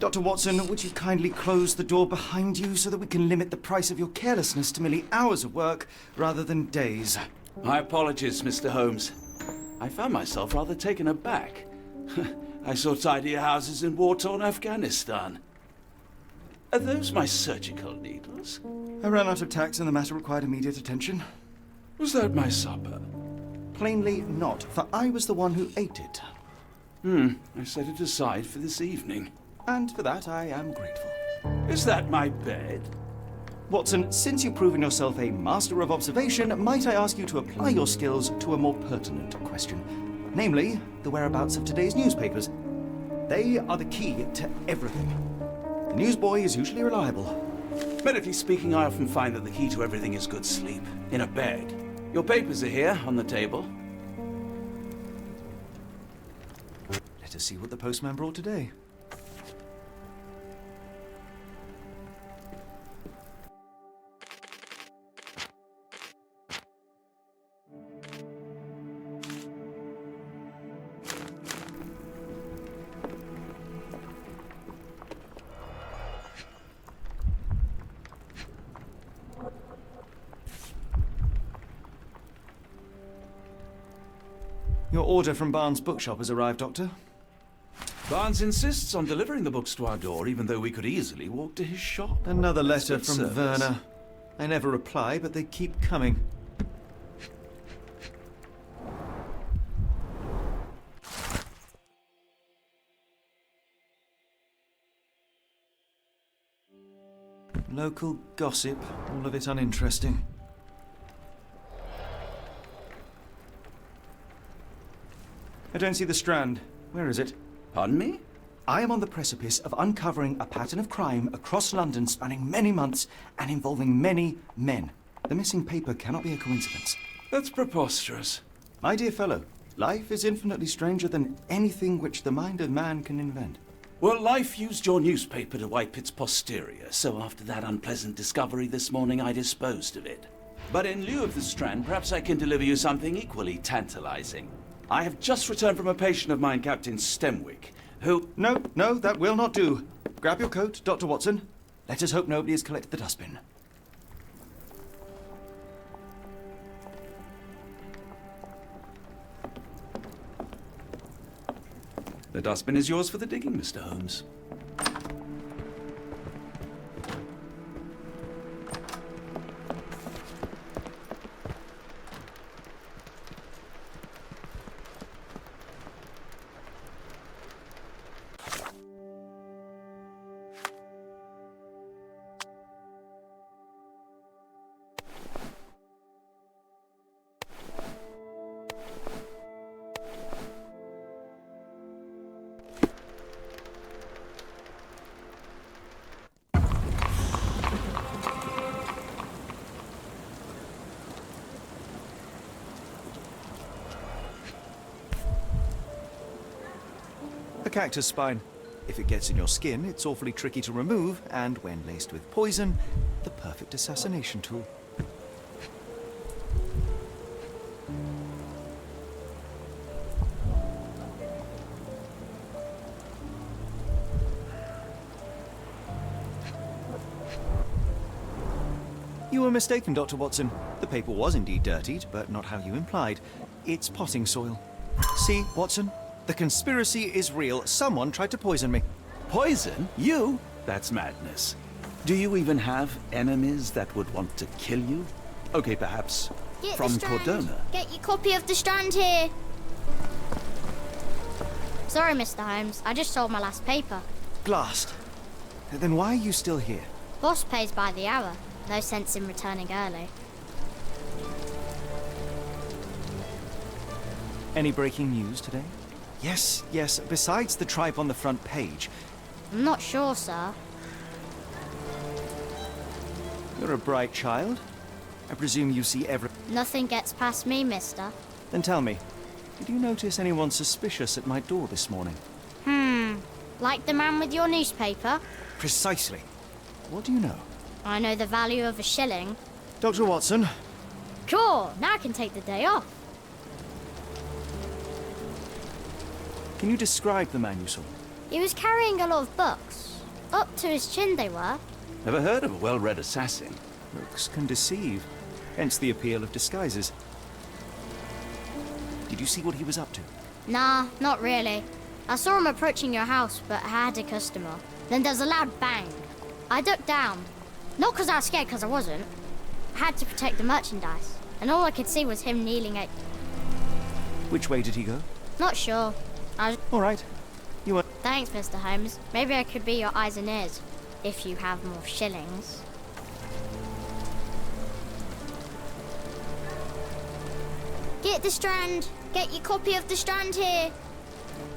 Dr. Watson, would you kindly close the door behind you so that we can limit the price of your carelessness to merely hours of work rather than days? My apologies, Mr. Holmes. I found myself rather taken aback. I saw tidier houses in war-torn Afghanistan. Are those my surgical needles? I ran out of tacks and the matter required immediate attention. Was that my supper? Plainly not, for I was the one who ate it. I set it aside for this evening. And for that I am grateful. Is that my bed? Watson, since you've proven yourself a master of observation, might I ask you to apply your skills to a more pertinent question? Namely, the whereabouts of today's newspapers. They are the key to everything. The newsboy is usually reliable. Medically speaking, I often find that the key to everything is good sleep. In a bed. Your papers are here, on the table. Let us see what the postman brought today. Your order from Barnes' Bookshop has arrived, Doctor. Barnes insists on delivering the books to our door, even though we could easily walk to his shop. Another letter from service. Werner. I never reply, but they keep coming. Local gossip, all of it uninteresting. I don't see the Strand. Where is it? Pardon me? I am on the precipice of uncovering a pattern of crime across London spanning many months and involving many men. The missing paper cannot be a coincidence. That's preposterous. My dear fellow, life is infinitely stranger than anything which the mind of man can invent. Well, life used your newspaper to wipe its posterior, so after that unpleasant discovery this morning, I disposed of it. But in lieu of the Strand, perhaps I can deliver you something equally tantalizing. I have just returned from a patient of mine, Captain Stenwick, who... No, that will not do. Grab your coat, Dr. Watson. Let us hope nobody has collected the dustbin. The dustbin is yours for the digging, Mr. Holmes. A cactus spine. If it gets in your skin, it's awfully tricky to remove, and when laced with poison, the perfect assassination tool. You were mistaken, Dr. Watson. The paper was indeed dirtied, but not how you implied. It's potting soil. See, Watson? The conspiracy is real. Someone tried to poison me. Poison? You? That's madness. Do you even have enemies that would want to kill you? Okay, perhaps Get from the Strand. Cordona. Get your copy of the Strand here. Sorry, Mr. Holmes. I just sold my last paper. Blast. Then why are you still here? Boss pays by the hour. No sense in returning early. Any breaking news today? Yes. Besides the tripe on the front page. I'm not sure, sir. You're a bright child. I presume you see every... Nothing gets past me, mister. Then tell me, did you notice anyone suspicious at my door this morning? Like the man with your newspaper? Precisely. What do you know? I know the value of a shilling. Dr. Watson. Cool, now I can take the day off. Can you describe the man you saw? He was carrying a lot of books. Up to his chin they were. Never heard of a well-read assassin. Looks can deceive. Hence the appeal of disguises. Did you see what he was up to? Nah, not really. I saw him approaching your house, but I had a customer. Then there's a loud bang. I ducked down. Not because I was scared, because I wasn't. I had to protect the merchandise. And all I could see was him kneeling at... Which way did he go? Not sure. All right. You are... Thanks, Mr. Holmes. Maybe I could be your eyes and ears, if you have more shillings. Get the Strand! Get your copy of the Strand here!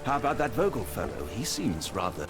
How about that Vogel fellow? He seems rather...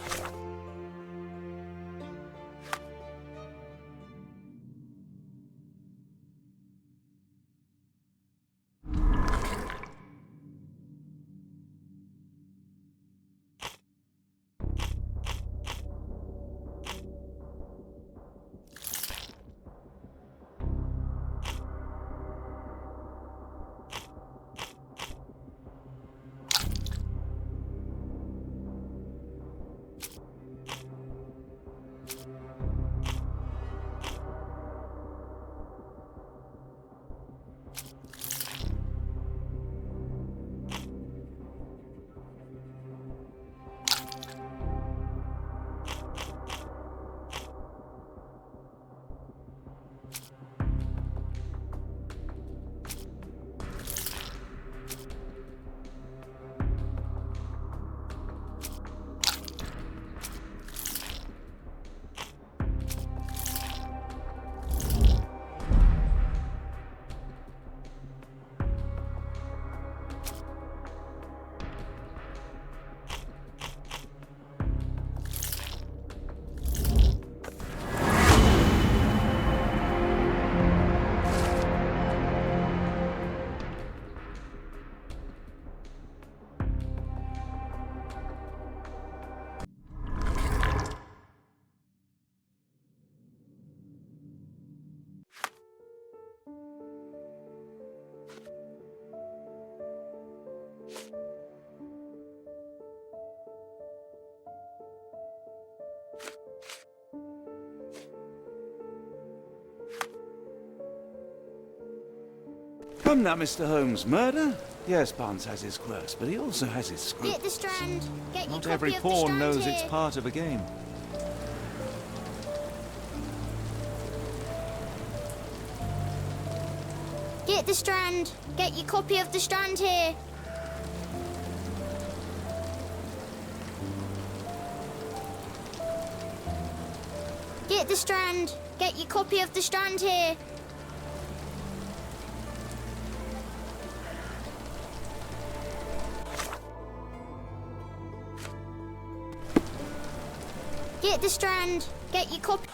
Come now, Mr. Holmes. Murder? Yes, Barnes has his quirks, but he also has his scruples. Get the Strand! Get your Not copy every of the pawn Strand knows here! it's part of a game. Get the Strand! Get your copy of the Strand here! Get the Strand! Get your copy of the Strand here! Get the Strand! Get your copy...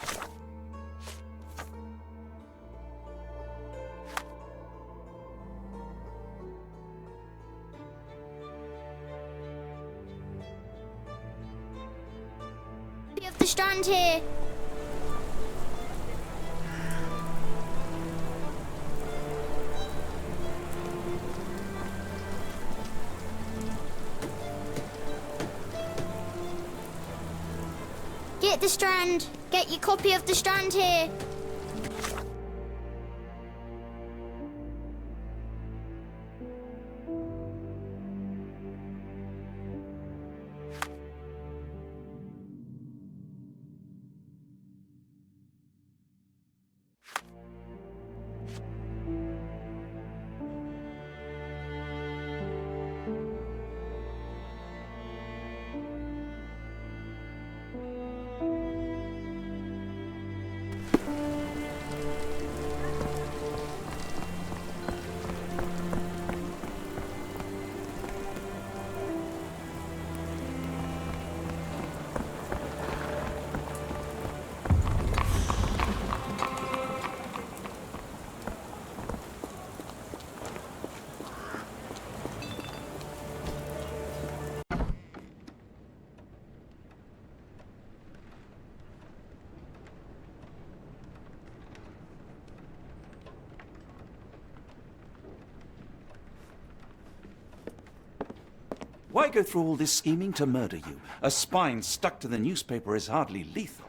of the Strand here! Get the Strand! Get your copy of the Strand here! Why go through all this scheming to murder you? A spine stuck to the newspaper is hardly lethal.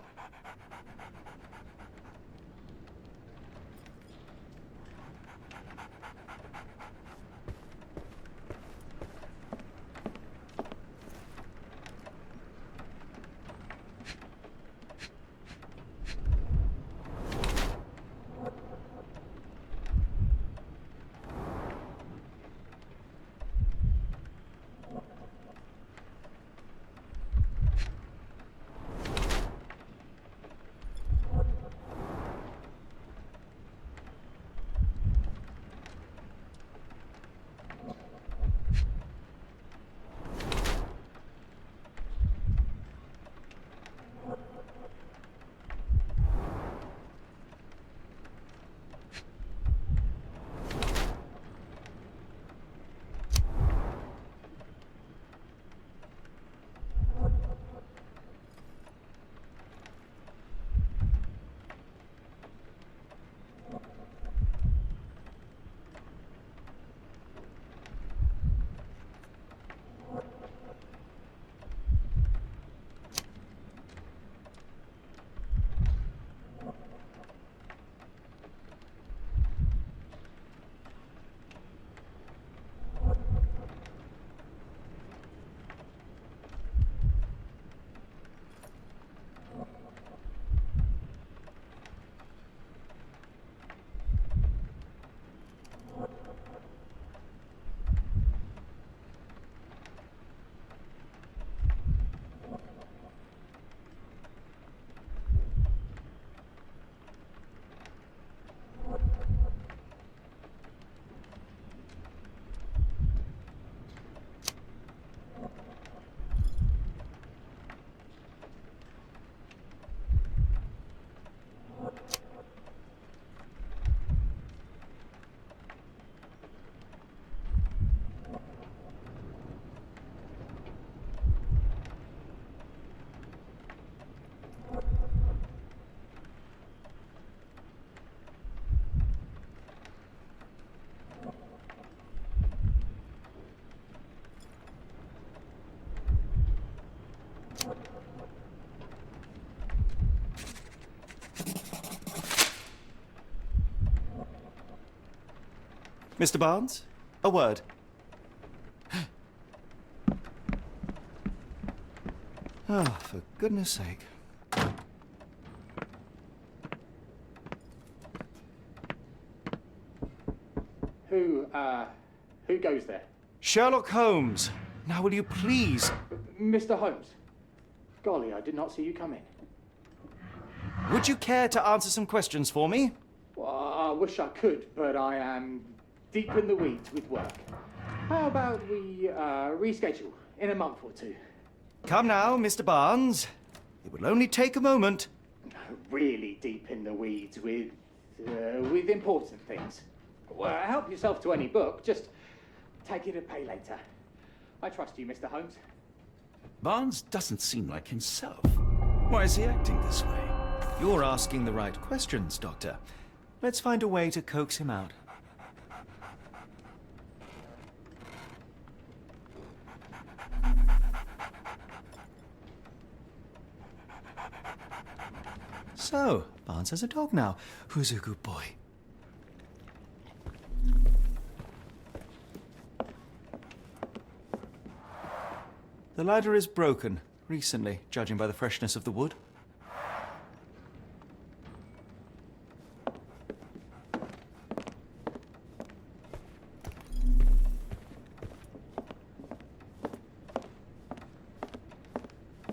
Mr. Barnes, a word. Ah, for goodness sake. Who goes there? Sherlock Holmes. Now will you please... Mr. Holmes. Golly, I did not see you come in. Would you care to answer some questions for me? Well, I wish I could, but I am deep in the weeds with work. How about we reschedule in a month or two? Come now, Mr. Barnes. It will only take a moment. Really deep in the weeds with important things. Well, help yourself to any book, just take it and pay later. I trust you, Mr. Holmes. Barnes doesn't seem like himself. Why is he acting this way? You're asking the right questions, Doctor. Let's find a way to coax him out. So, Barnes has a dog now. Who's a good boy? The ladder is broken, recently, judging by the freshness of the wood.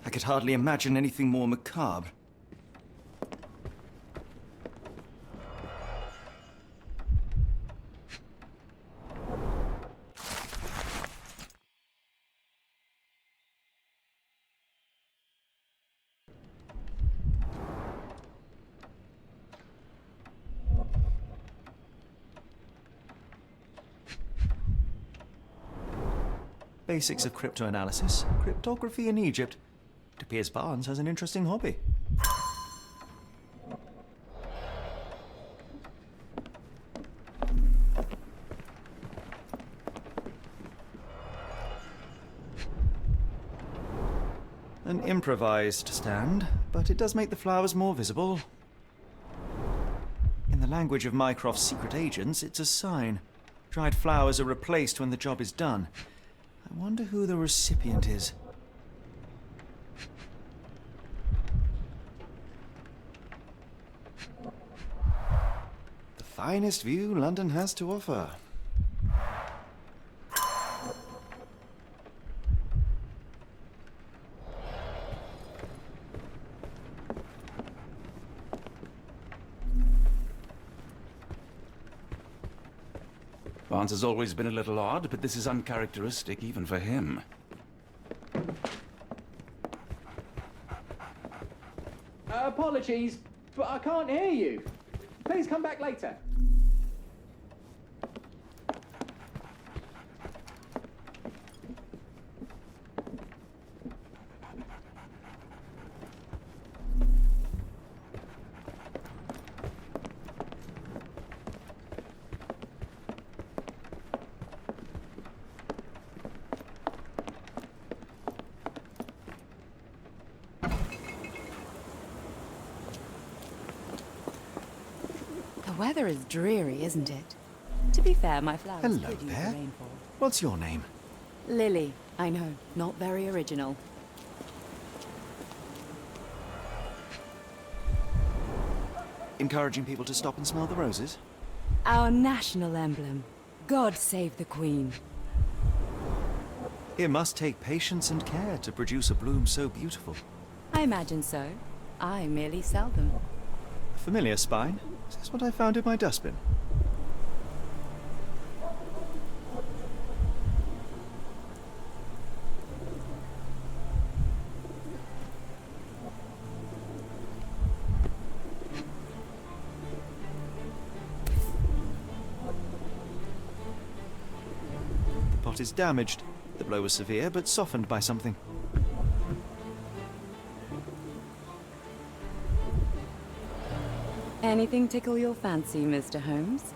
I could hardly imagine anything more macabre. Basics of cryptoanalysis, cryptography in Egypt. It appears Barnes has an interesting hobby. An improvised stand, but it does make the flowers more visible. In the language of Mycroft's secret agents, it's a sign. Dried flowers are replaced when the job is done. I wonder who the recipient is. The finest view London has to offer. Barnes has always been a little odd, but this is uncharacteristic even for him. Apologies, but I can't hear you. Please come back later. The weather is dreary, isn't it? To be fair, my flowers Hello could use there. the rainfall. What's your name? Lily, I know, not very original. Encouraging people to stop and smell the roses? Our national emblem. God save the Queen. It must take patience and care to produce a bloom so beautiful. I imagine so. I merely sell them. A familiar spine? Is this what I found in my dustbin? The pot is damaged. The blow was severe, but softened by something. Anything tickle your fancy, Mr. Holmes?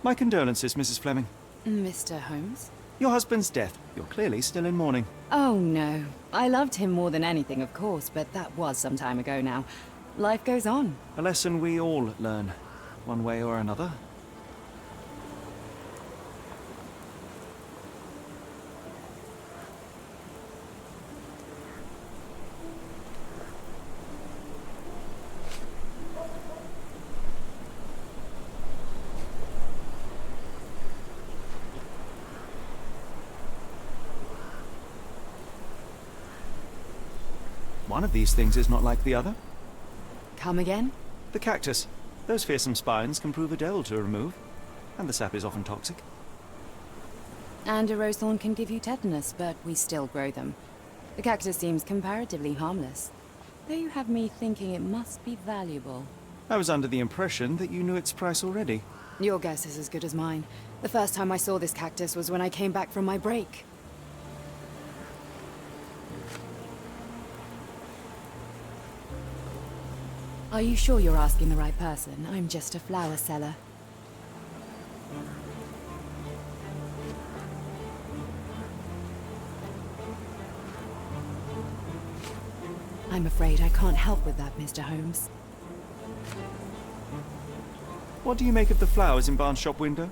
My condolences, Mrs. Fleming. Mr. Holmes? Your husband's death. You're clearly still in mourning. Oh, no. I loved him more than anything, of course, but that was some time ago now. Life goes on. A lesson we all learn, one way or another. One of these things is not like the other. Come again? The cactus. Those fearsome spines can prove a devil to remove, and the sap is often toxic. And a rose thorn can give you tetanus, but we still grow them. The cactus seems comparatively harmless, though you have me thinking it must be valuable. I was under the impression that you knew its price already. Your guess is as good as mine. The first time I saw this cactus was when I came back from my break. Are you sure you're asking the right person? I'm just a flower seller. I'm afraid I can't help with that, Mr. Holmes. What do you make of the flowers in Barnes' shop window?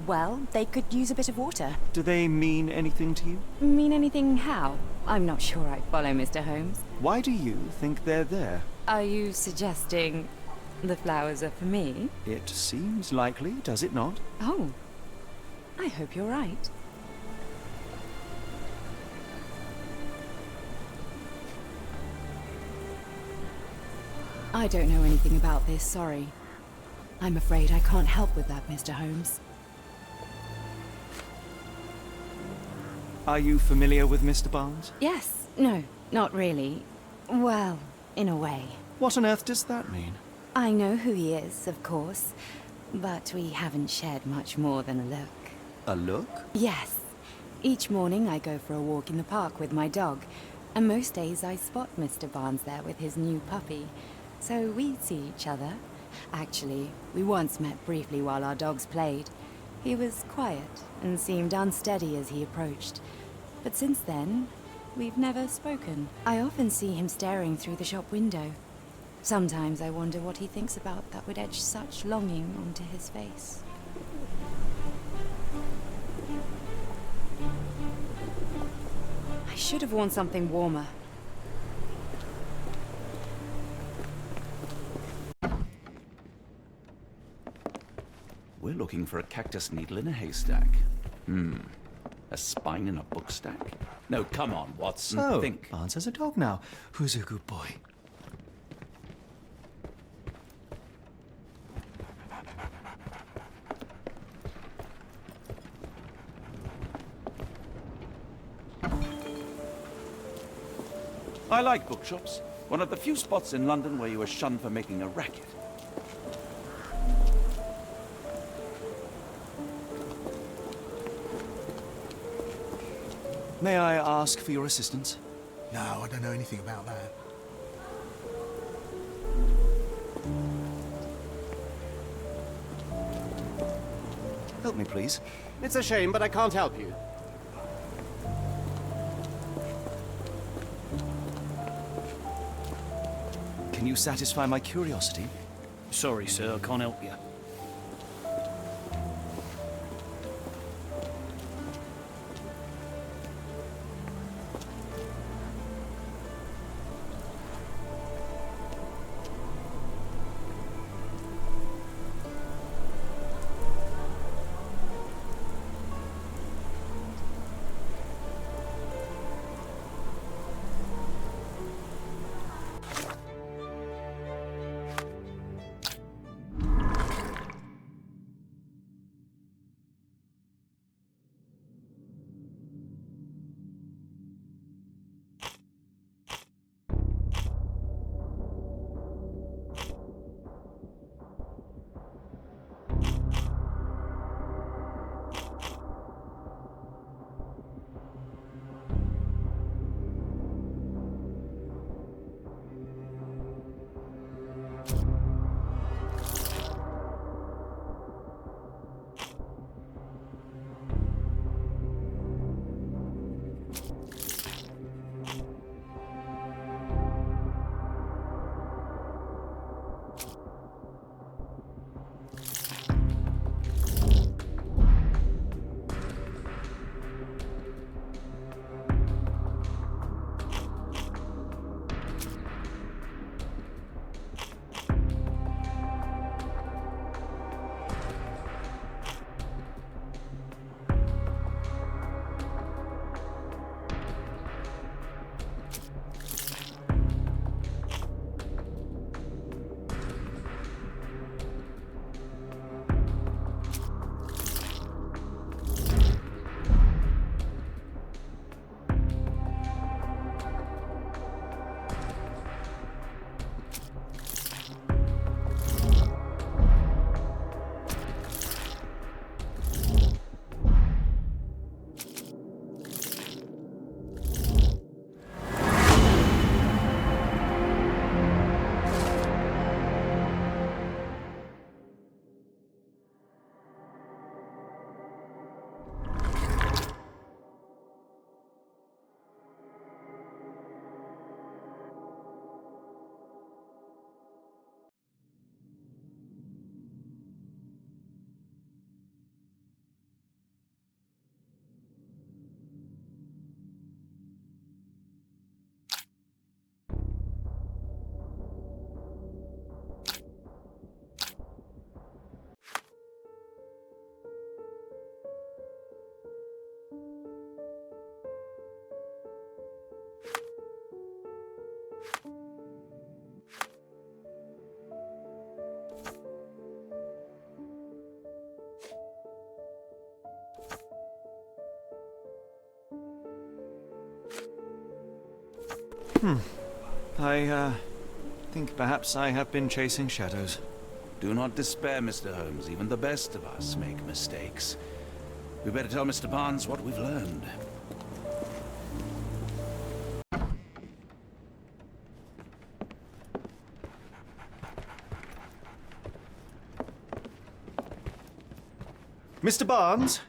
Well, they could use a bit of water. Do they mean anything to you? Mean anything how? I'm not sure I follow, Mr. Holmes. Why do you think they're there? Are you suggesting the flowers are for me? It seems likely, does it not? Oh, I hope you're right. I don't know anything about this, sorry. I'm afraid I can't help with that, Mr. Holmes. Are you familiar with Mr. Barnes? Yes. No, not really. Well, in a way. What on earth does that mean? I know who he is, of course, but we haven't shared much more than a look. A look? Yes. Each morning I go for a walk in the park with my dog, and most days I spot Mr. Barnes there with his new puppy, so we see each other. Actually, we once met briefly while our dogs played. He was quiet and seemed unsteady as he approached, but since then, we've never spoken. I often see him staring through the shop window. Sometimes I wonder what he thinks about that would etch such longing onto his face. I should have worn something warmer. We're looking for a cactus needle in a haystack. A spine in a book stack? No, come on, Watson. So, Think. Barnes has a dog now. Who's a good boy? I like bookshops. One of the few spots in London where you are shunned for making a racket. May I ask for your assistance? No, I don't know anything about that. Help me, please. It's a shame, but I can't help you. Can you satisfy my curiosity? Sorry, sir, I can't help you. I think perhaps I have been chasing shadows. Do not despair, Mr. Holmes. Even the best of us make mistakes. We better tell Mr. Barnes what we've learned. Mr. Barnes,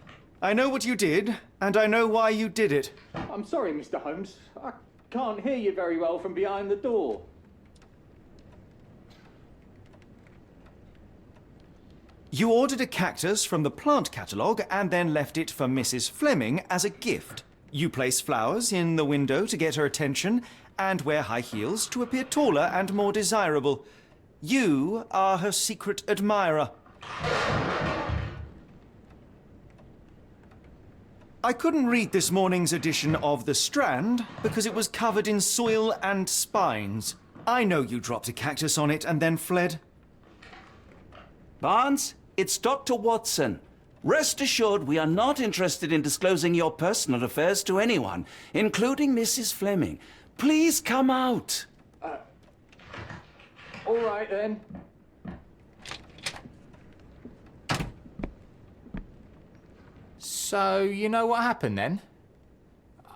I know what you did, and I know why you did it. I'm sorry, Mr. Holmes. I can't hear you very well from behind the door. You ordered a cactus from the plant catalogue and then left it for Mrs. Fleming as a gift. You place flowers in the window to get her attention and wear high heels to appear taller and more desirable. You are her secret admirer. I couldn't read this morning's edition of The Strand because it was covered in soil and spines. I know you dropped a cactus on it and then fled. Barnes, it's Dr. Watson. Rest assured we are not interested in disclosing your personal affairs to anyone, including Mrs. Fleming. Please come out. All right, then. So, you know what happened then?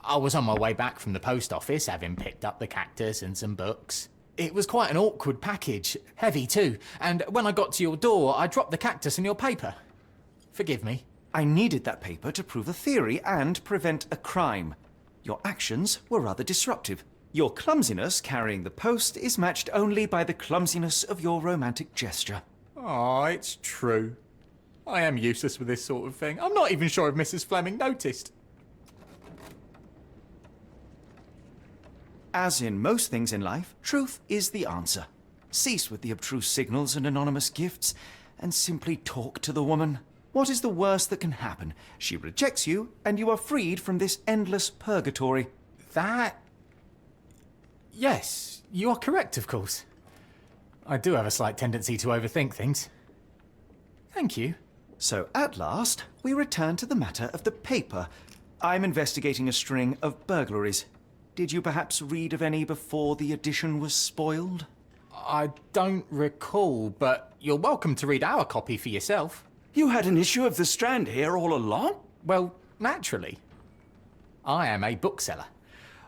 I was on my way back from the post office, having picked up the cactus and some books. It was quite an awkward package, heavy too, and when I got to your door, I dropped the cactus in your paper. Forgive me. I needed that paper to prove a theory and prevent a crime. Your actions were rather disruptive. Your clumsiness carrying the post is matched only by the clumsiness of your romantic gesture. Oh, it's true. I am useless with this sort of thing. I'm not even sure if Mrs. Fleming noticed. As in most things in life, truth is the answer. Cease with the abstruse signals and anonymous gifts, and simply talk to the woman. What is the worst that can happen? She rejects you, and you are freed from this endless purgatory. That... Yes, you are correct, of course. I do have a slight tendency to overthink things. Thank you. So, at last, we return to the matter of the paper. I'm investigating a string of burglaries. Did you perhaps read of any before the edition was spoiled? I don't recall, but you're welcome to read our copy for yourself. You had an issue of The Strand here all along? Well, naturally. I am a bookseller.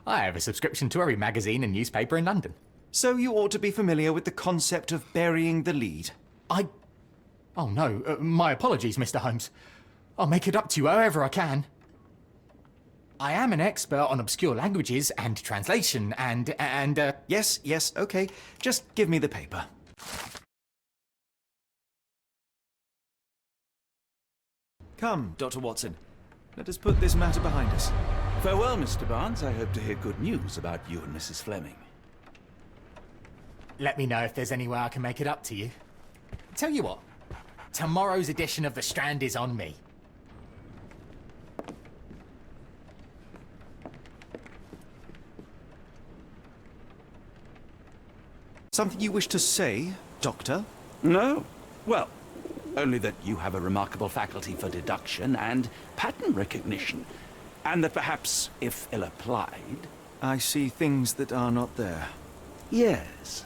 I have a subscription to every magazine and newspaper in London. So you ought to be familiar with the concept of burying the lead. Oh no, my apologies, Mr. Holmes. I'll make it up to you however I can. I am an expert on obscure languages and translation and Yes, okay. Just give me the paper. Come, Dr. Watson. Let us put this matter behind us. Farewell, Mr. Barnes. I hope to hear good news about you and Mrs. Fleming. Let me know if there's any way I can make it up to you. Tell you what, tomorrow's edition of The Strand is on me. Something you wish to say, Doctor? No? Well, only that you have a remarkable faculty for deduction and pattern recognition, and that perhaps, if ill-applied... I see things that are not there. Yes.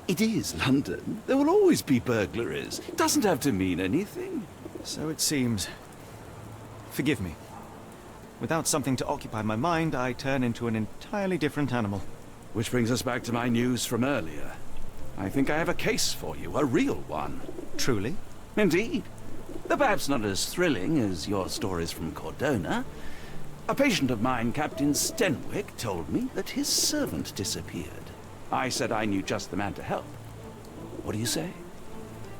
It is London. There will always be burglaries. It doesn't have to mean anything. So it seems. Forgive me. Without something to occupy my mind, I turn into an entirely different animal. Which brings us back to my news from earlier. I think I have a case for you, a real one. Truly? Indeed. Though perhaps not as thrilling as your stories from Cordona. A patient of mine, Captain Stenwick, told me that his servant disappeared. I said I knew just the man to help. What do you say?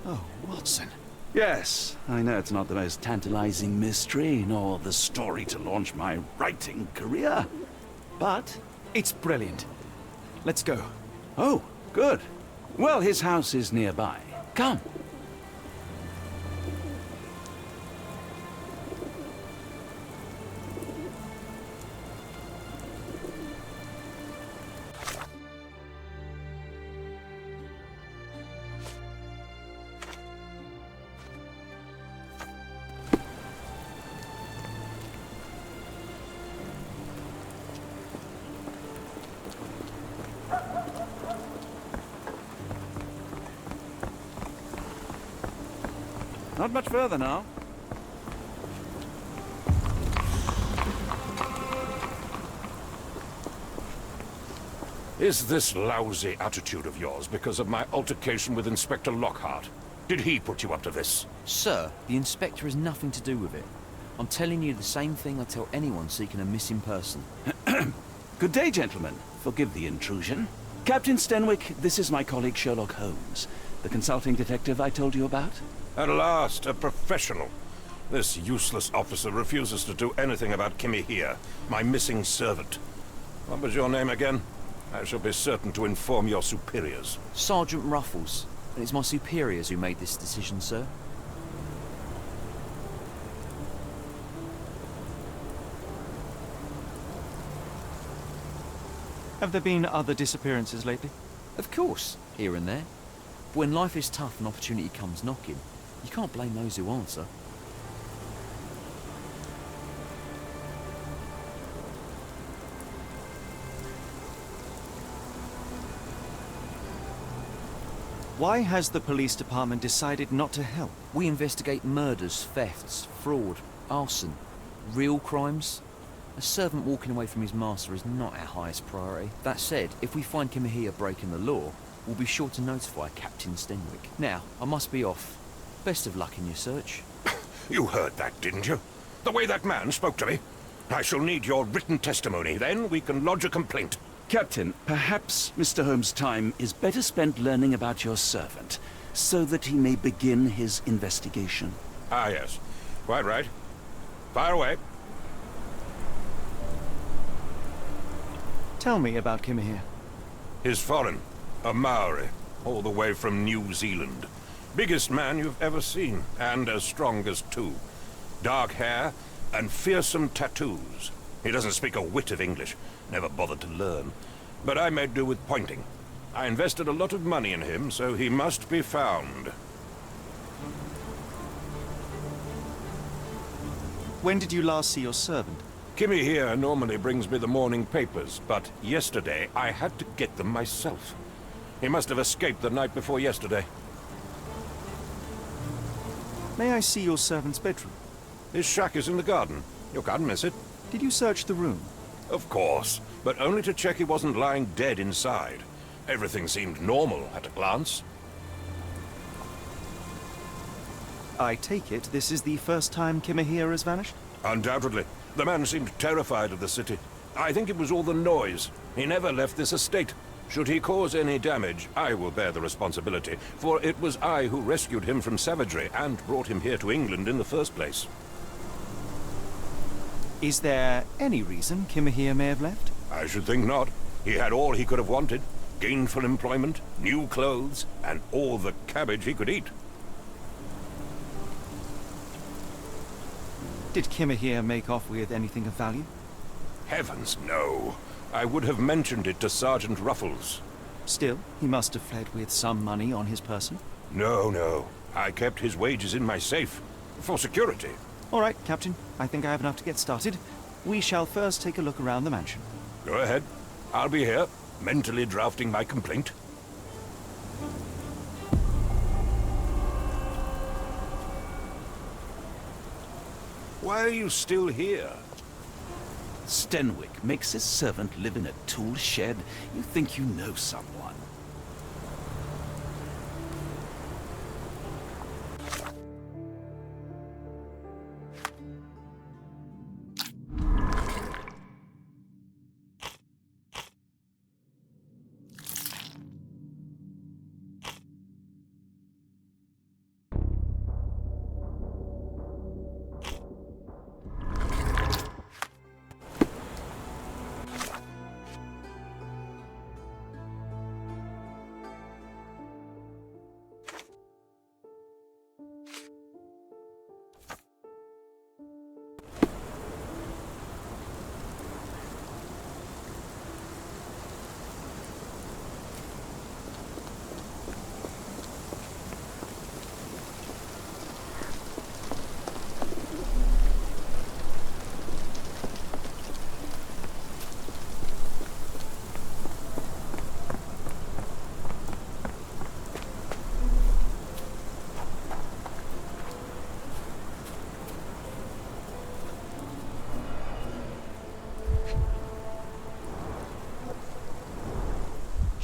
Oh, Watson. Yes, I know it's not the most tantalizing mystery, nor the story to launch my writing career. But... it's brilliant. Let's go. Oh, good. Well, his house is nearby. Come. Not much further now. Is this lousy attitude of yours because of my altercation with Inspector Lockhart? Did he put you up to this? Sir, the inspector has nothing to do with it. I'm telling you the same thing I tell anyone seeking a missing person. Good day, gentlemen. Forgive the intrusion. Captain Stenwick, this is my colleague Sherlock Holmes, the consulting detective I told you about. At last, a professional. This useless officer refuses to do anything about Kimmy here, my missing servant. What was your name again? I shall be certain to inform your superiors. Sergeant Ruffles. And it's my superiors who made this decision, sir. Have there been other disappearances lately? Of course, here and there. But when life is tough and opportunity comes knocking, you can't blame those who answer. Why has the police department decided not to help? We investigate murders, thefts, fraud, arson, real crimes. A servant walking away from his master is not our highest priority. That said, if we find Kimahia breaking the law, we'll be sure to notify Captain Stenwick. Now, I must be off. Best of luck in your search. You heard that, didn't you? The way that man spoke to me. I shall need your written testimony, then we can lodge a complaint. Captain, perhaps Mr. Holmes' time is better spent learning about your servant, so that he may begin his investigation. Ah, yes. Quite right. Fire away. Tell me about Kimahia. He's foreign. A Maori. All the way from New Zealand. Biggest man you've ever seen, and as strong as two. Dark hair and fearsome tattoos. He doesn't speak a whit of English. Never bothered to learn. But I made do with pointing. I invested a lot of money in him, so he must be found. When did you last see your servant? Kimmy here normally brings me the morning papers, but yesterday I had to get them myself. He must have escaped the night before yesterday. May I see your servant's bedroom? His shack is in the garden. You can't miss it. Did you search the room? Of course, but only to check he wasn't lying dead inside. Everything seemed normal at a glance. I take it this is the first time Kimahia has vanished? Undoubtedly. The man seemed terrified of the city. I think it was all the noise. He never left this estate. Should he cause any damage, I will bear the responsibility, for it was I who rescued him from savagery and brought him here to England in the first place. Is there any reason Kimahia may have left? I should think not. He had all he could have wanted. Gainful employment, new clothes, and all the cabbage he could eat. Did Kimahia make off with anything of value? Heavens, no. I would have mentioned it to Sergeant Ruffles. Still, he must have fled with some money on his person. No. I kept his wages in my safe. For security. All right, Captain. I think I have enough to get started. We shall first take a look around the mansion. Go ahead. I'll be here, mentally drafting my complaint. Why are you still here? Stenwick makes his servant live in a tool shed. You think you know someone.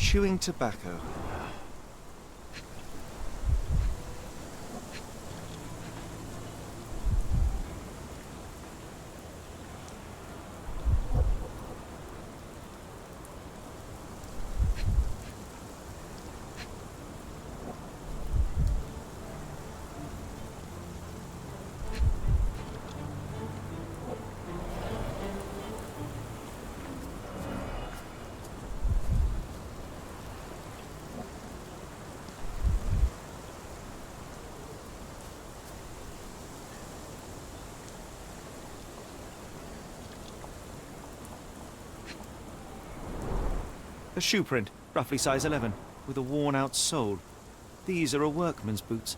chewing tobacco. A shoe print, roughly size 11, with a worn-out sole. These are a workman's boots.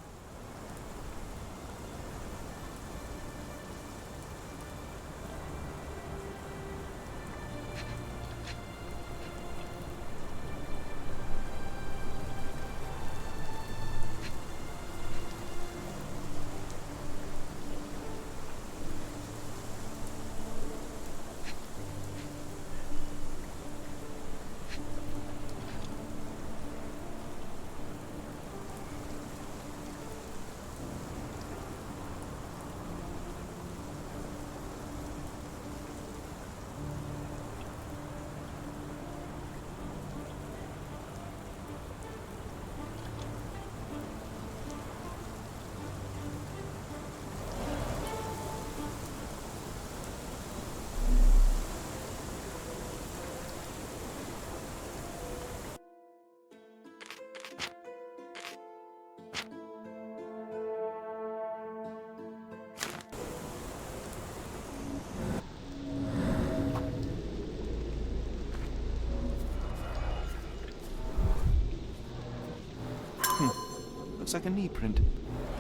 Looks like a knee print.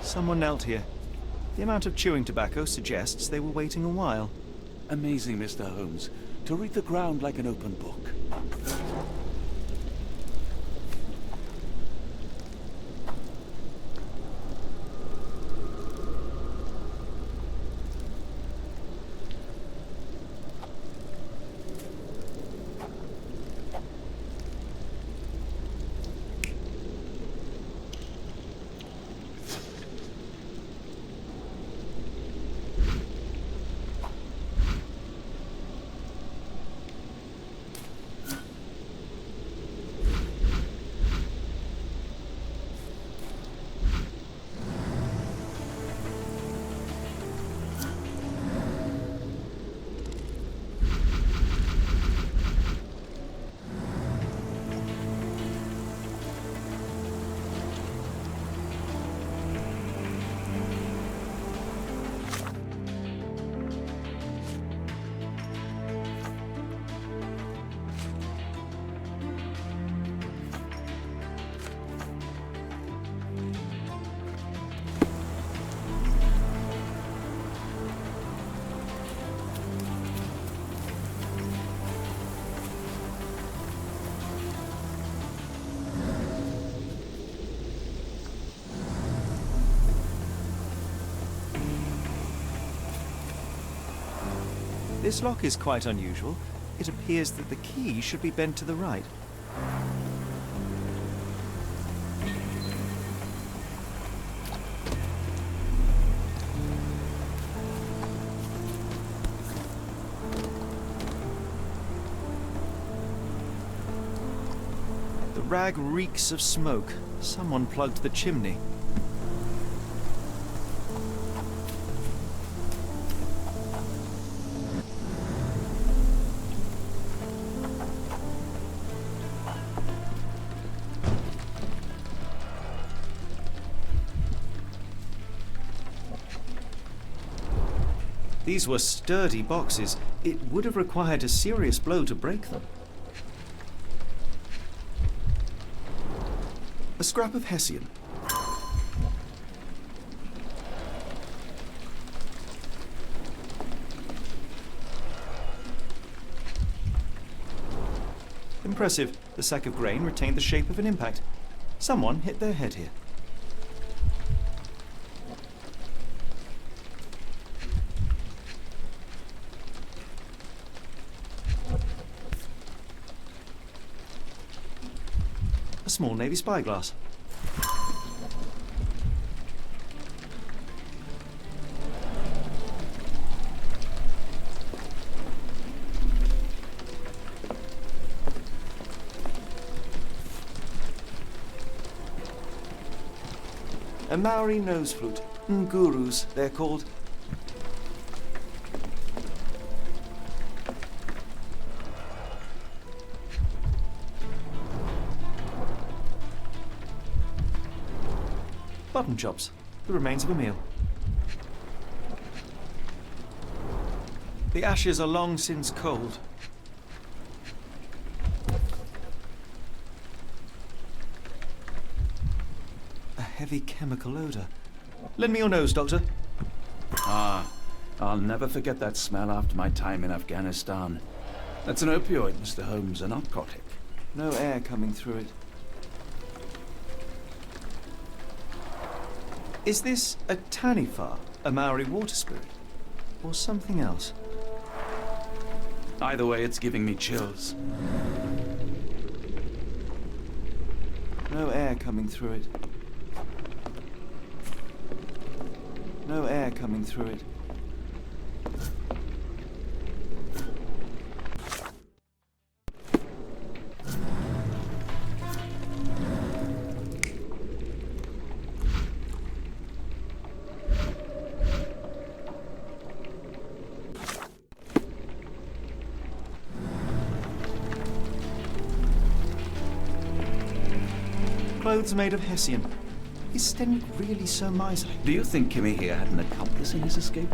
Someone knelt here. The amount of chewing tobacco suggests they were waiting a while. Amazing, Mr. Holmes. To read the ground like an open book. This lock is quite unusual. It appears that the key should be bent to the right. The rag reeks of smoke. Someone plugged the chimney. These were sturdy boxes. It would have required a serious blow to break them. A scrap of Hessian. Impressive. The sack of grain retained the shape of an impact. Someone hit their head here. small Navy spyglass. A Maori nose flute. Ngurus, they're called. Button chops. The remains of a meal. The ashes are long since cold. A heavy chemical odour. Lend me your nose, Doctor. Ah, I'll never forget that smell after my time in Afghanistan. That's an opioid, Mr. Holmes, a narcotic. No air coming through it. Is this a Taniwha, a Maori water spirit? Or something else? Either way, it's giving me chills. No air coming through it. No air coming through it. Clothes made of Hessian. Is Stenwick really so miserly? Do you think Kimmy here had an accomplice in his escape?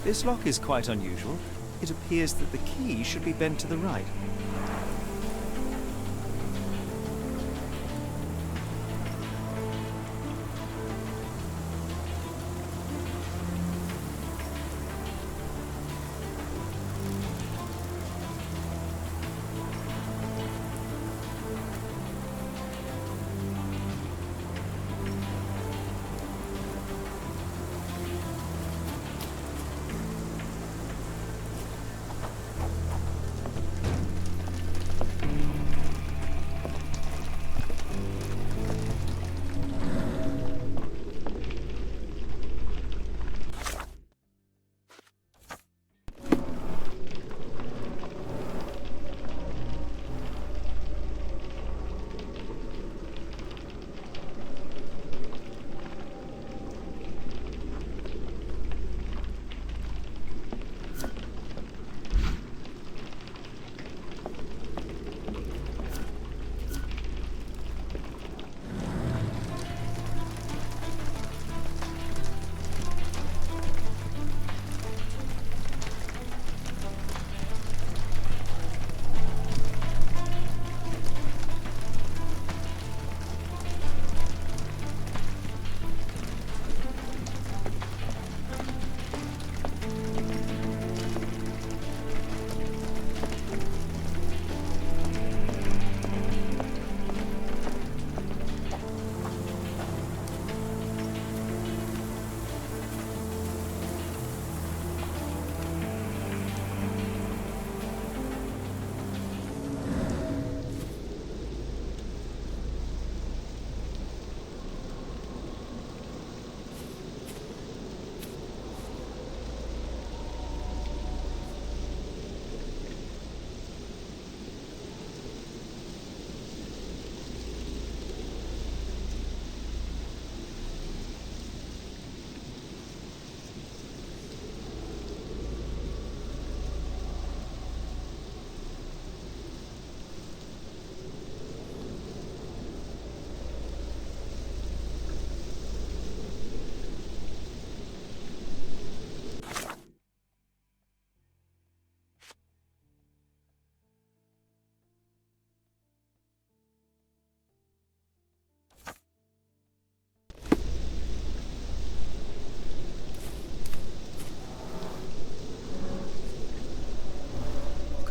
This lock is quite unusual. It appears that the key should be bent to the right.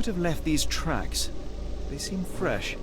could have left these tracks? They seem fresh.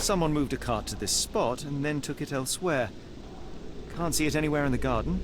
Someone moved a cart to this spot and then took it elsewhere. Can't see it anywhere in the garden.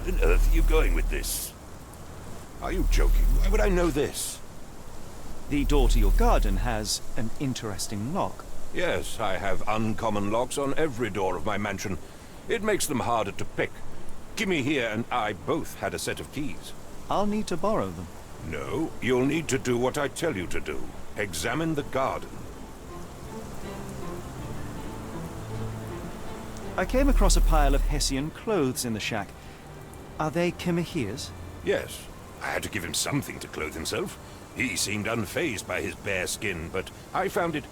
Where on earth are you going with this? Are you joking? Why would I know this? The door to your garden has an interesting lock. Yes, I have uncommon locks on every door of my mansion. It makes them harder to pick. Kimmy here and I both had a set of keys. I'll need to borrow them. No, you'll need to do what I tell you to do. Examine the garden. I came across a pile of Hessian clothes in the shack. Are they Kimahir's? Yes. I had to give him something to clothe himself. He seemed unfazed by his bare skin, but I found it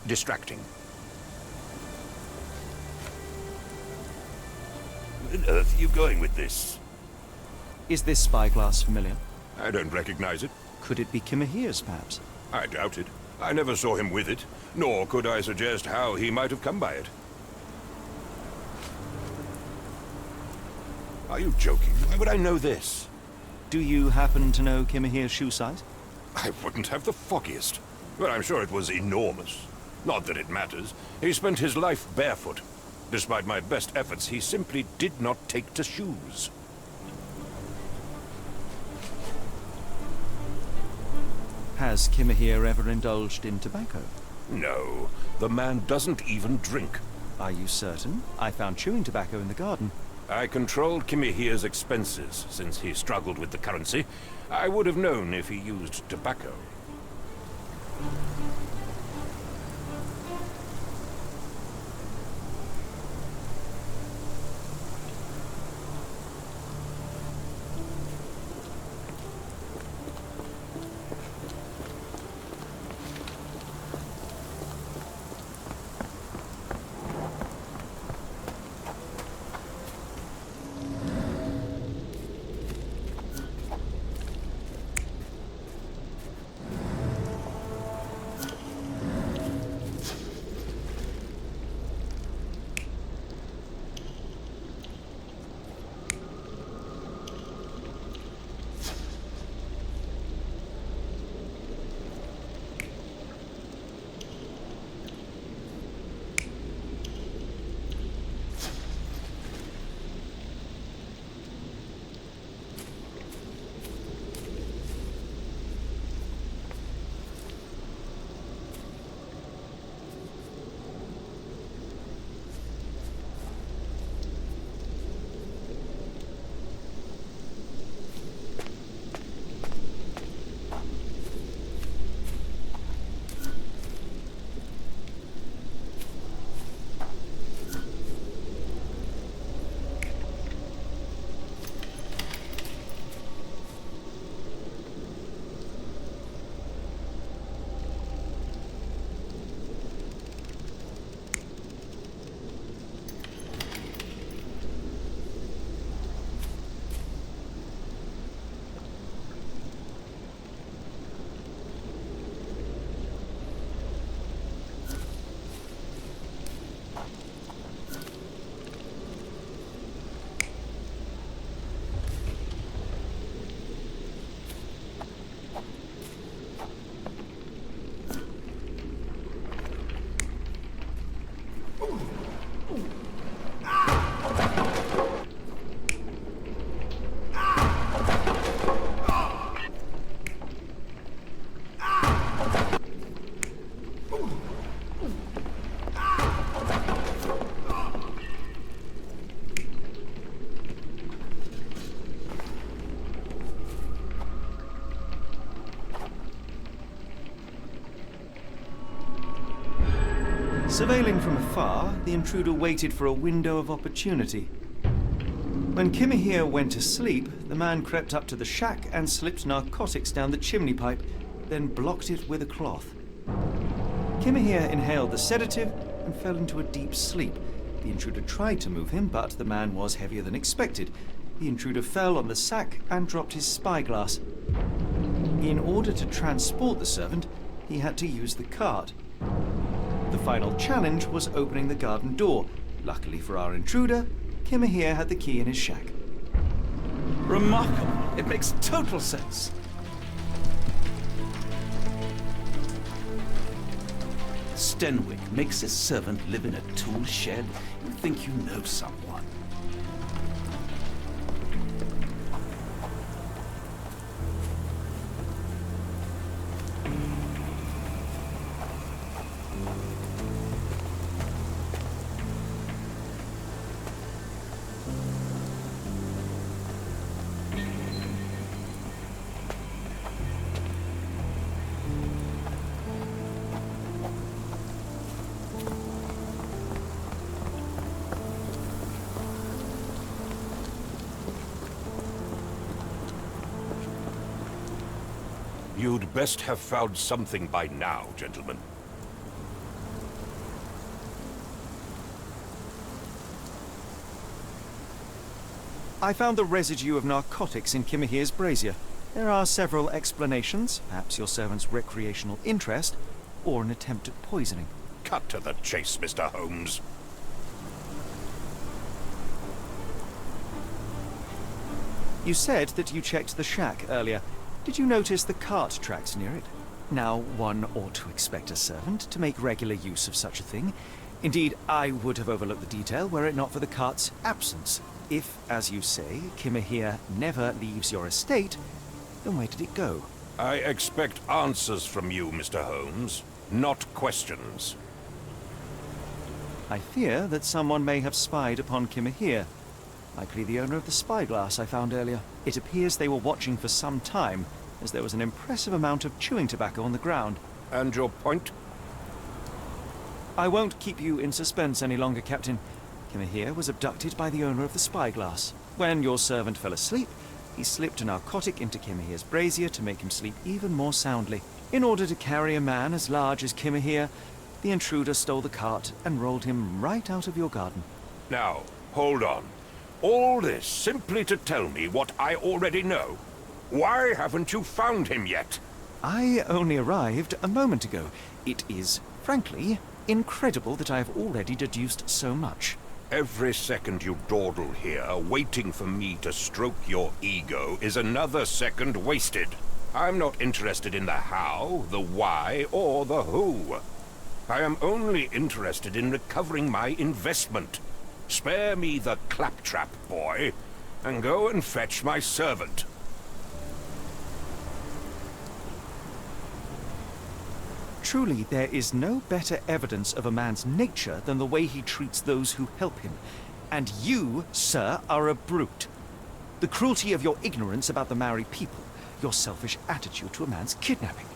distracting. Where on earth are you going with this? Is this spyglass familiar? I don't recognize it. Could it be Kimahir's, perhaps? I doubt it. I never saw him with it, nor could I suggest how he might have come by it. Are you joking? Why would I know this? Do you happen to know Kimahir's shoe size? I wouldn't have the foggiest. But I'm sure it was enormous. Not that it matters. He spent his life barefoot. Despite my best efforts, he simply did not take to shoes. Has Kimahir ever indulged in tobacco? No, the man doesn't even drink. Are you certain? I found chewing tobacco in the garden. I controlled Kimahir's expenses since he struggled with the currency. I would have known if he used tobacco. Surveilling from afar, the intruder waited for a window of opportunity. When Kimahir went to sleep, the man crept up to the shack and slipped narcotics down the chimney pipe, then blocked it with a cloth. Kimahir inhaled the sedative and fell into a deep sleep. The intruder tried to move him, but the man was heavier than expected. The intruder fell on the sack and dropped his spyglass. In order to transport the servant, he had to use the cart. The final challenge was opening the garden door. Luckily for our intruder, Kimahir had the key in his shack. Remarkable. It makes total sense. Stenwick makes his servant live in a tool shed. You think you know someone. You'd best have found something by now, gentlemen. I found the residue of narcotics in Kimahir's brazier. There are several explanations, perhaps your servant's recreational interest, or an attempt at poisoning. Cut to the chase, Mr. Holmes. You said that you checked the shack earlier. Did you notice the cart tracks near it? Now, one ought to expect a servant to make regular use of such a thing. Indeed, I would have overlooked the detail were it not for the cart's absence. If, as you say, Kimahir never leaves your estate, then where did it go? I expect answers from you, Mr. Holmes, not questions. I fear that someone may have spied upon Heyyo, likely the owner of the spyglass I found earlier. It appears they were watching for some time, as there was an impressive amount of chewing tobacco on the ground. And your point? I won't keep you in suspense any longer, Captain. Heyyo was abducted by the owner of the spyglass. When your servant fell asleep, he slipped a narcotic into Heyyo's brazier to make him sleep even more soundly. In order to carry a man as large as Heyyo, the intruder stole the cart and rolled him right out of your garden. Now, hold on. All this simply to tell me what I already know? Why haven't you found him yet? I only arrived a moment ago. It is, frankly, incredible that I have already deduced so much. Every second you dawdle here, waiting for me to stroke your ego, is another second wasted. I'm not interested in the how, the why, or the who. I am only interested in recovering my investment. Spare me the claptrap, boy, and go and fetch my servant. Truly, there is no better evidence of a man's nature than the way he treats those who help him. And you, sir, are a brute. The cruelty of your ignorance about the Maori people, your selfish attitude to a man's kidnapping.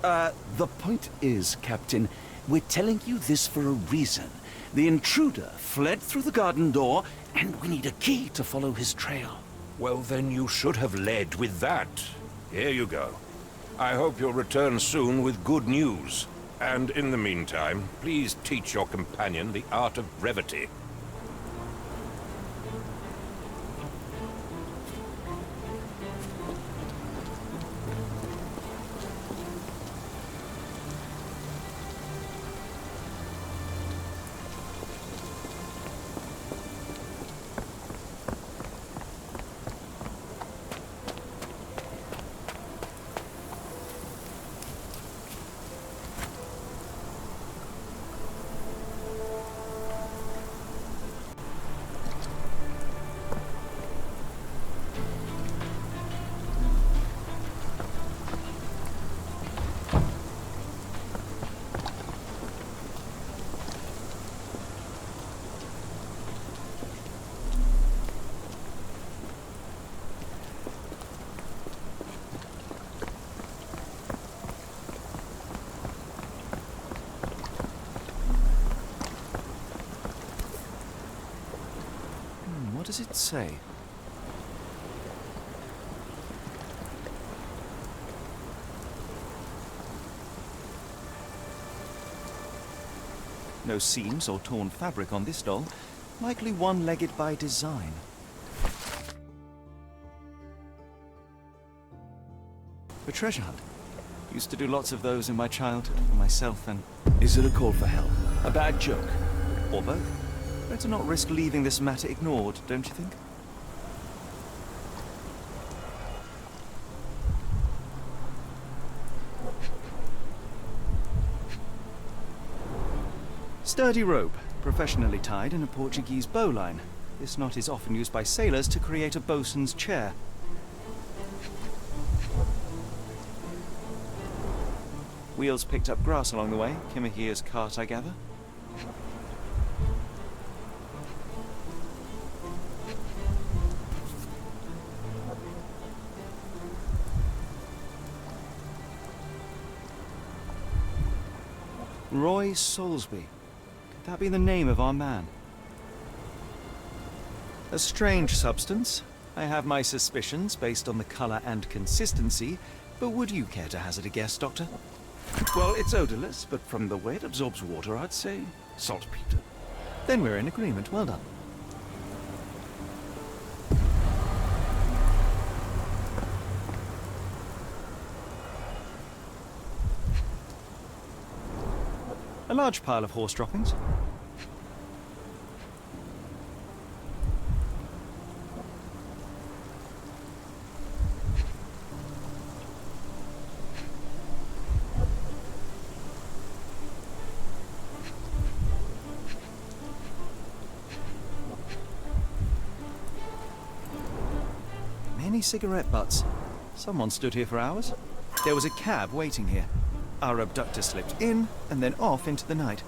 The point is, Captain, we're telling you this for a reason. The intruder fled through the garden door, and we need a key to follow his trail. Well, then you should have led with that. Here you go. I hope you'll return soon with good news. And in the meantime, please teach your companion the art of brevity. What does it say? No seams or torn fabric on this doll. Likely one-legged by design. A treasure hunt. Used to do lots of those in my childhood for myself and... Is it a call for help? A bad joke? or both. Better not risk leaving this matter ignored, don't you think? Sturdy rope, professionally tied in a Portuguese bowline. This knot is often used by sailors to create a bosun's chair. Wheels picked up grass along the way. Heyyo's cart, I gather. Roy Soulsby. Could that be the name of our man? A strange substance. I have my suspicions based on the color and consistency, but would you care to hazard a guess, Doctor? Well, it's odorless, but from the way it absorbs water, I'd say saltpeter. Then we're in agreement. Well done. A large pile of horse droppings. Many cigarette butts. Someone stood here for hours. There was a cab waiting here. Our abductor slipped in and then off into the night.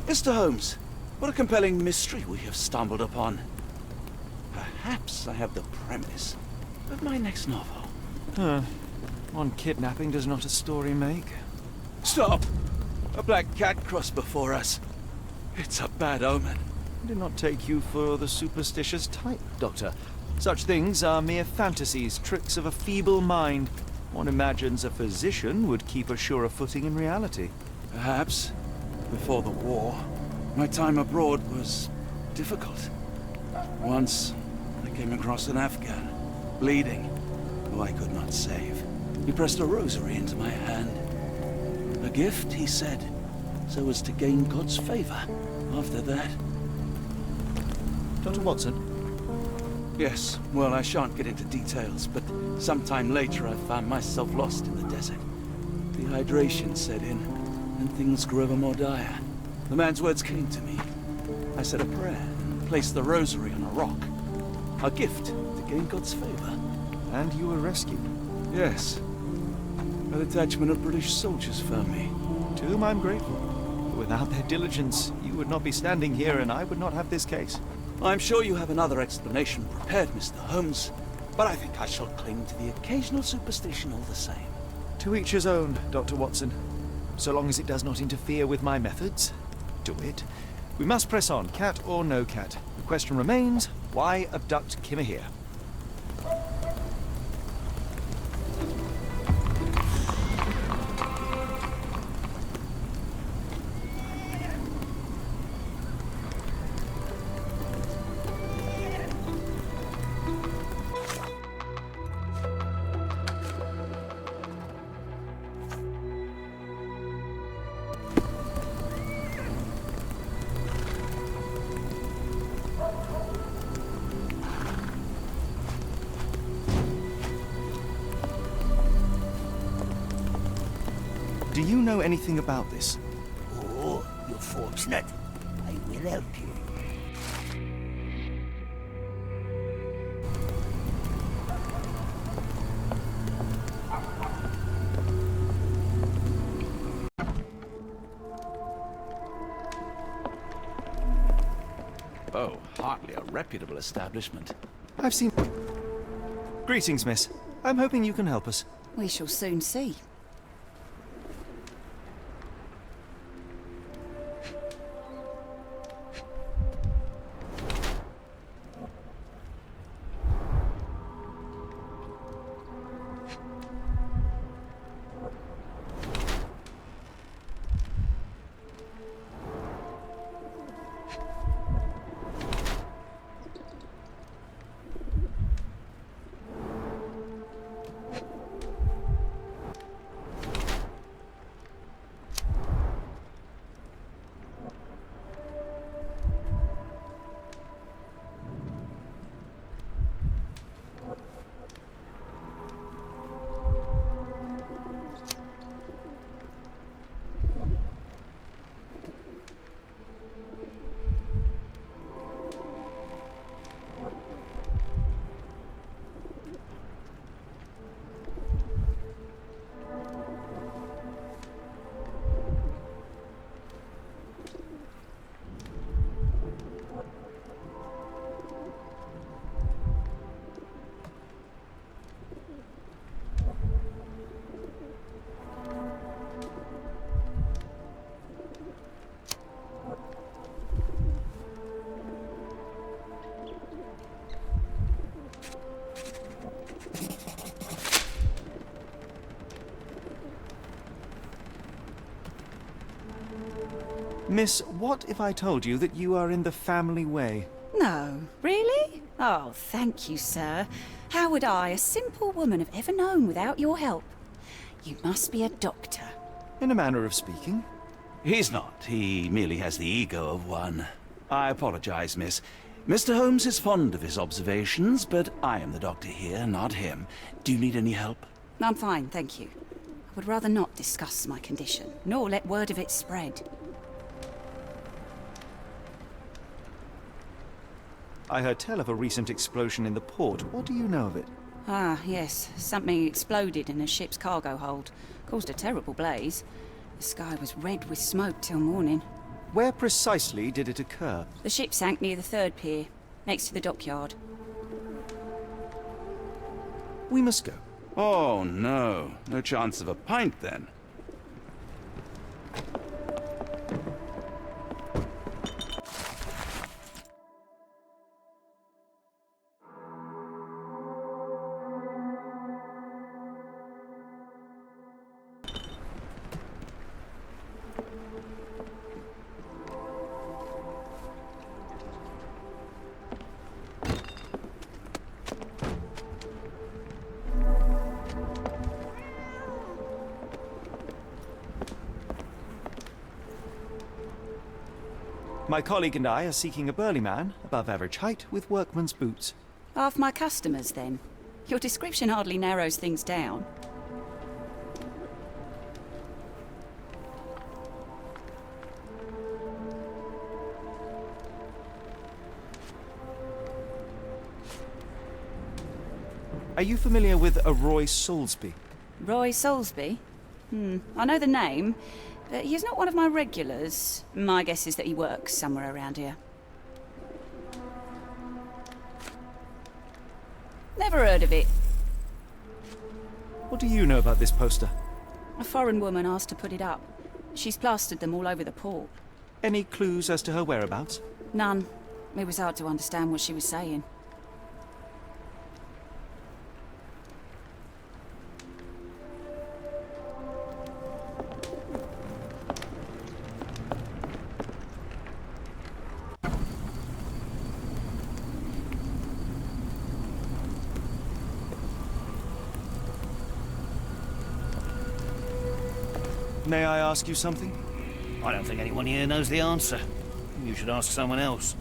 Mr. Holmes, what a compelling mystery we have stumbled upon. Perhaps I have the premise of my next novel. One kidnapping does not a story make. Stop! A black cat crossed before us. It's a bad omen. I do not take you for the superstitious type, Doctor. Such things are mere fantasies, tricks of a feeble mind. One imagines a physician would keep a surer footing in reality. Perhaps. Before the war, my time abroad was difficult. Once, I came across an Afghan, bleeding, who I could not save. He pressed a rosary into my hand. A gift, he said, so as to gain God's favor. After that... Dr. Watson? Yes, well, I shan't get into details, but sometime later I found myself lost in the desert. The Dehydration set in, and things grew ever more dire. The man's words came to me. I said a prayer and placed the rosary on a rock. A gift to gain God's favor. And you were rescued. Yes. A detachment of British soldiers found me. To whom I'm grateful. Without their diligence, you would not be standing here and I would not have this case. I'm sure you have another explanation prepared, Mr. Holmes, but I think I shall cling to the occasional superstition all the same. To each his own, Dr. Watson. So long as it does not interfere with my methods, do it. We must press on, cat or no cat. The question remains, why abduct Kimahir? Do you know anything about this? Oh, you're fortunate. I will help you. Oh, hardly a reputable establishment. I've seen... Greetings, miss. I'm hoping you can help us. We shall soon see. Miss, what if I told you that you are in the family way? No, really? Oh, thank you, sir. How would I, a simple woman, have ever known without your help? You must be a doctor. In a manner of speaking. He's not. He merely has the ego of one. I apologize, miss. Mr. Holmes is fond of his observations, but I am the doctor here, not him. Do you need any help? I'm fine, thank you. I would rather not discuss my condition, nor let word of it spread. I heard tell of a recent explosion in the port. What do you know of it? Ah, yes. Something exploded in a ship's cargo hold. Caused a terrible blaze. The sky was red with smoke till morning. Where precisely did it occur? The ship sank near the third pier, next to the dockyard. We must go. Oh, no. No chance of a pint, then. My colleague and I are seeking a burly man, above average height, with workman's boots. Half my customers, then. Your description hardly narrows things down. Are you familiar with a Roy Soulsby? Roy Soulsby? I know the name, but he's not one of my regulars. My guess is that he works somewhere around here. Never heard of it. What do you know about this poster? A foreign woman asked to put it up. She's plastered them all over the port. Any clues as to her whereabouts? None. It was hard to understand what she was saying. May I ask you something? I don't think anyone here knows the answer. You should ask someone else.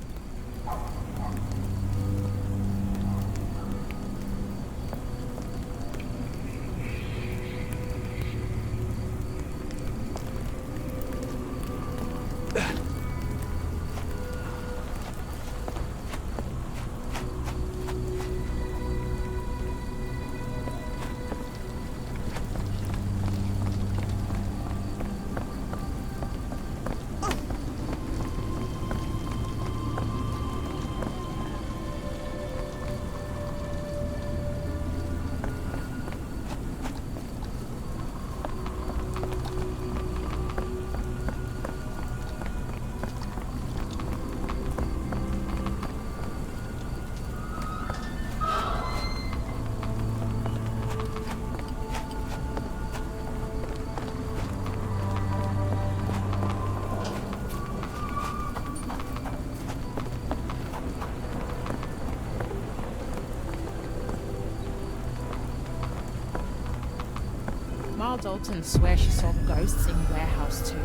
Ma Dalton swears she saw ghosts in warehouse too.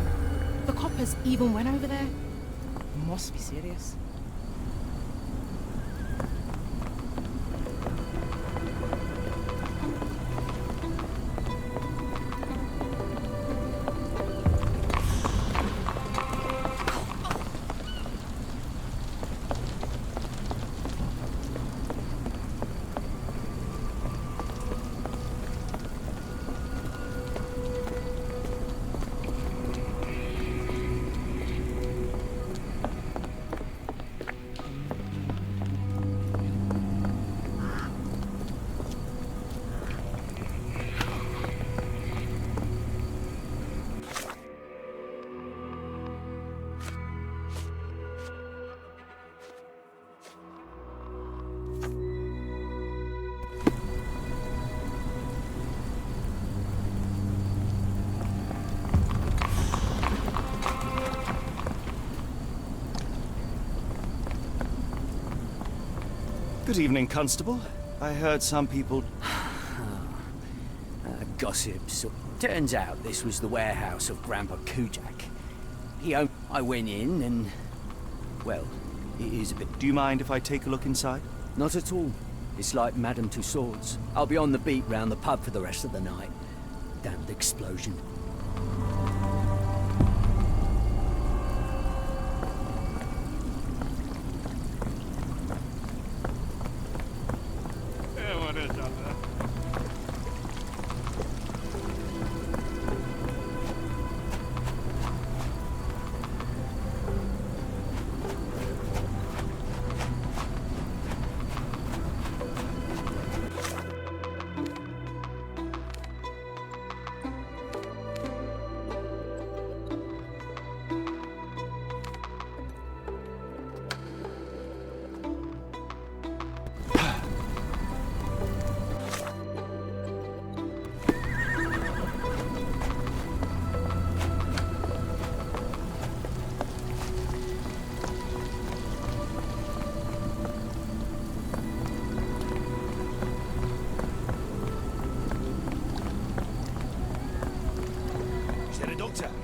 The coppers even went over there. Must be serious. Good evening, Constable. I heard some people... Gossips. Turns out this was the warehouse of Grandpa Kujak. I went in and... well, it is a bit... Do you mind if I take a look inside? Not at all. It's like Madame Tussauds. I'll be on the beat round the pub for the rest of the night. Damned explosion.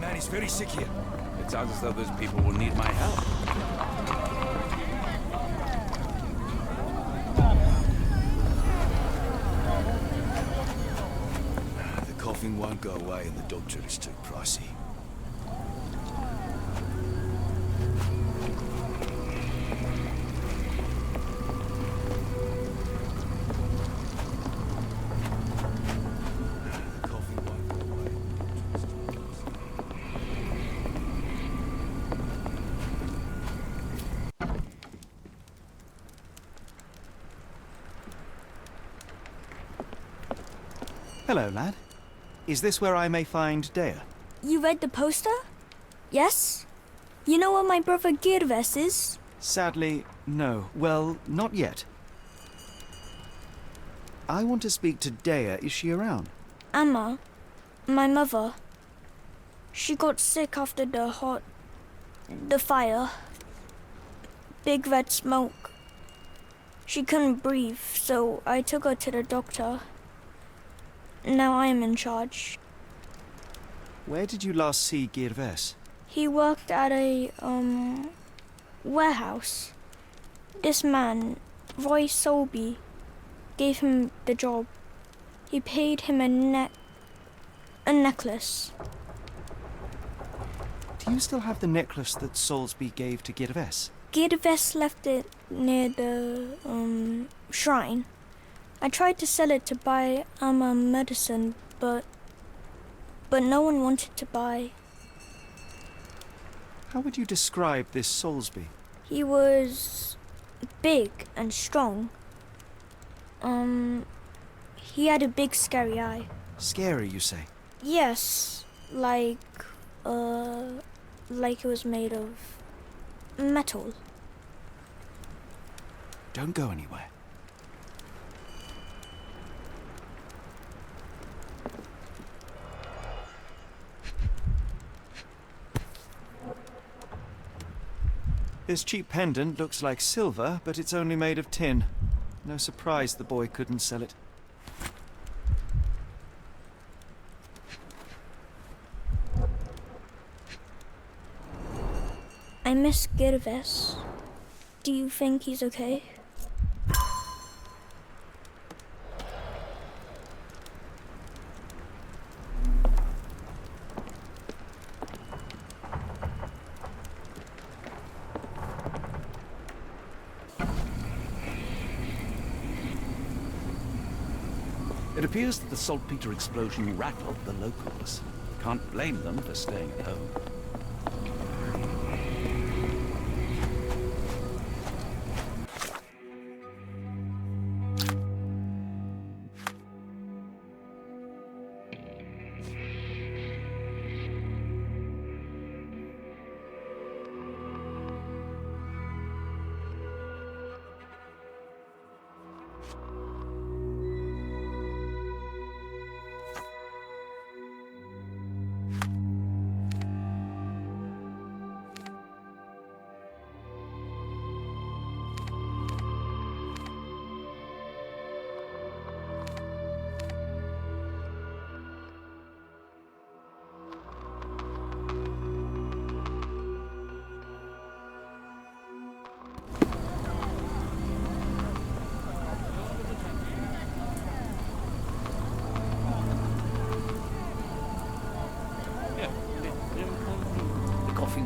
Man, he's very sick here. It sounds as though those people will need my help. The coughing won't go away and the doctor is too pricey. Hello, lad. Is this where I may find Dea? You read the poster? Yes? You know where my brother Geerves is? Sadly, no. Well, not yet. I want to speak to Dea. Is she around? Amma, my mother. She got sick after the fire. Big red smoke. She couldn't breathe, so I took her to the doctor. Now I am in charge. Where did you last see Geerves? He worked at a, warehouse. This man, Roy Solby, gave him the job. He paid him a necklace. Do you still have the necklace that Solsby gave to Geerves? Geerves left it near the, shrine. I tried to sell it to buy Amma medicine, but no one wanted to buy. How would you describe this Solsby? He was big and strong. He had a big scary eye. Scary, you say? Yes, like it was made of metal. Don't go anywhere. This cheap pendant looks like silver, but it's only made of tin. No surprise the boy couldn't sell it. I miss Geerves. Do you think he's okay? It appears that the saltpeter explosion rattled the locals. Can't blame them for staying at home.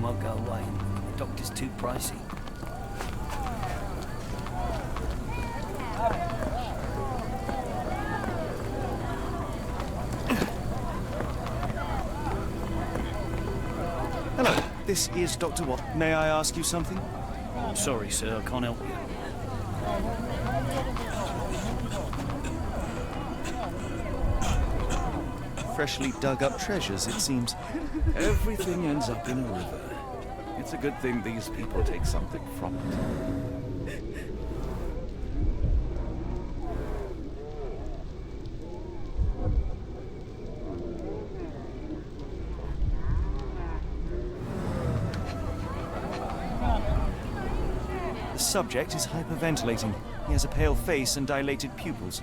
Won't go away. The doctor's too pricey. Hello, this is Dr. Watt. May I ask you something? I'm sorry, sir, I can't help you. Freshly dug up treasures, it seems. Everything ends up in a river. It's a good thing these people take something from it. The subject is hyperventilating. He has a pale face and dilated pupils.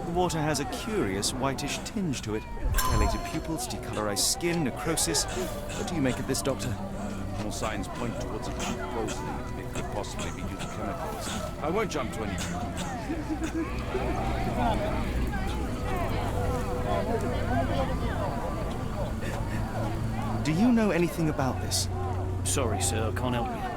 The water has a curious whitish tinge to it. Dilated pupils, decolorized skin, necrosis. What do you make of this, Doctor? All signs point towards acute poisoning. It could possibly be due to chemicals. I won't jump to any Do you know anything about this? Sorry, sir, I can't help you.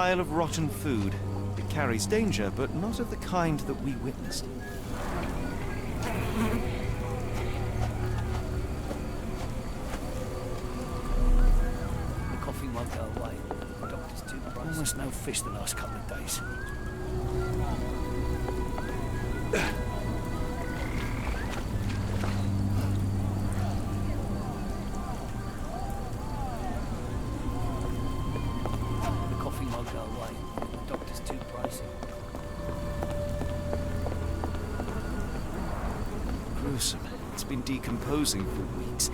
pile of rotten food. It carries danger, but not of the kind that we witnessed. The coffee won't go away. The doctor's too pricey. Almost no fish the last couple of days. The coffee won't go away. The doctor's too pricey. Gruesome. It's been decomposing for weeks.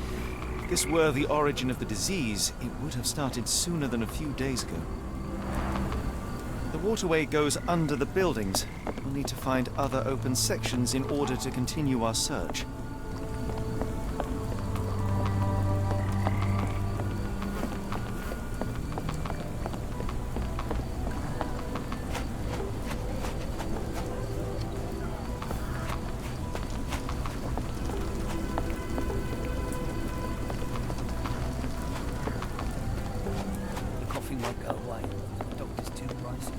If this were the origin of the disease, it would have started sooner than a few days ago. The waterway goes under the buildings. We'll need to find other open sections in order to continue our search. The coffee won't go away. The doctor's too pricey.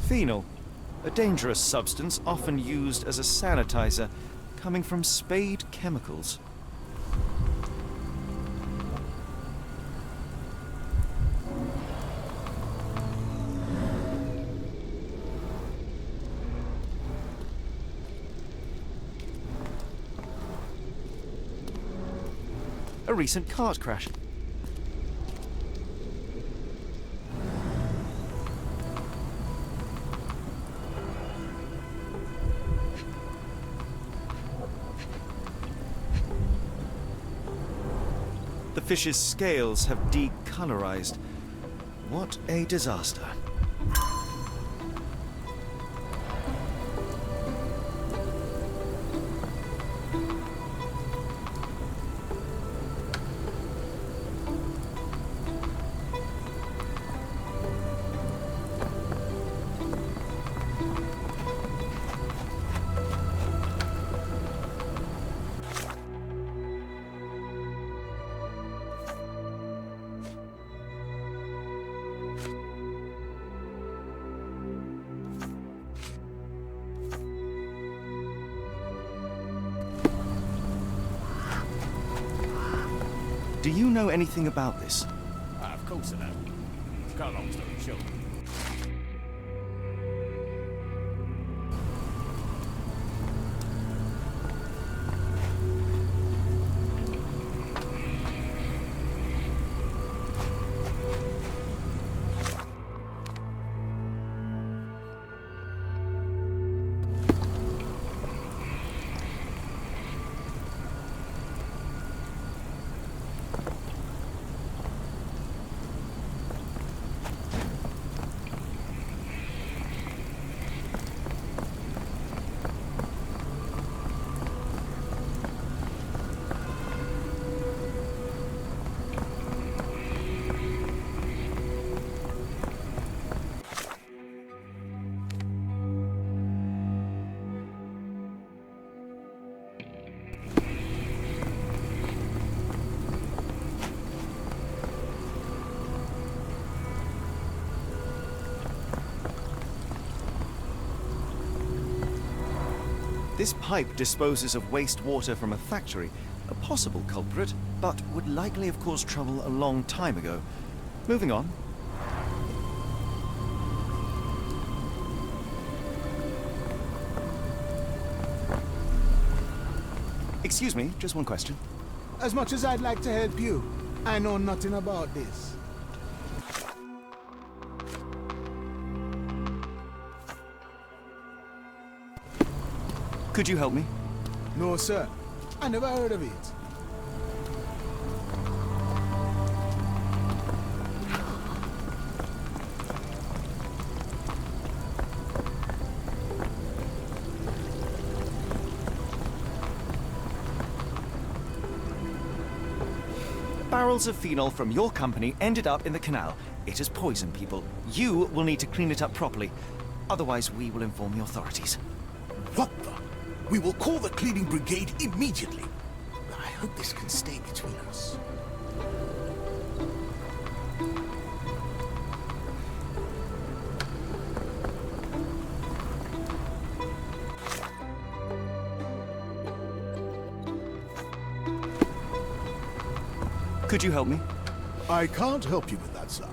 Phenol, a dangerous substance often used as a sanitizer, coming from Spade Chemicals. A recent cart crash. The fish's scales have decolorized. What a disaster. Do you know anything about this? Of course I know. Cut a long story short. This pipe disposes of wastewater from a factory, a possible culprit, but would likely have caused trouble a long time ago. Moving on. Excuse me, just one question. As much as I'd like to help you, I know nothing about this. Could you help me? No, sir. I never heard of it. Barrels of phenol from your company ended up in the canal. It has poisoned people. You will need to clean it up properly. Otherwise, we will inform the authorities. What the? We will call the cleaning brigade immediately. I hope this can stay between us. Could you help me? I can't help you with that, sir.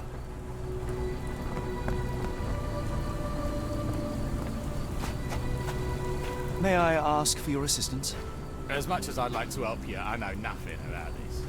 May I ask for your assistance? As much as I'd like to help you, I know nothing about this.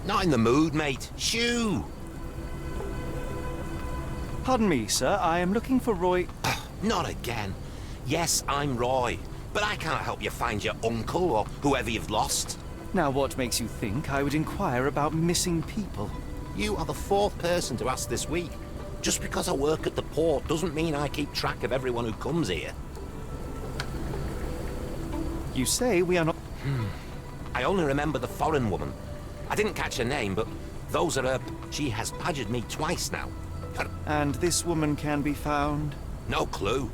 Not in the mood, mate. Shoo! Pardon me, sir. I am looking for Roy... Not again. Yes, I'm Roy. But I can't help you find your uncle or whoever you've lost. Now, what makes you think I would inquire about missing people? You are the fourth person to ask this week. Just because I work at the port doesn't mean I keep track of everyone who comes here. You say we are not... I only remember the foreign woman. I didn't catch her name, but those are her... She has badgered me twice now. And this woman can be found? No clue.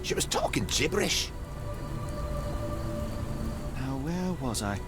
She was talking gibberish. Now, where was I?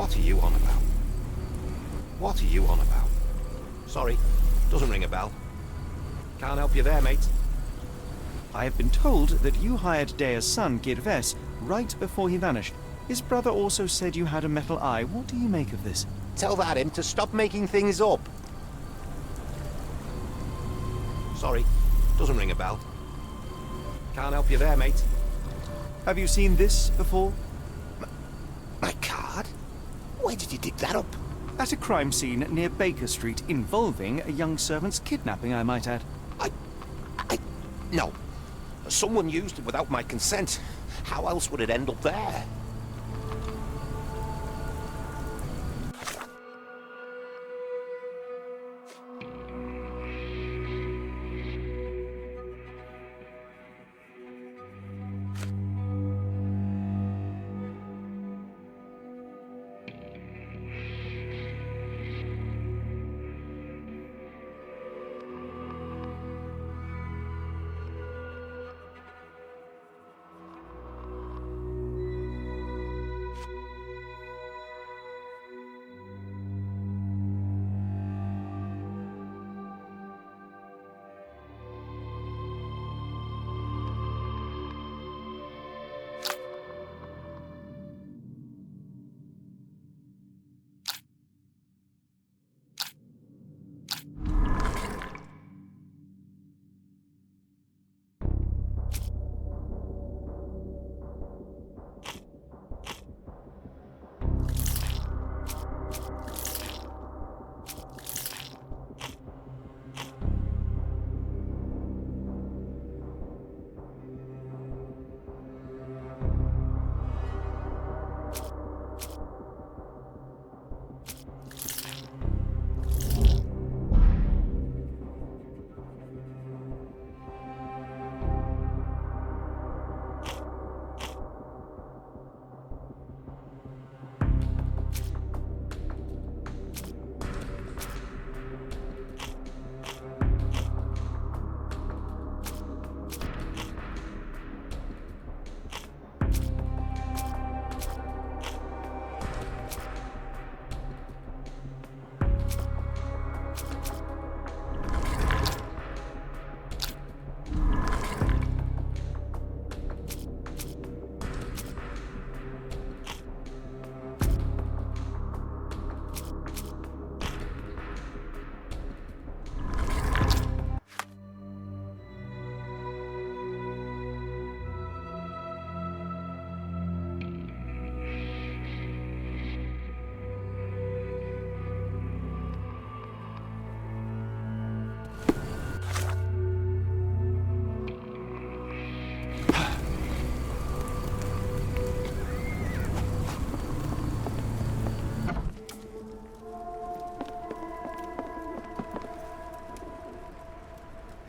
What are you on about? What are you on about? Sorry, doesn't ring a bell. Can't help you there, mate. I have been told that you hired Dea's son, Girves, right before he vanished. His brother also said you had a metal eye. What do you make of this? Tell that him to stop making things up. Sorry, doesn't ring a bell. Can't help you there, mate. Have you seen this before? My card? Where did you dig that up? At a crime scene near Baker Street involving a young servant's kidnapping, I might add. No. Someone used it without my consent. How else would it end up there?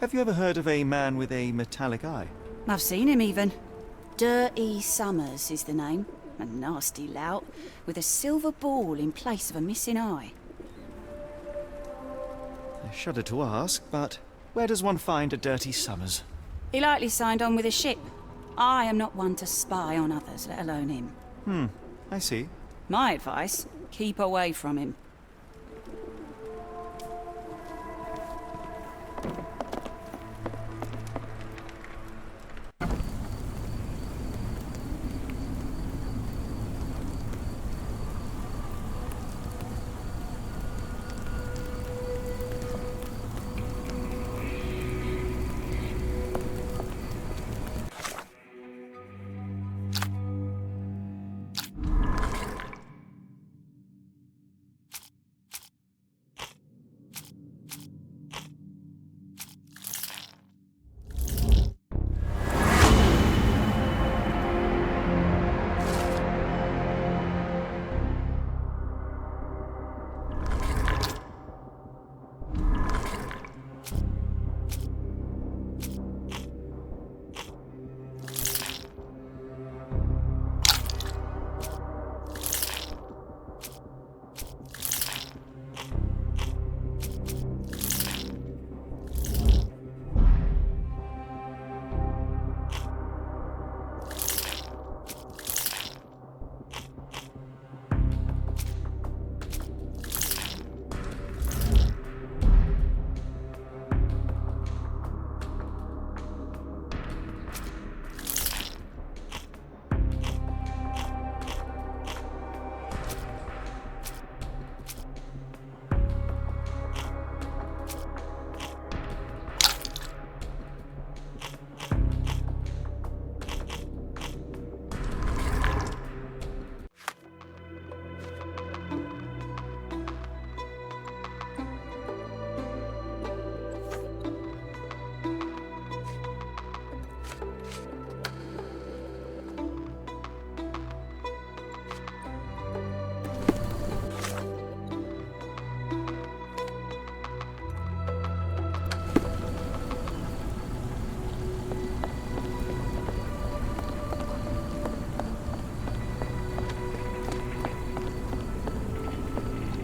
Have you ever heard of a man with a metallic eye? I've seen him even. Dirty Summers is the name. A nasty lout, with a silver ball in place of a missing eye. I shudder to ask, but where does one find a Dirty Summers? He likely signed on with a ship. I am not one to spy on others, let alone him. I see. My advice, keep away from him.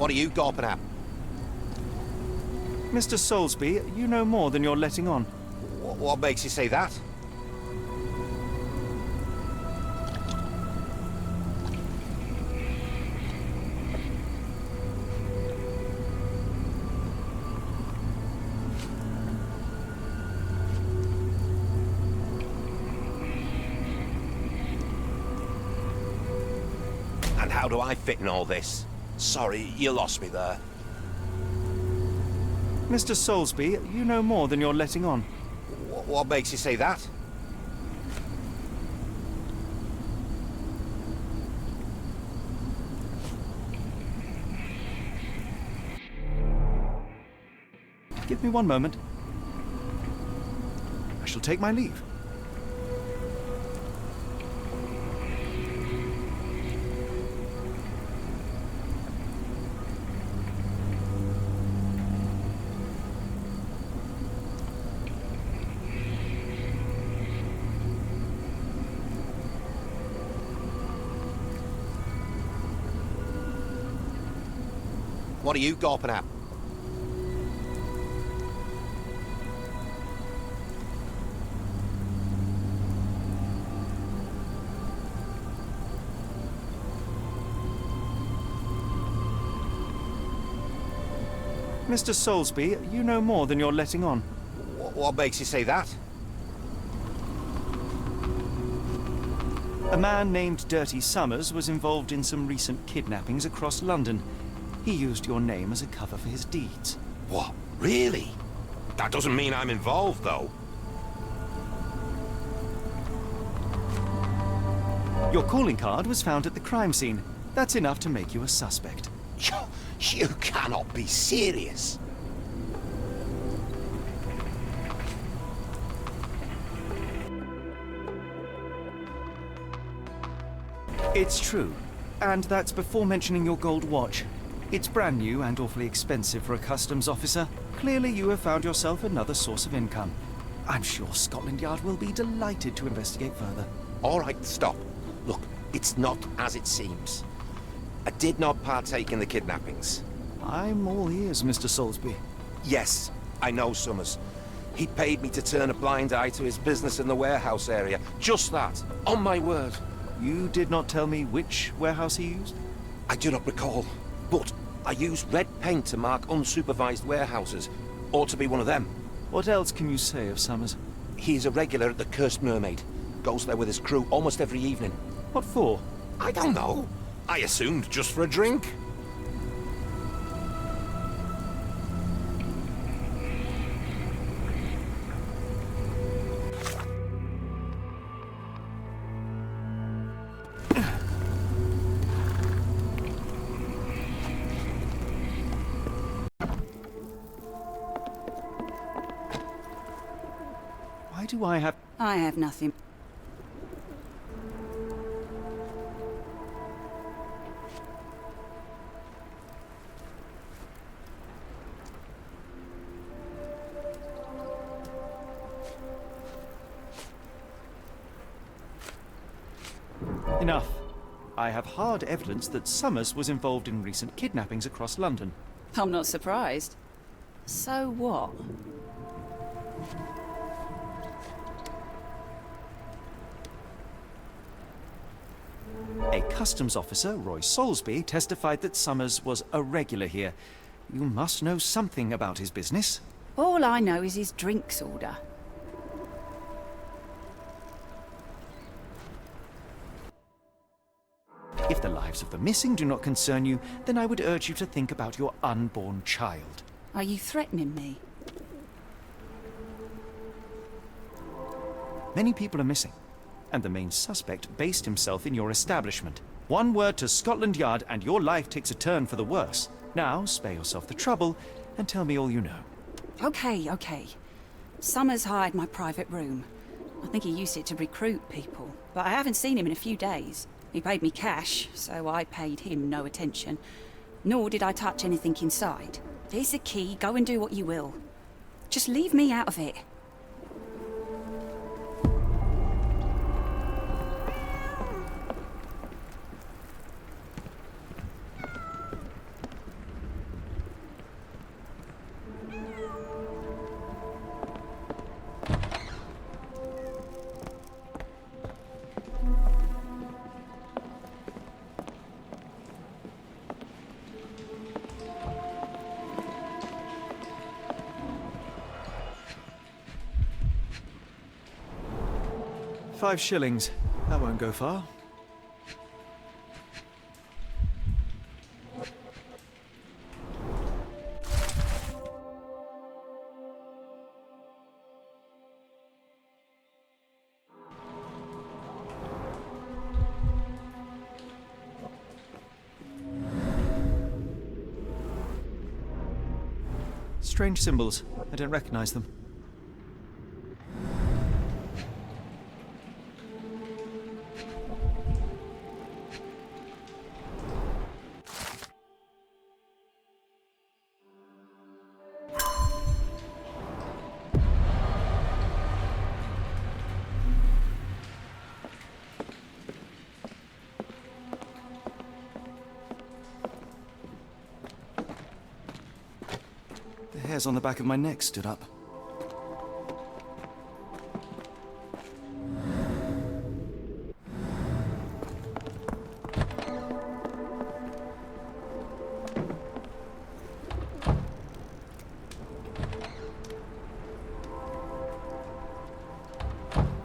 What are you gawping at? Mr. Soulsby, you know more than you're letting on. What makes you say that? And how do I fit in all this? Sorry, you lost me there. Mr. Soulsby, you know more than you're letting on. What makes you say that? Give me one moment. I shall take my leave. What are you gawping at? Mr. Soulsby, you know more than you're letting on. What makes you say that? A man named Dirty Summers was involved in some recent kidnappings across London. He used your name as a cover for his deeds. What? Really? That doesn't mean I'm involved, though. Your calling card was found at the crime scene. That's enough to make you a suspect. You cannot be serious. It's true. And that's before mentioning your gold watch. It's brand new and awfully expensive for a customs officer. Clearly you have found yourself another source of income. I'm sure Scotland Yard will be delighted to investigate further. All right, stop. Look, it's not as it seems. I did not partake in the kidnappings. I'm all ears, Mr. Soulsby. Yes, I know Summers. He paid me to turn a blind eye to his business in the warehouse area. Just that, on my word. You did not tell me which warehouse he used? I do not recall, but I used red paint to mark unsupervised warehouses. Ought to be one of them. What else can you say of Summers? He is a regular at the Cursed Mermaid. Goes there with his crew almost every evening. What for? I don't know. I assumed just for a drink. Why do I have... I have nothing. Enough. I have hard evidence that Summers was involved in recent kidnappings across London. I'm not surprised. So what? A customs officer, Roy Soulsby, testified that Summers was a regular here. You must know something about his business. All I know is his drinks order. If the lives of the missing do not concern you, then I would urge you to think about your unborn child. Are you threatening me? Many people are missing, and the main suspect based himself in your establishment. One word to Scotland Yard and your life takes a turn for the worse. Now, spare yourself the trouble and tell me all you know. Okay. Summers hired my private room. I think he used it to recruit people, but I haven't seen him in a few days. He paid me cash, so I paid him no attention. Nor did I touch anything inside. Here's the key, go and do what you will. Just leave me out of it. 5 shillings. That won't go far. Strange symbols. I don't recognize them. The hairs on the back of my neck stood up.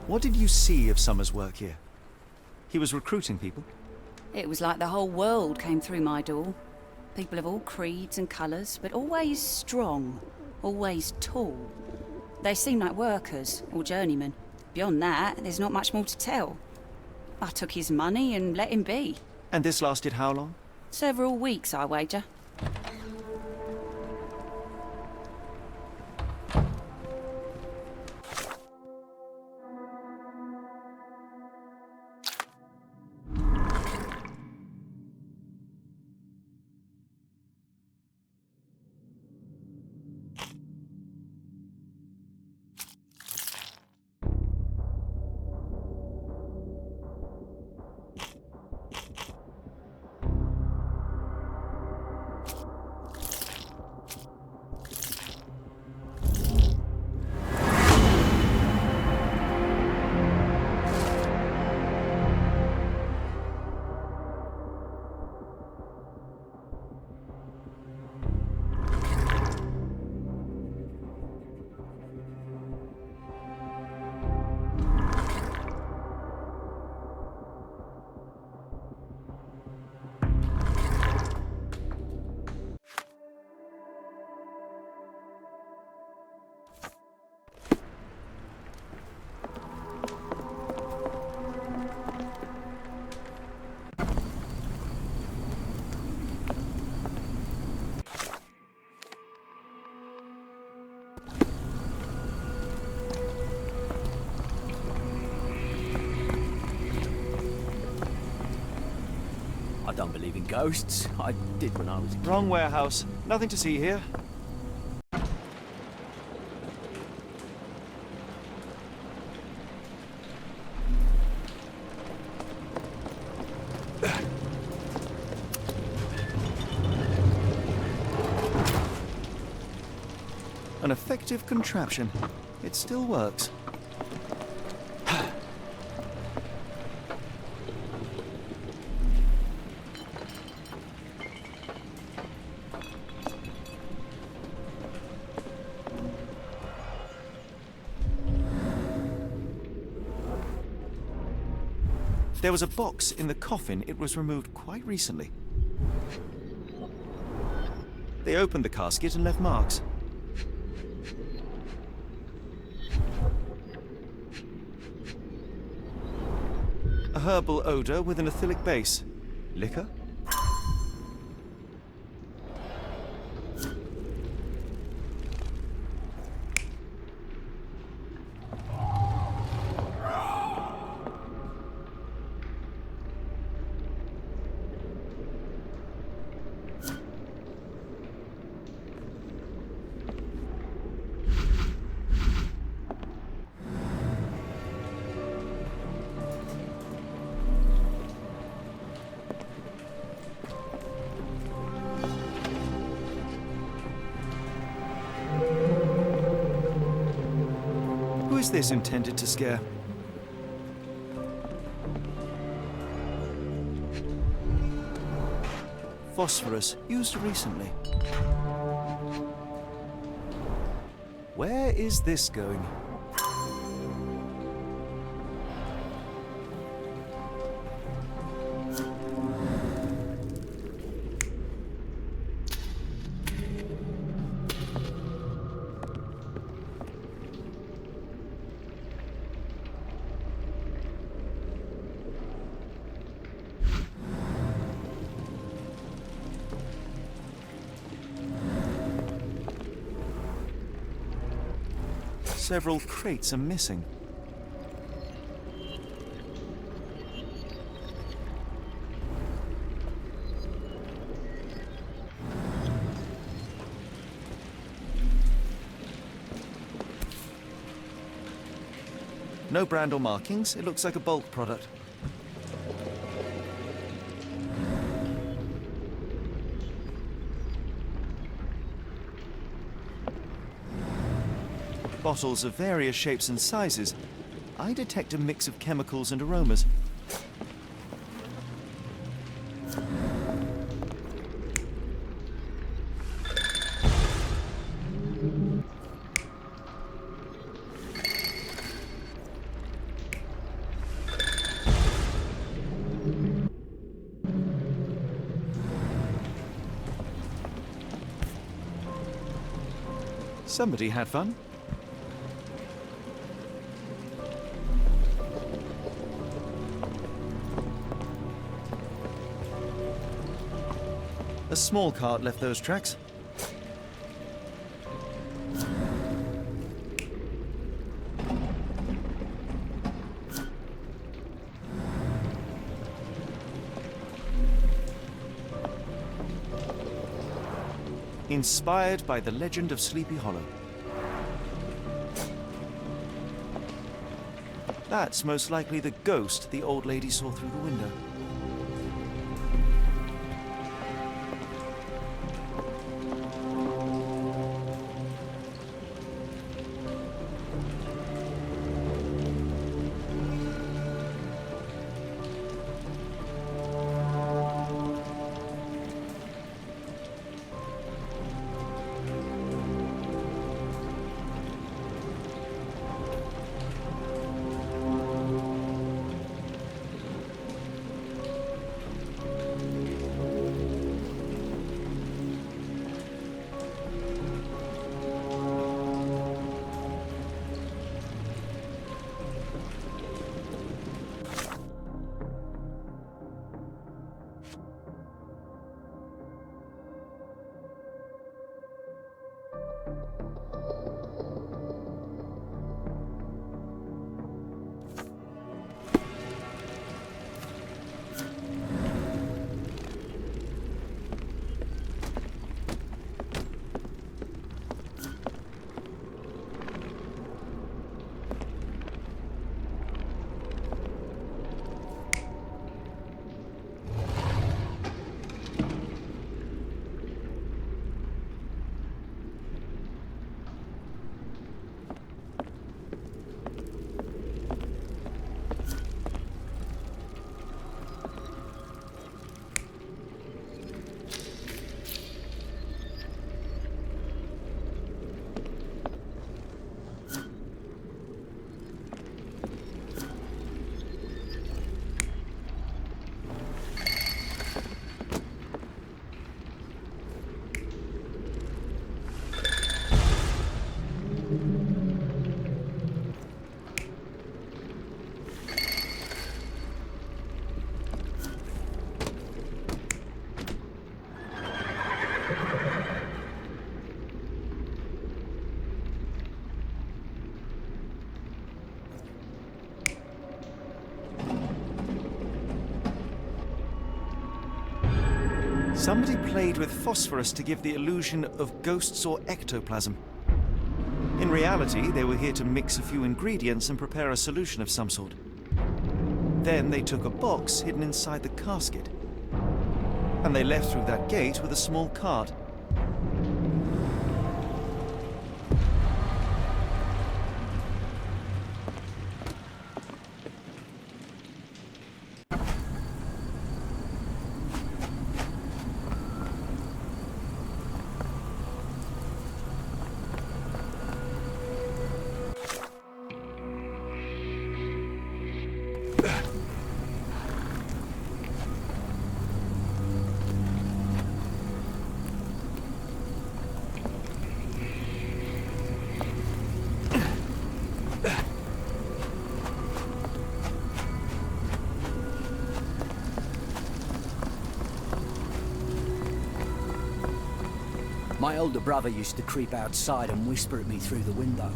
What did you see of Summer's work here? He was recruiting people? It was like the whole world came through my door. People of all creeds and colours, but always strong, always tall. They seemed like workers or journeymen. Beyond that, there's not much more to tell. I took his money and let him be. And this lasted how long? Several weeks, I wager. I don't believe in ghosts. I did when I was a kid. Wrong warehouse. Nothing to see here. An effective contraption. It still works. There was a box in the coffin. It was removed quite recently. They opened the casket and left marks. A herbal odor with an acylic base. Liquor? Who is this intended to scare? Phosphorus, used recently. Where is this going? Several crates are missing. No brand or markings. It looks like a bulk product. Bottles of various shapes and sizes. I detect a mix of chemicals and aromas. Somebody had fun. A small cart left those tracks. Inspired by the legend of Sleepy Hollow. That's most likely the ghost the old lady saw through the window. Somebody played with phosphorus to give the illusion of ghosts or ectoplasm. In reality, they were here to mix a few ingredients and prepare a solution of some sort. Then they took a box hidden inside the casket, and they left through that gate with a small cart. My older brother used to creep outside and whisper at me through the window.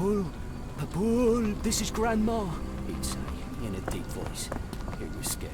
Paul, this is Grandma, he'd say, in a deep voice. It was scary.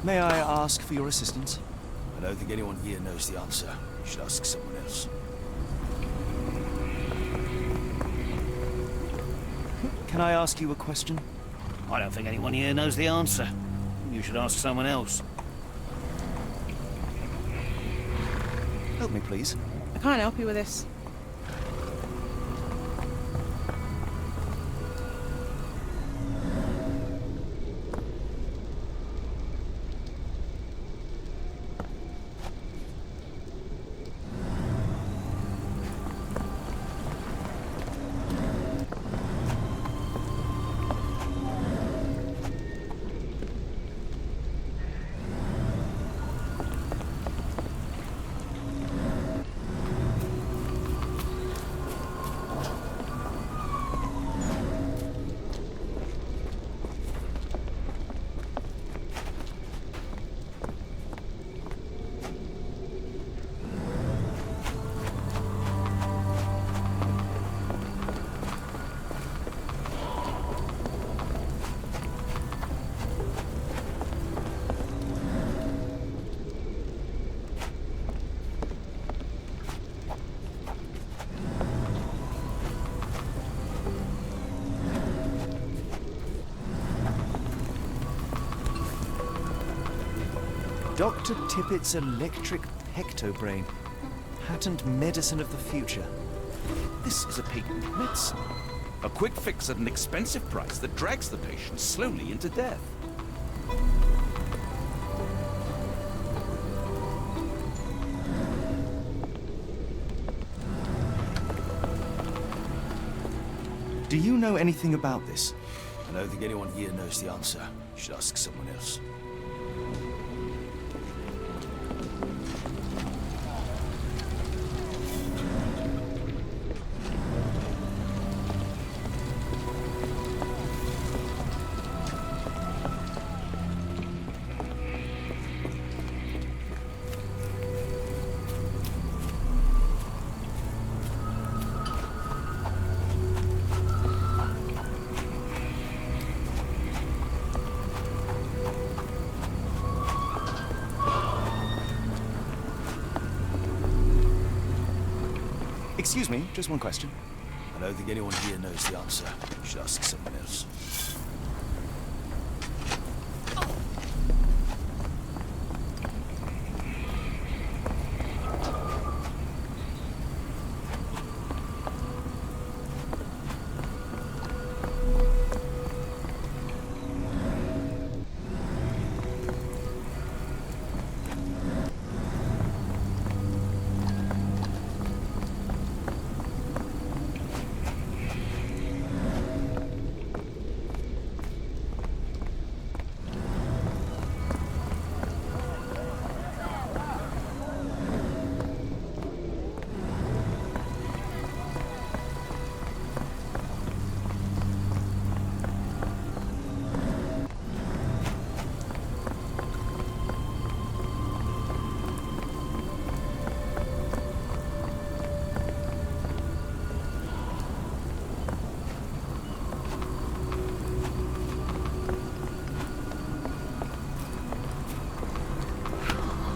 May I ask for your assistance? I don't think anyone here knows the answer. You should ask someone else. Can I ask you a question? I don't think anyone here knows the answer. You should ask someone else. Help me, please. I can't help you with this. Dr. Tippett's electric pectobrain. Patent medicine of the future. This is a patent medicine. A quick fix at an expensive price that drags the patient slowly into death. Do you know anything about this? I don't think anyone here knows the answer. You should ask someone else. Excuse me, just one question. I don't think anyone here knows the answer. You should ask someone else.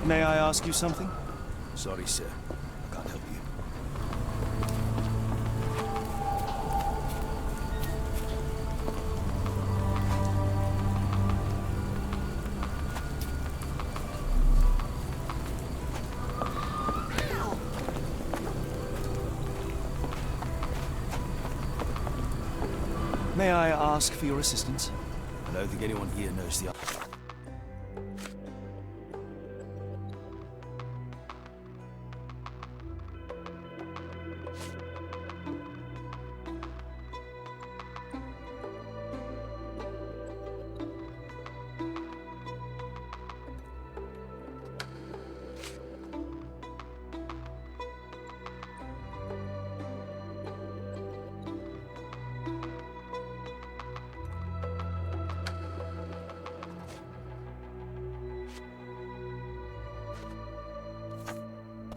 May I ask you something? Sorry, sir. I can't help you. May I ask for your assistance? I don't think anyone here knows the...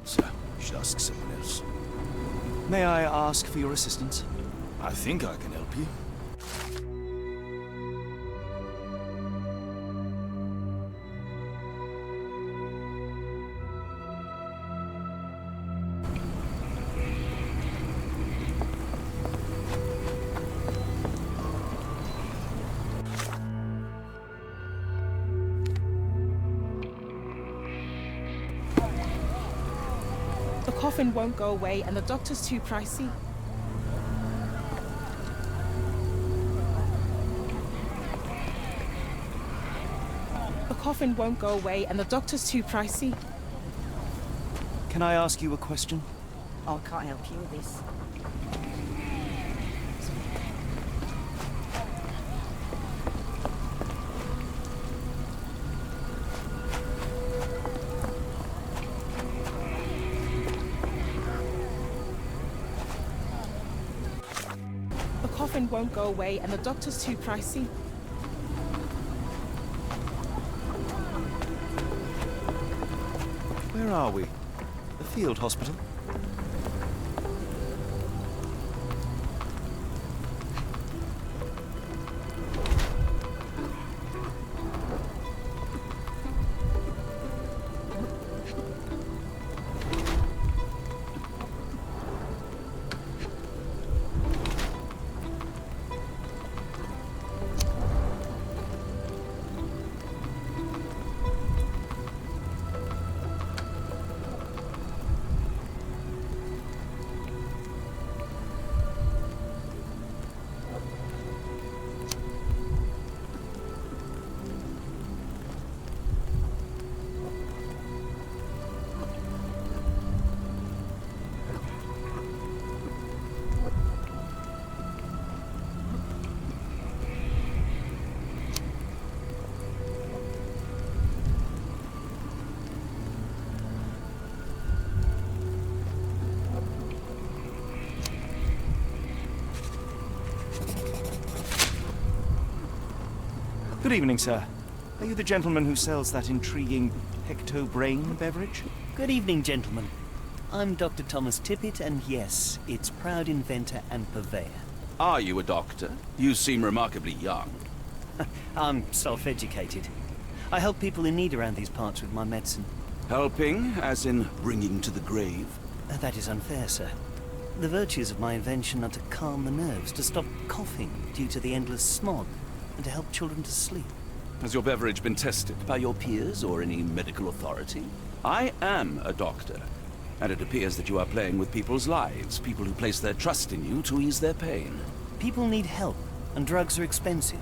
Sir, you should ask someone else. May I ask for your assistance? I think I can help you. The coffin won't go away and the doctor's too pricey. The coffin won't go away and the doctor's too pricey. Can I ask you a question? Oh, I can't help you with this. The coffin won't go away and the doctor's too pricey. Where are we? The field hospital? Good evening, sir. Are you the gentleman who sells that intriguing Pecto-Brain beverage? Good evening, gentlemen. I'm Dr. Thomas Tippett, and yes, its proud inventor and purveyor. Are you a doctor? You seem remarkably young. I'm self-educated. I help people in need around these parts with my medicine. Helping, as in bringing to the grave? That is unfair, sir. The virtues of my invention are to calm the nerves, to stop coughing due to the endless smog, and to help children to sleep. Has your beverage been tested by your peers or any medical authority? I am a doctor, and it appears that you are playing with people's lives, people who place their trust in you to ease their pain. People need help, and drugs are expensive.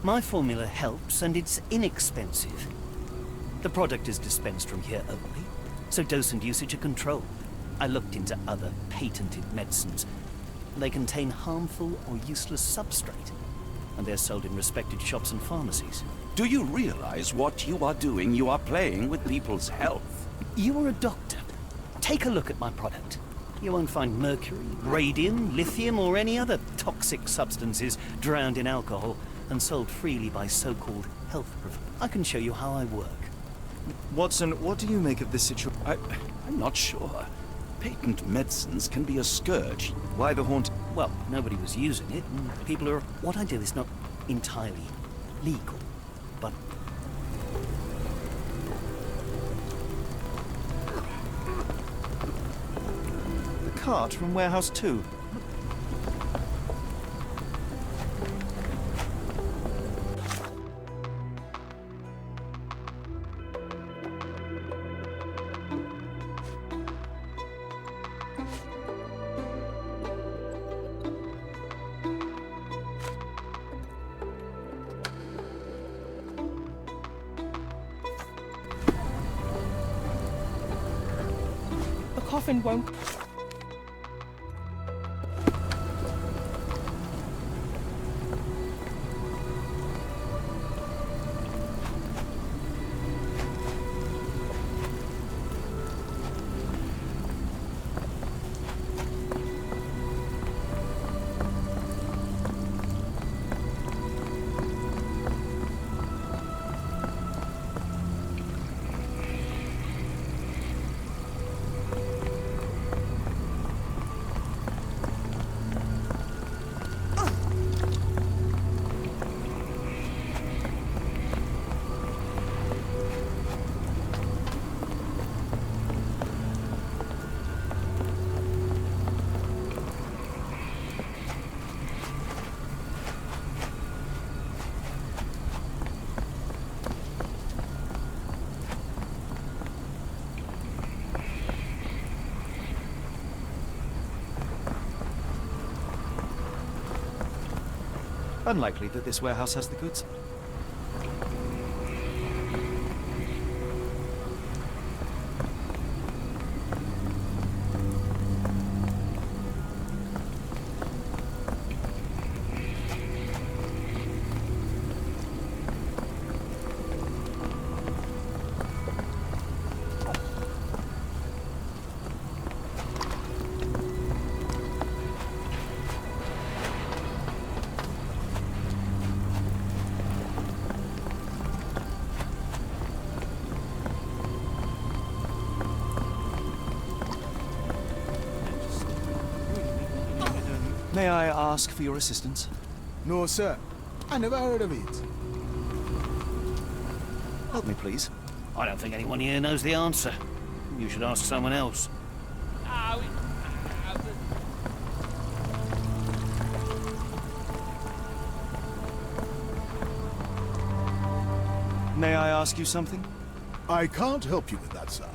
My formula helps, and it's inexpensive. The product is dispensed from here only, so dose and usage are controlled. I looked into other patented medicines. They contain harmful or useless substrate, and they're sold in respected shops and pharmacies. Do you realize what you are doing? You are playing with people's health. You are a doctor. Take a look at my product. You won't find mercury, radium, lithium, or any other toxic substances drowned in alcohol and sold freely by so-called health professionals. I can show you how I work. Watson, what do you make of this situation? I'm not sure. Patent medicines can be a scourge. Why the haunt? Well, nobody was using it, and people are... What I do is not entirely legal, but... The cart from Warehouse 2. coffin won't... Unlikely that this warehouse has the goods. May I ask for your assistance? No, sir. I never heard of it. Help me, please. I don't think anyone here knows the answer. You should ask someone else. May I ask you something? I can't help you with that, sir.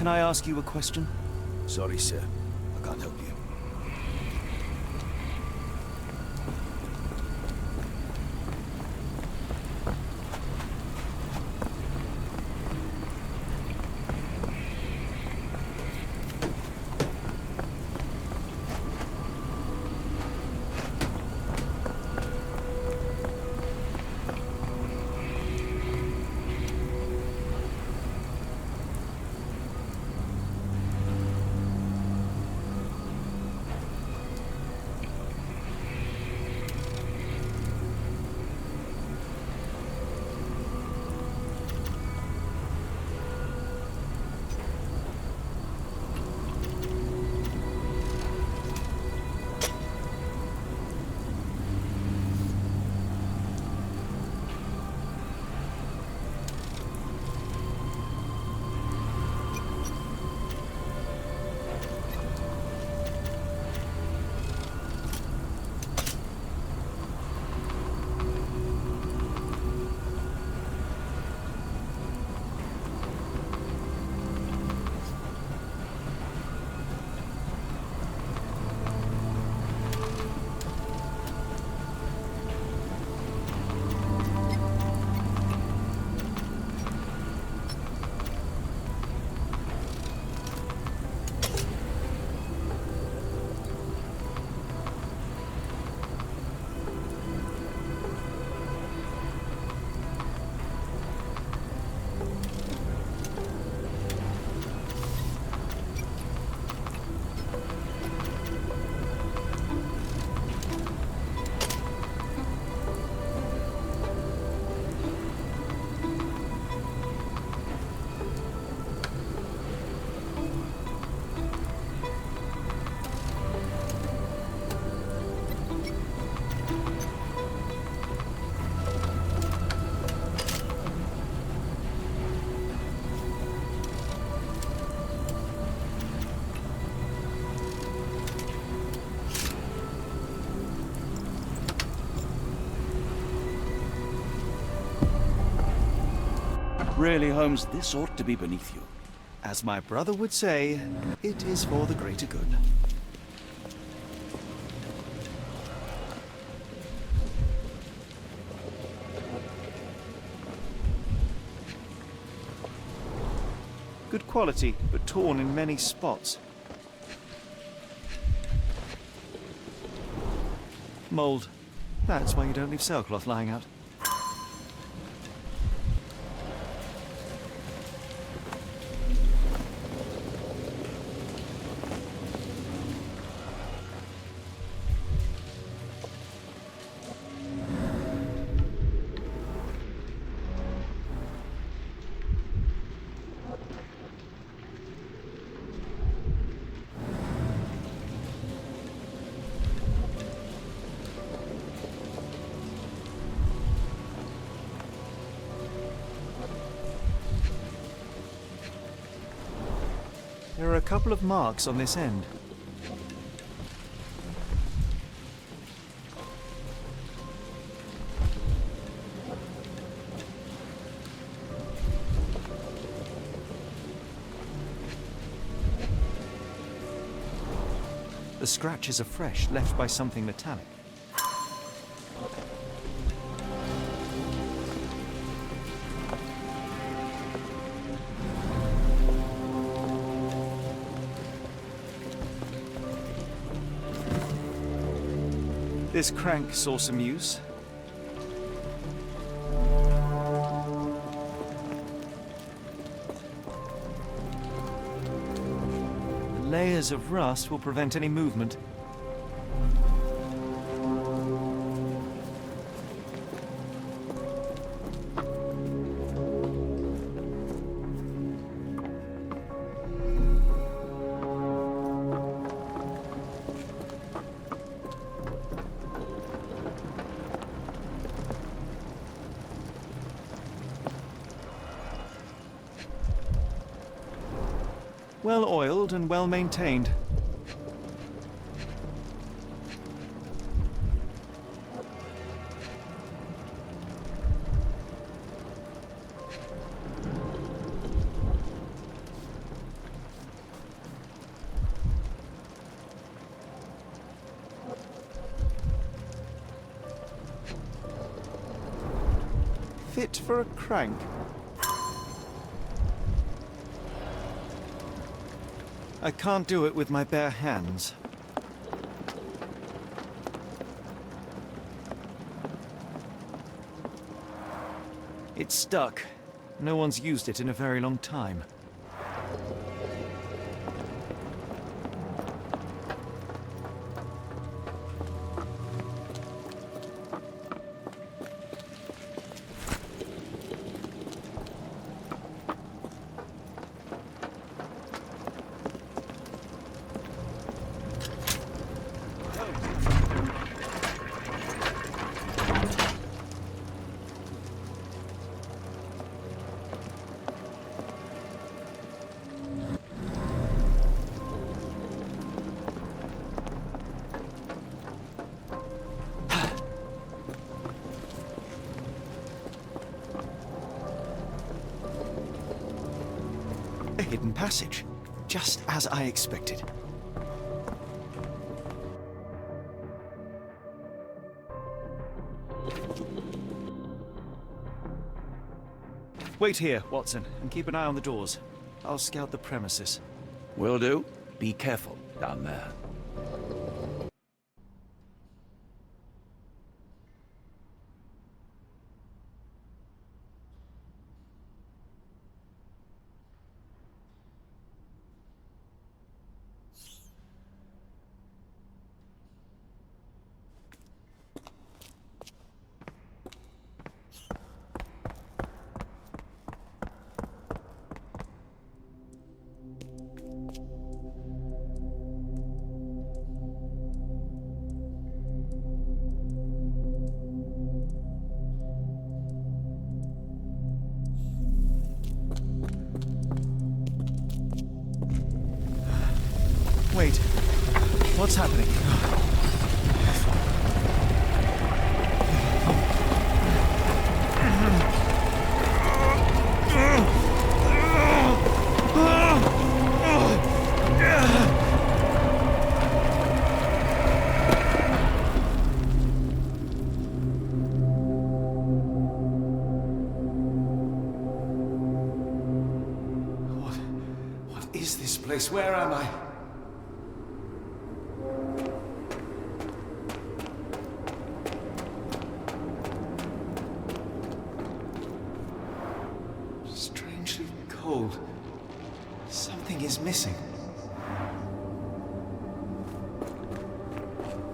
Can I ask you a question? Sorry, sir. I can't help you. Really, Holmes, this ought to be beneath you. As my brother would say, it is for the greater good. Good quality, but torn in many spots. Mold. That's why you don't leave sailcloth lying out. There are a couple of marks on this end. The scratches are fresh, left by something metallic. This crank saw some use. The layers of rust will prevent any movement. Well oiled and well maintained. Fit for a crank. I can't do it with my bare hands. It's stuck. No one's used it in a very long time. A hidden passage, just as I expected. Wait here, Watson, and keep an eye on the doors. I'll scout the premises. Will do. Be careful down there. Wait, what's happening? place. Where am I? Strangely cold. Something is missing.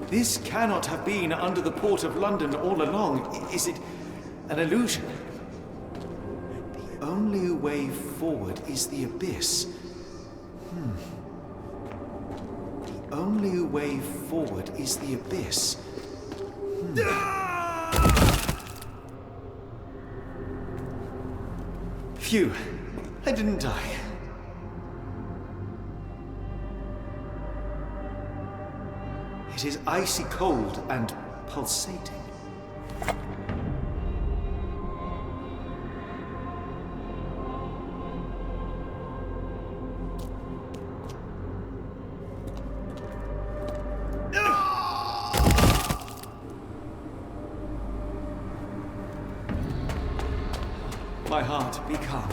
This cannot have been under the port of London all along. Is it an illusion? The only way forward is the abyss. The only way forward is the abyss. Phew, I didn't die. It is icy cold and pulsating. My heart, be calm.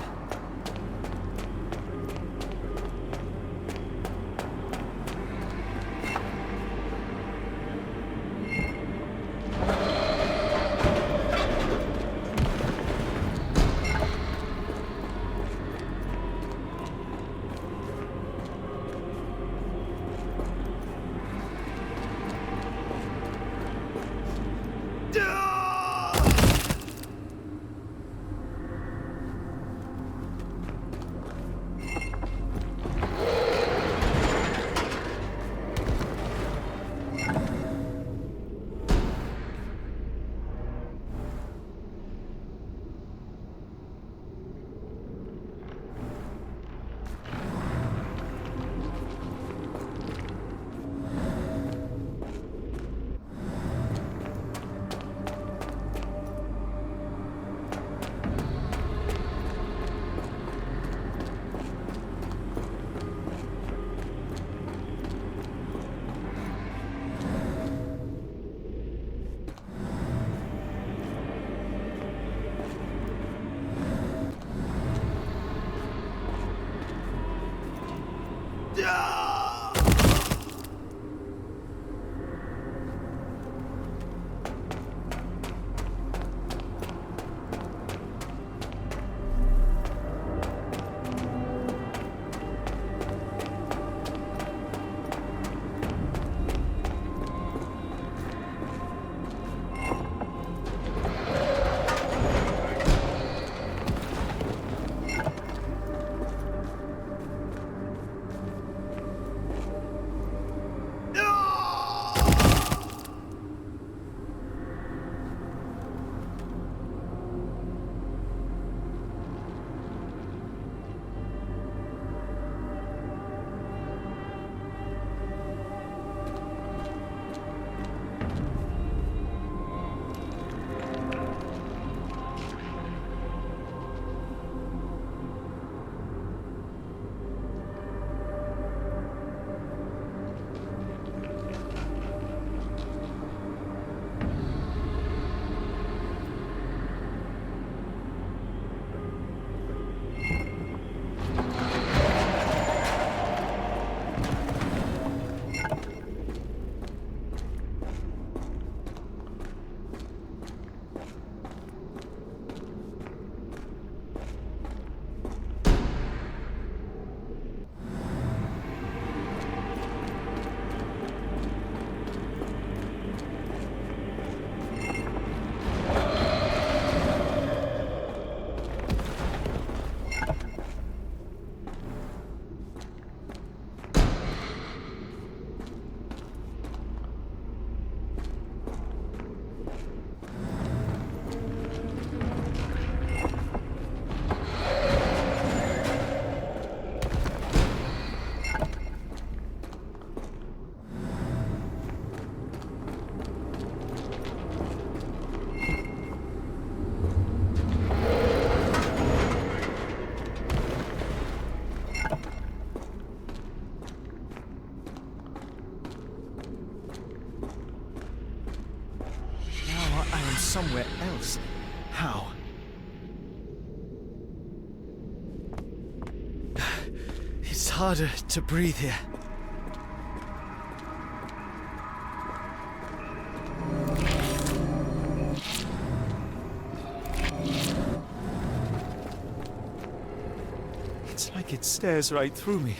somewhere else. How? It's harder to breathe here. It's like it stares right through me.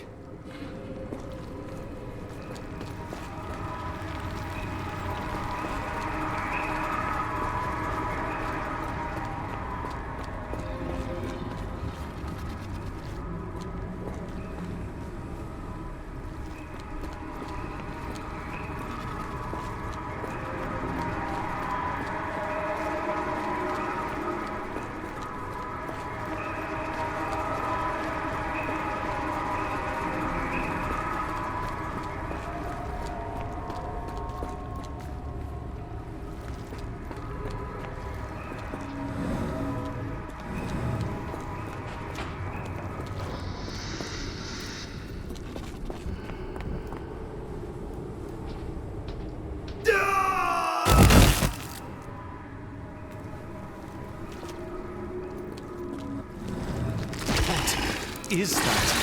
Is that?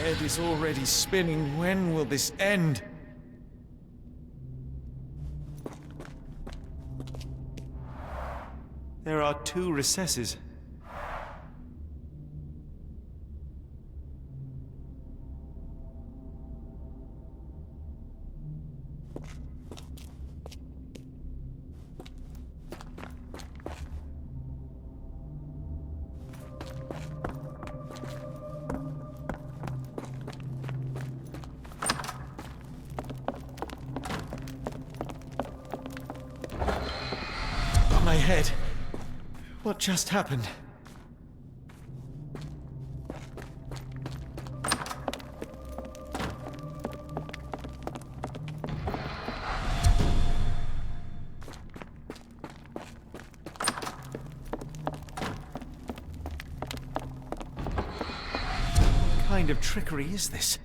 Head is already spinning. When will this end? There are 2 recesses. head. What just happened? What kind of trickery is this?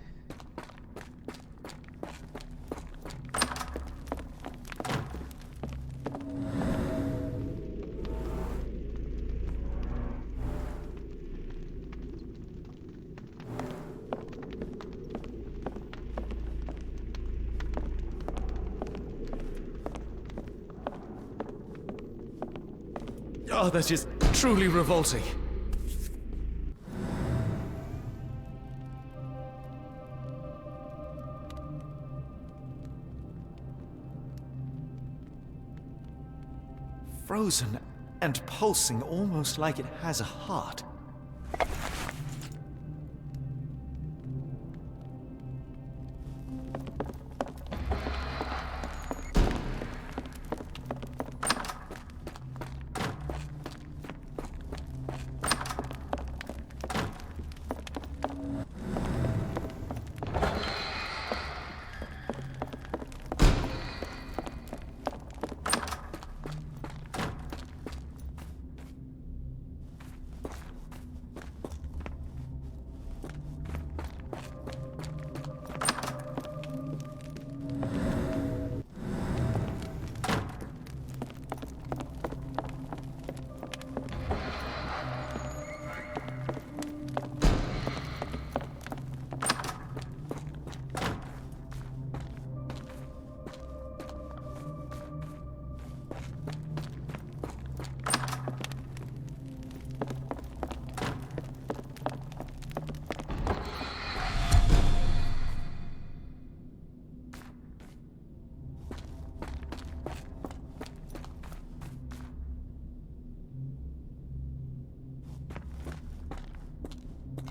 Oh, that is truly revolting. Frozen and pulsing almost like it has a heart.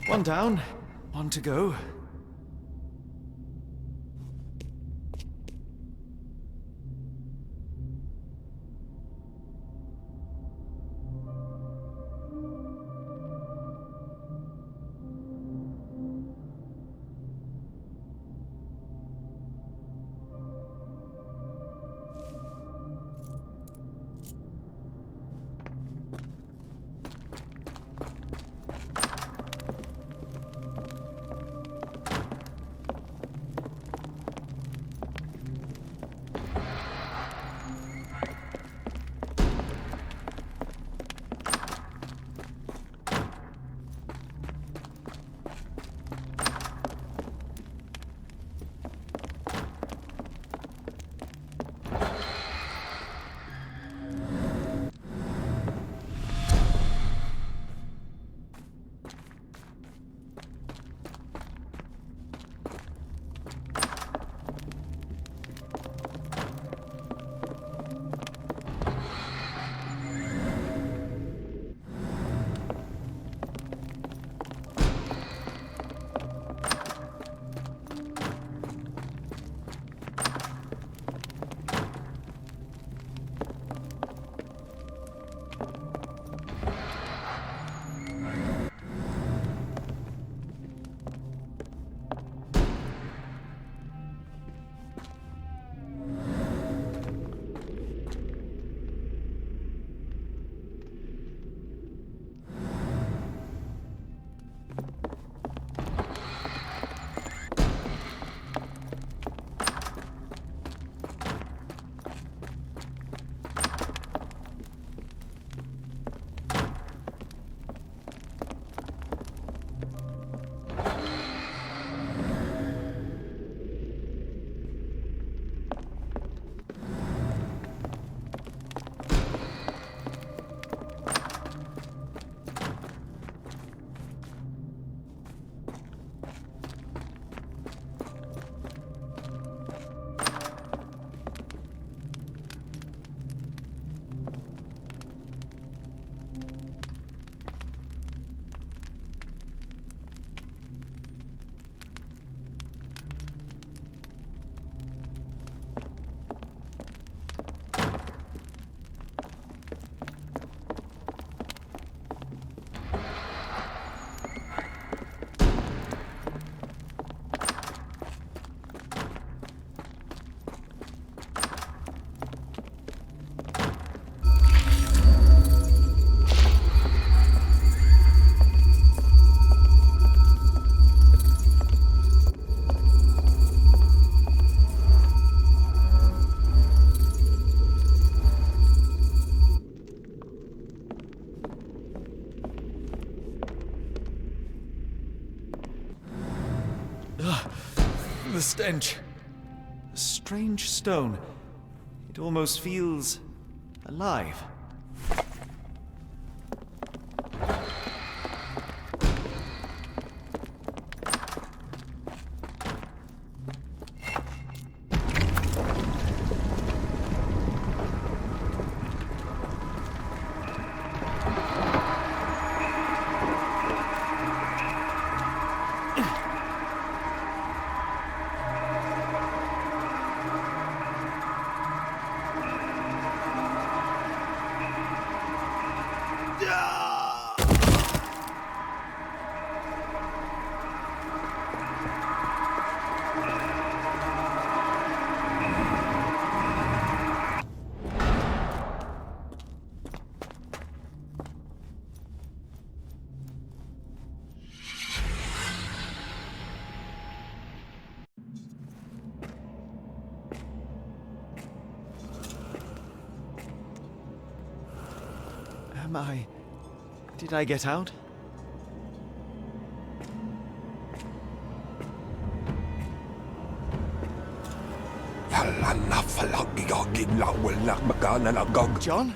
One down, one to go. stench. A strange stone. It almost feels alive. Did I get out? John?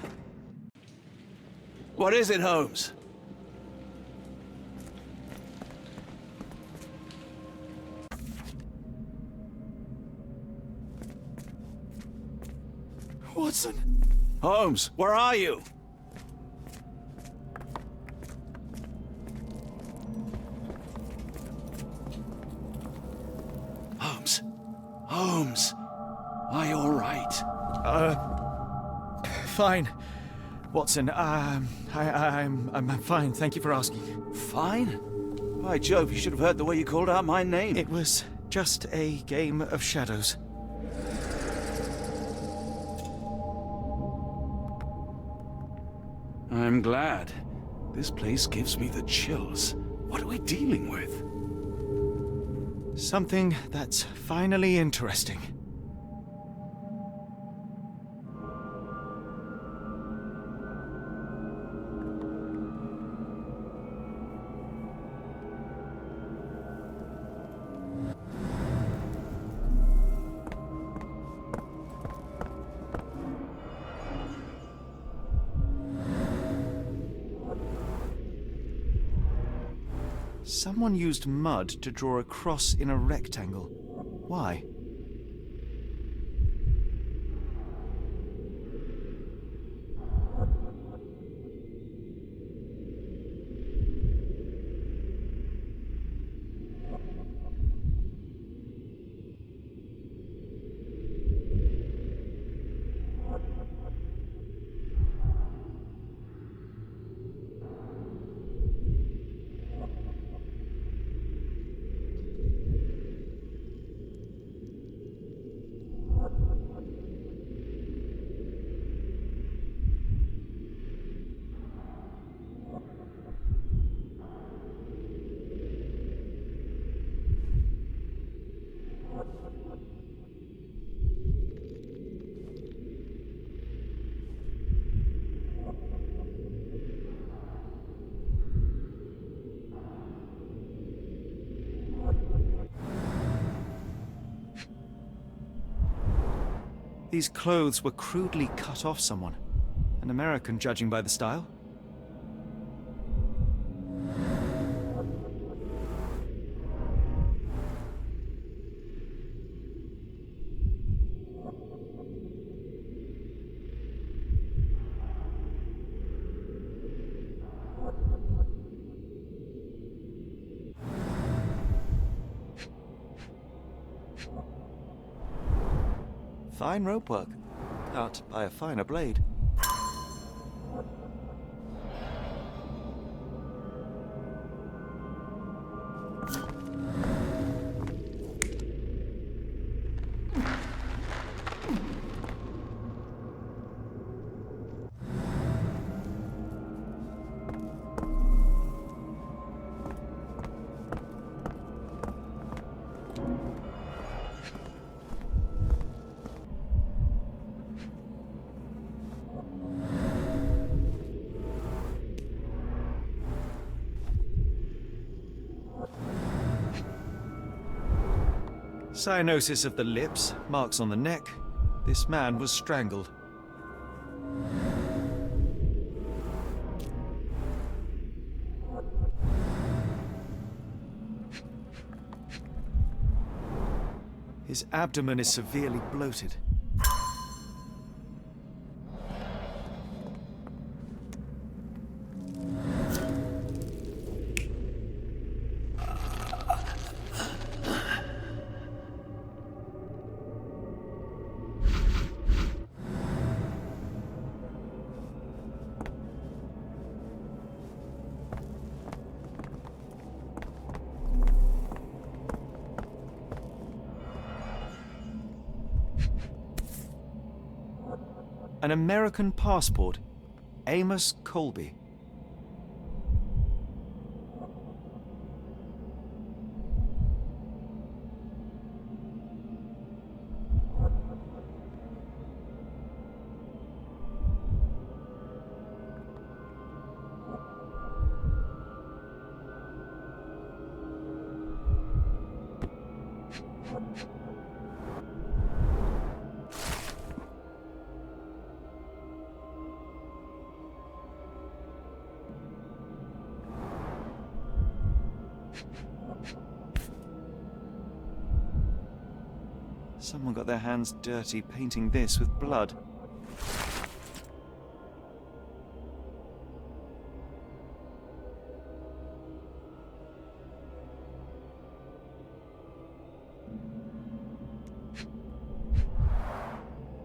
What is it, Holmes? Watson? Holmes, where are you? Holmes, are you all right? Fine. Watson, I'm fine. Thank you for asking. Fine? By Jove, you should have heard the way you called out my name. It was just a game of shadows. I'm glad. This place gives me the chills. What are we dealing with? Something that's finally interesting. Someone used mud to draw a cross in a rectangle. Why? These clothes were crudely cut off someone. An American, judging by the style. Fine rope work, cut by a finer blade. Cyanosis of the lips, marks on the neck. This man was strangled. His abdomen is severely bloated. An American passport. Amos Colby. Someone got their hands dirty painting this with blood.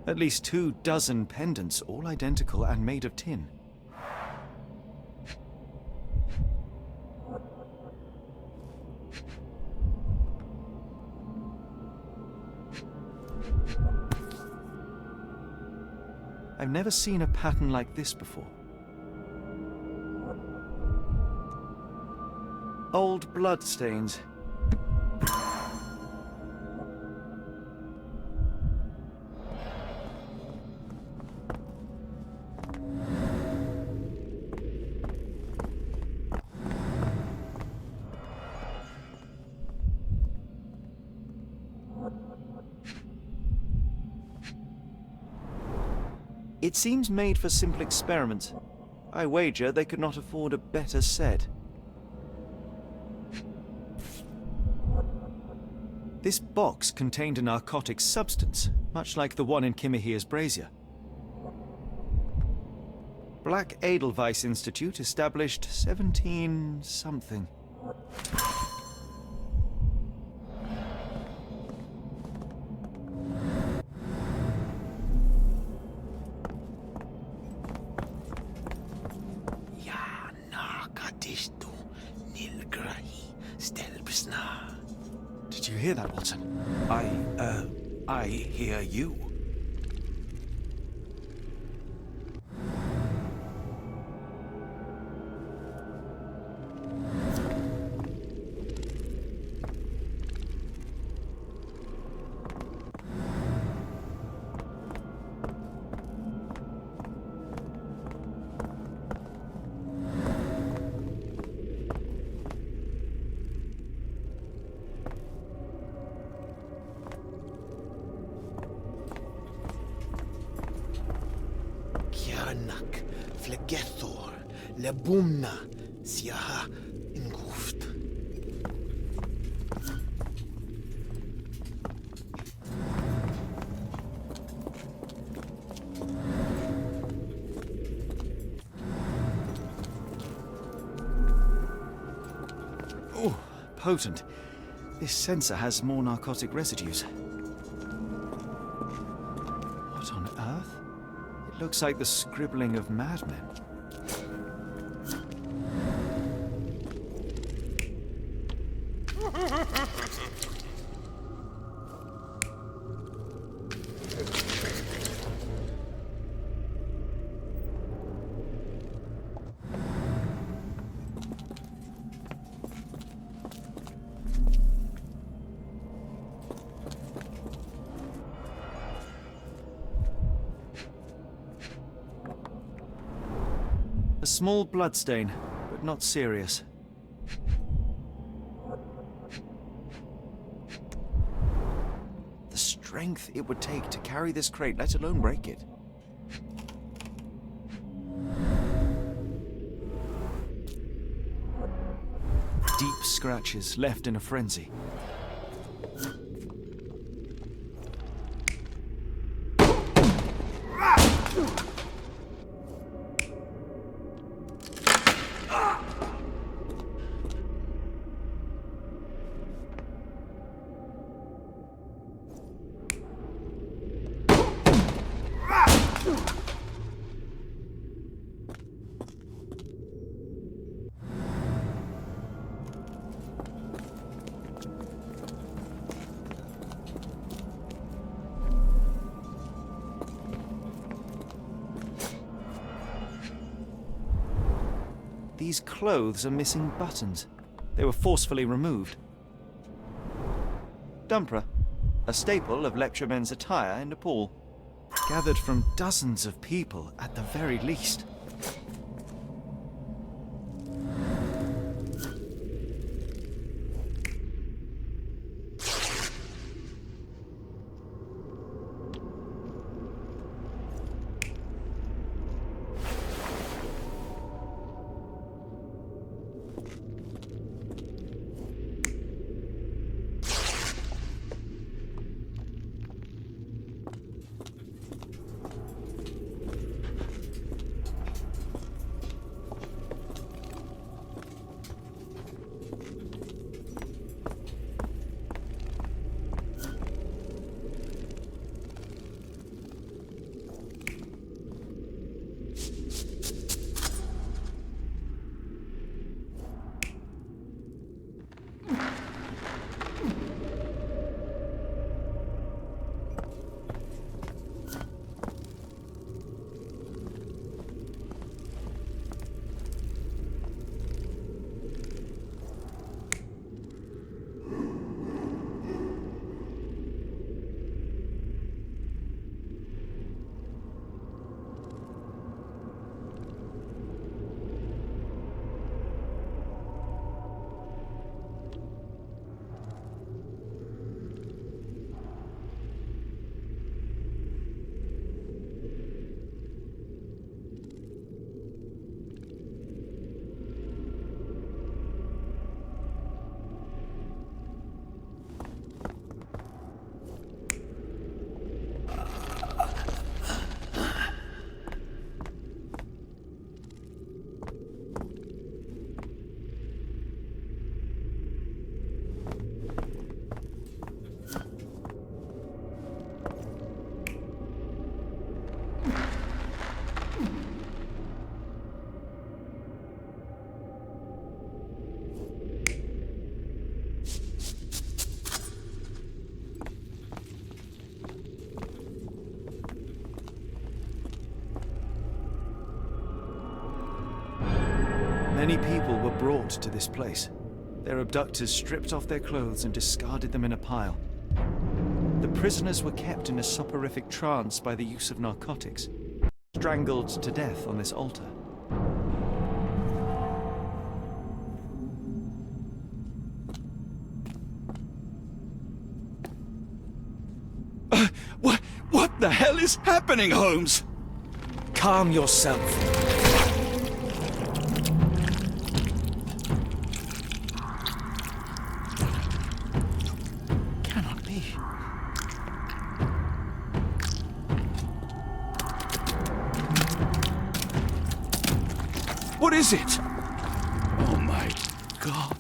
At least 24 pendants, all identical and made of tin. I've never seen a pattern like this before. Old bloodstains. It seems made for simple experiments. I wager they could not afford a better set. This box contained a narcotic substance, much like the one in Kimihia's brazier. Black Edelweiss Institute, established 17-something. Did you hear that, Watson? I hear you. Kianak, Flegethor, Lebumna, Siaha, Inguft. Oh, potent. This sensor has more narcotic residues. What on earth? It looks like the scribbling of madmen. A small bloodstain, but not serious. strength it would take to carry this crate, let alone break it. Deep scratches left in a frenzy. These clothes are missing buttons. They were forcefully removed. Dumpra, a staple of lecturemen's attire in Nepal, gathered from dozens of people at the very least. Many people were brought to this place. Their abductors stripped off their clothes and discarded them in a pile. The prisoners were kept in a soporific trance by the use of narcotics, strangled to death on this altar. What the hell is happening, Holmes? Calm yourself. What is it? Oh my God.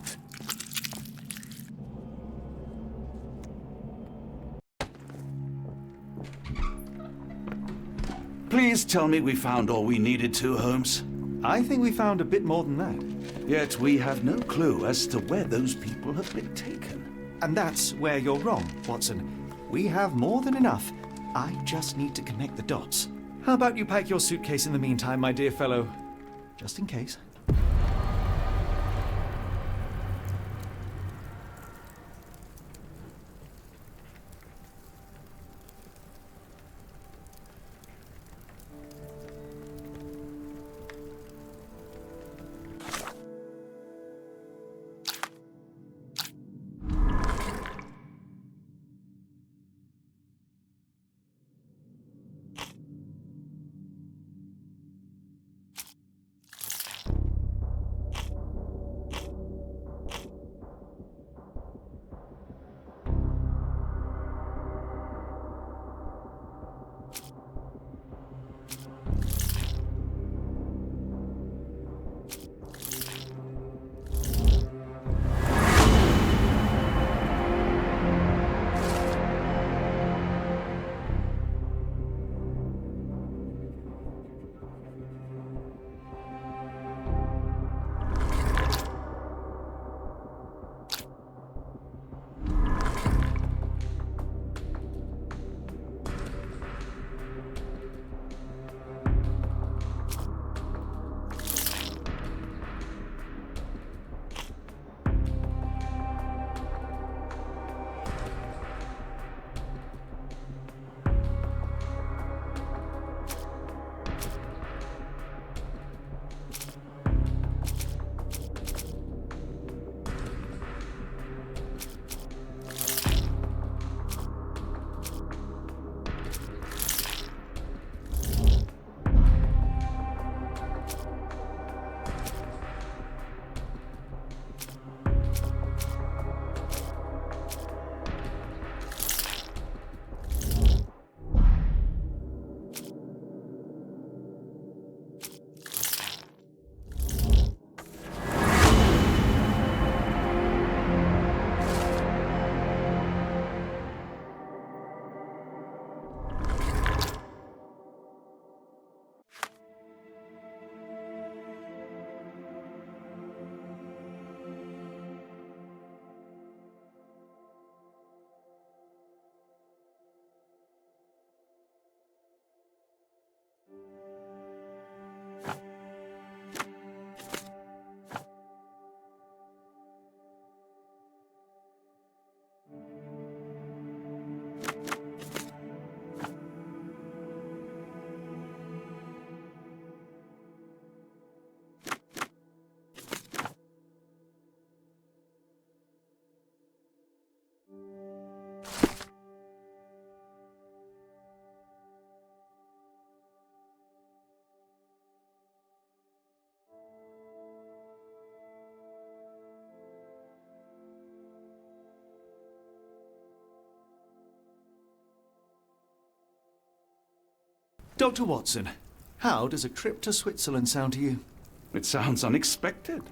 Please tell me we found all we needed to, Holmes. I think we found a bit more than that. Yet we have no clue as to where those people have been taken. And that's where you're wrong, Watson. We have more than enough. I just need to connect the dots. How about you pack your suitcase in the meantime, my dear fellow? Just in case. Dr. Watson, how does a trip to Switzerland sound to you? It sounds unexpected.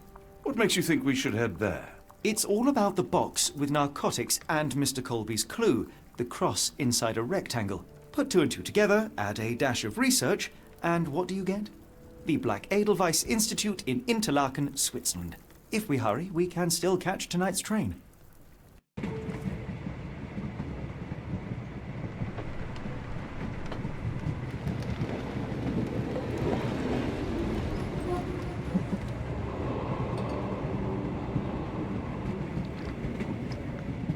What makes you think we should head there? It's all about the box with narcotics and Mr. Colby's clue, the cross inside a rectangle. Put two and two together, add a dash of research, and what do you get? The Black Edelweiss Institute in Interlaken, Switzerland. If we hurry, we can still catch tonight's train.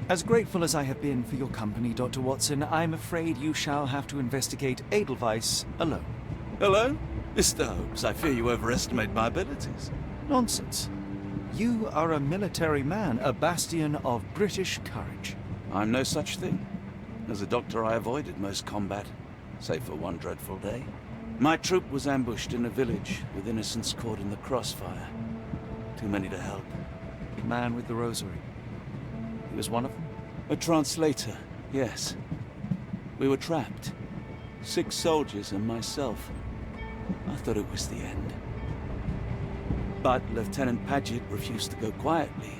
As grateful as I have been for your company, Dr. Watson, I'm afraid you shall have to investigate Edelweiss alone. Hello? Mr. Holmes, I fear you overestimate my abilities. Nonsense. You are a military man, a bastion of British courage. I'm no such thing. As a doctor, I avoided most combat, save for one dreadful day. My troop was ambushed in a village, with innocents caught in the crossfire. Too many to help. The man with the rosary. He was one of them? A translator, yes. We were trapped. 6 soldiers and myself. I thought it was the end. But Lieutenant Paget refused to go quietly.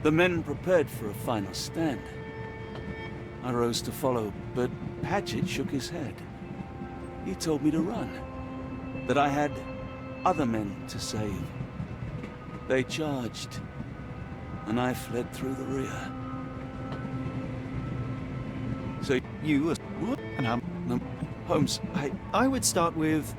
The men prepared for a final stand. I rose to follow, but Paget shook his head. He told me to run. That I had other men to save. They charged, and I fled through the rear. So you what? And how? Holmes, I would start with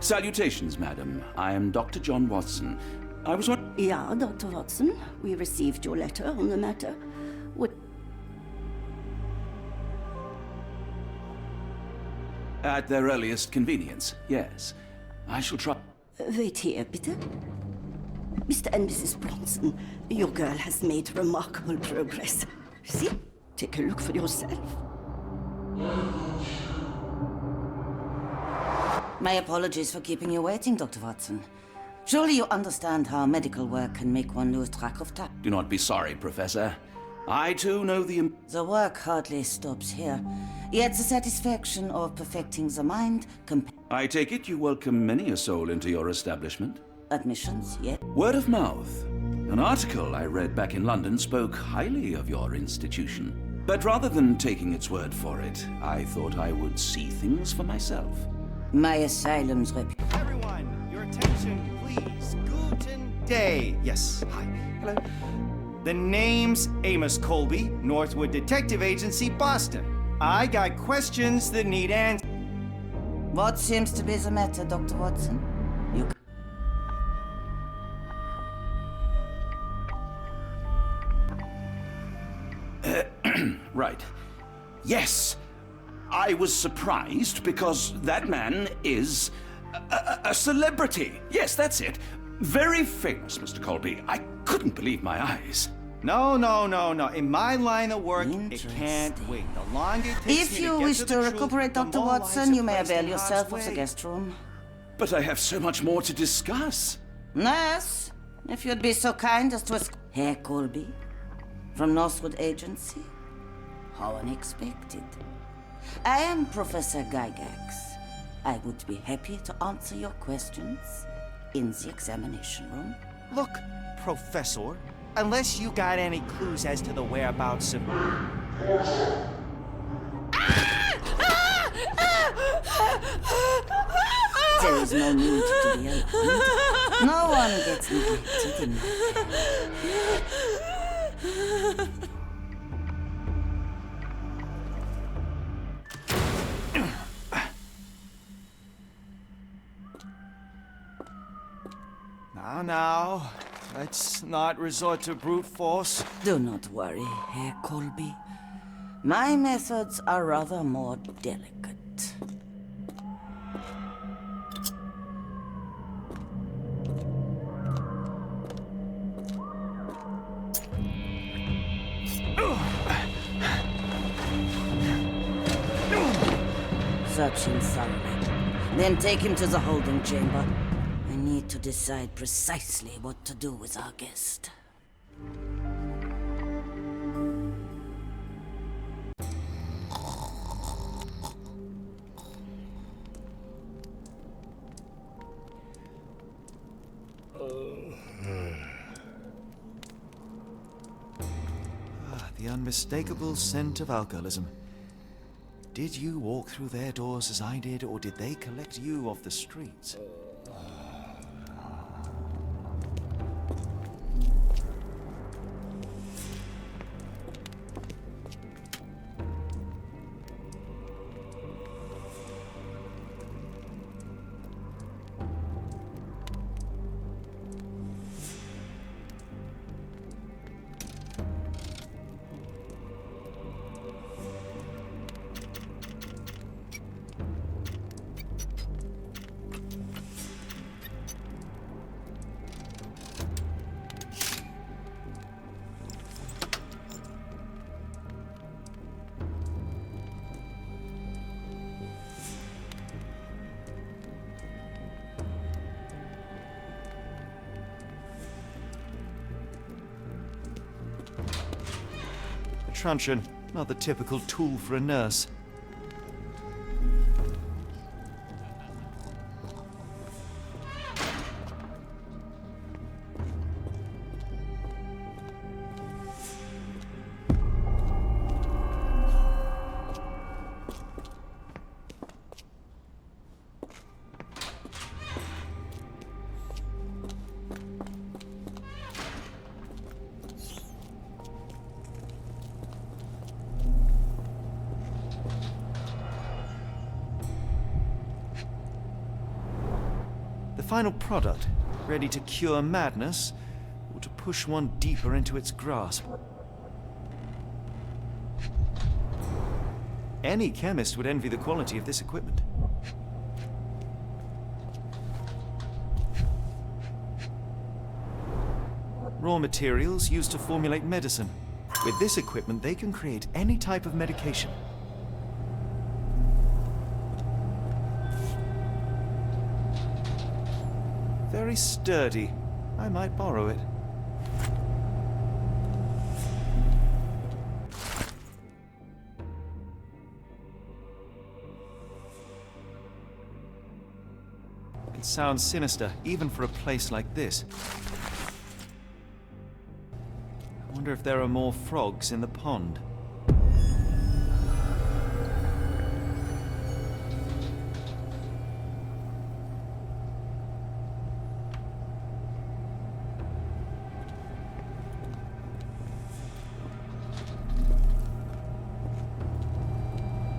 Salutations, madam. I am Dr. John Watson. I was on... Yeah, Dr. Watson. We received your letter on the matter. What... At their earliest convenience, yes. I shall try... Wait here, bitte. Mr. and Mrs. Bronson, your girl has made remarkable progress. See? Take a look for yourself. My apologies for keeping you waiting, Dr. Watson. Surely you understand how medical work can make one lose track of time. Do not be sorry, Professor. I too know the... The work hardly stops here. Yet the satisfaction of perfecting the mind... I take it you welcome many a soul into your establishment? Admissions, yes. Word of mouth. An article I read back in London spoke highly of your institution. But rather than taking its word for it, I thought I would see things for myself. My asylum's Everyone, your attention, please. Guten Day. Yes, hi. Hello. The name's Amos Colby, Northwood Detective Agency, Boston. I got questions that need answers. What seems to be the matter, Dr. Watson? You... Right. Yes. I was surprised because that man is a celebrity. Yes, that's it. Very famous, Mr. Colby. I couldn't believe my eyes. No. In my line of work, it can't wait. The longer it takes If you wish to recuperate, Dr. Watson, you may avail yourself of the guest room. But I have so much more to discuss. Nurse, if you'd be so kind as to... Herr Colby, from Northwood Agency? How unexpected. I am Professor Gygax. I would be happy to answer your questions in the examination room. Look, Professor, unless you got any clues as to the whereabouts of... There is no need to be alarmed. No one gets neglected in my care. Now, let's not resort to brute force. Do not worry, Herr Colby. My methods are rather more delicate. Search him thoroughly. Then take him to the holding chamber. I need to decide precisely what to do with our guest. The unmistakable scent of alcoholism. Did you walk through their doors as I did, or did they collect you off the streets? Truncheon, not the typical tool for a nurse. Final product, ready to cure madness, or to push one deeper into its grasp. Any chemist would envy the quality of this equipment. Raw materials used to formulate medicine. With this equipment, they can create any type of medication. Very sturdy. I might borrow it. It sounds sinister, even for a place like this. I wonder if there are more frogs in the pond.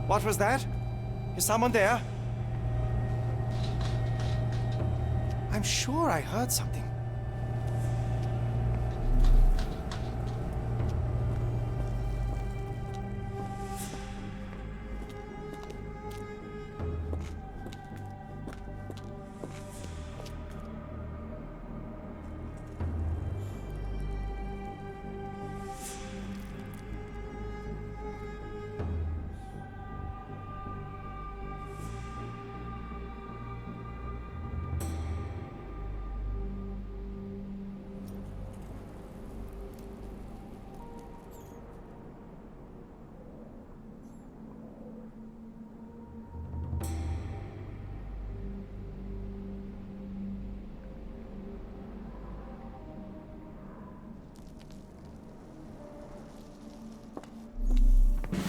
What was that? Is someone there? I'm sure I heard something.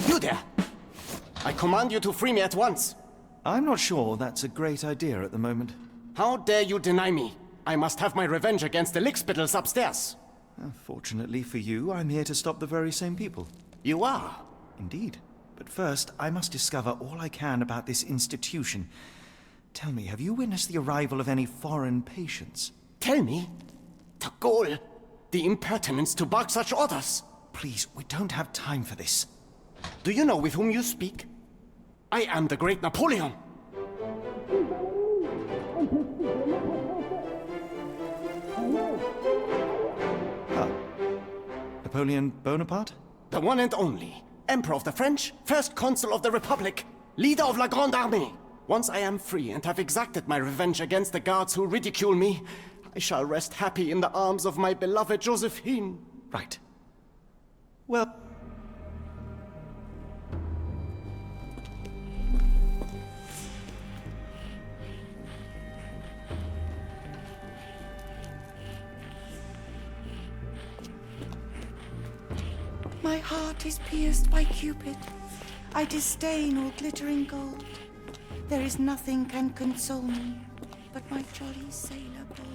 You there! I command you to free me at once! I'm not sure that's a great idea at the moment. How dare you deny me? I must have my revenge against the lickspittles upstairs! Fortunately for you, I'm here to stop the very same people. You are? Indeed. But first, I must discover all I can about this institution. Tell me, have you witnessed the arrival of any foreign patients? Tell me? The ghoul! The impertinence to bark such orders! Please, we don't have time for this. Do you know with whom you speak? I am the great Napoleon! Ah. Napoleon Bonaparte? The one and only. Emperor of the French, first consul of the Republic. leader of La Grande Armée. Once I am free and have exacted my revenge against the guards who ridicule me, I shall rest happy in the arms of my beloved Josephine. Right. Well... My heart is pierced by Cupid. I disdain all glittering gold. There is nothing can console me but my jolly sailor bold.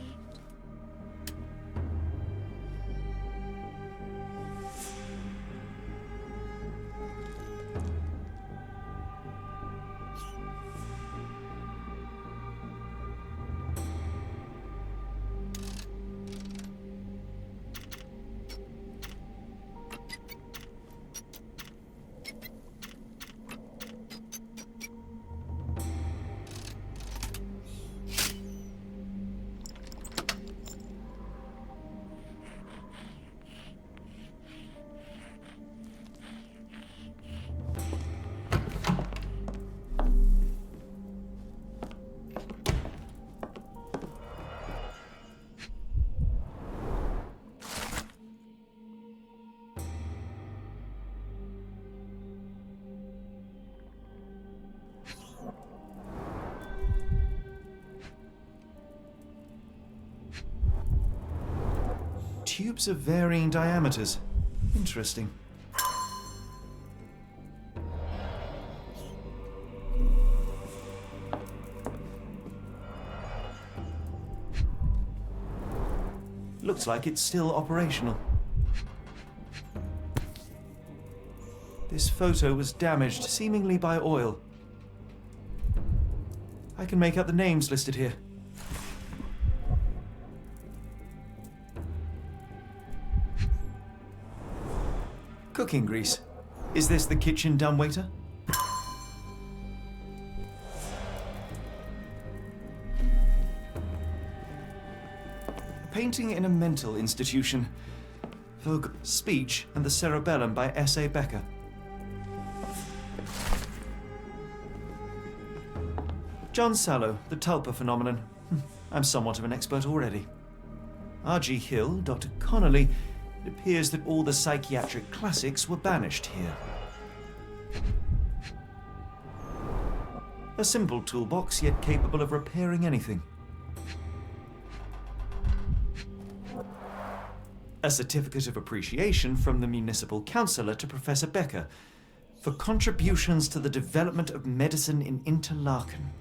Tubes of varying diameters. Interesting. Looks like it's still operational. This photo was damaged, seemingly by oil. I can make out the names listed here. Cooking grease. Is this the kitchen dumbwaiter? Painting in a mental institution. Vogue, Speech and the Cerebellum by S.A. Becker. John Sallow, The Tulpa Phenomenon. I'm somewhat of an expert already. R.G. Hill, Dr. Connolly. It appears that all the psychiatric classics were banished here. A simple toolbox, yet capable of repairing anything. A certificate of appreciation from the municipal councillor to Professor Becker for contributions to the development of medicine in Interlaken.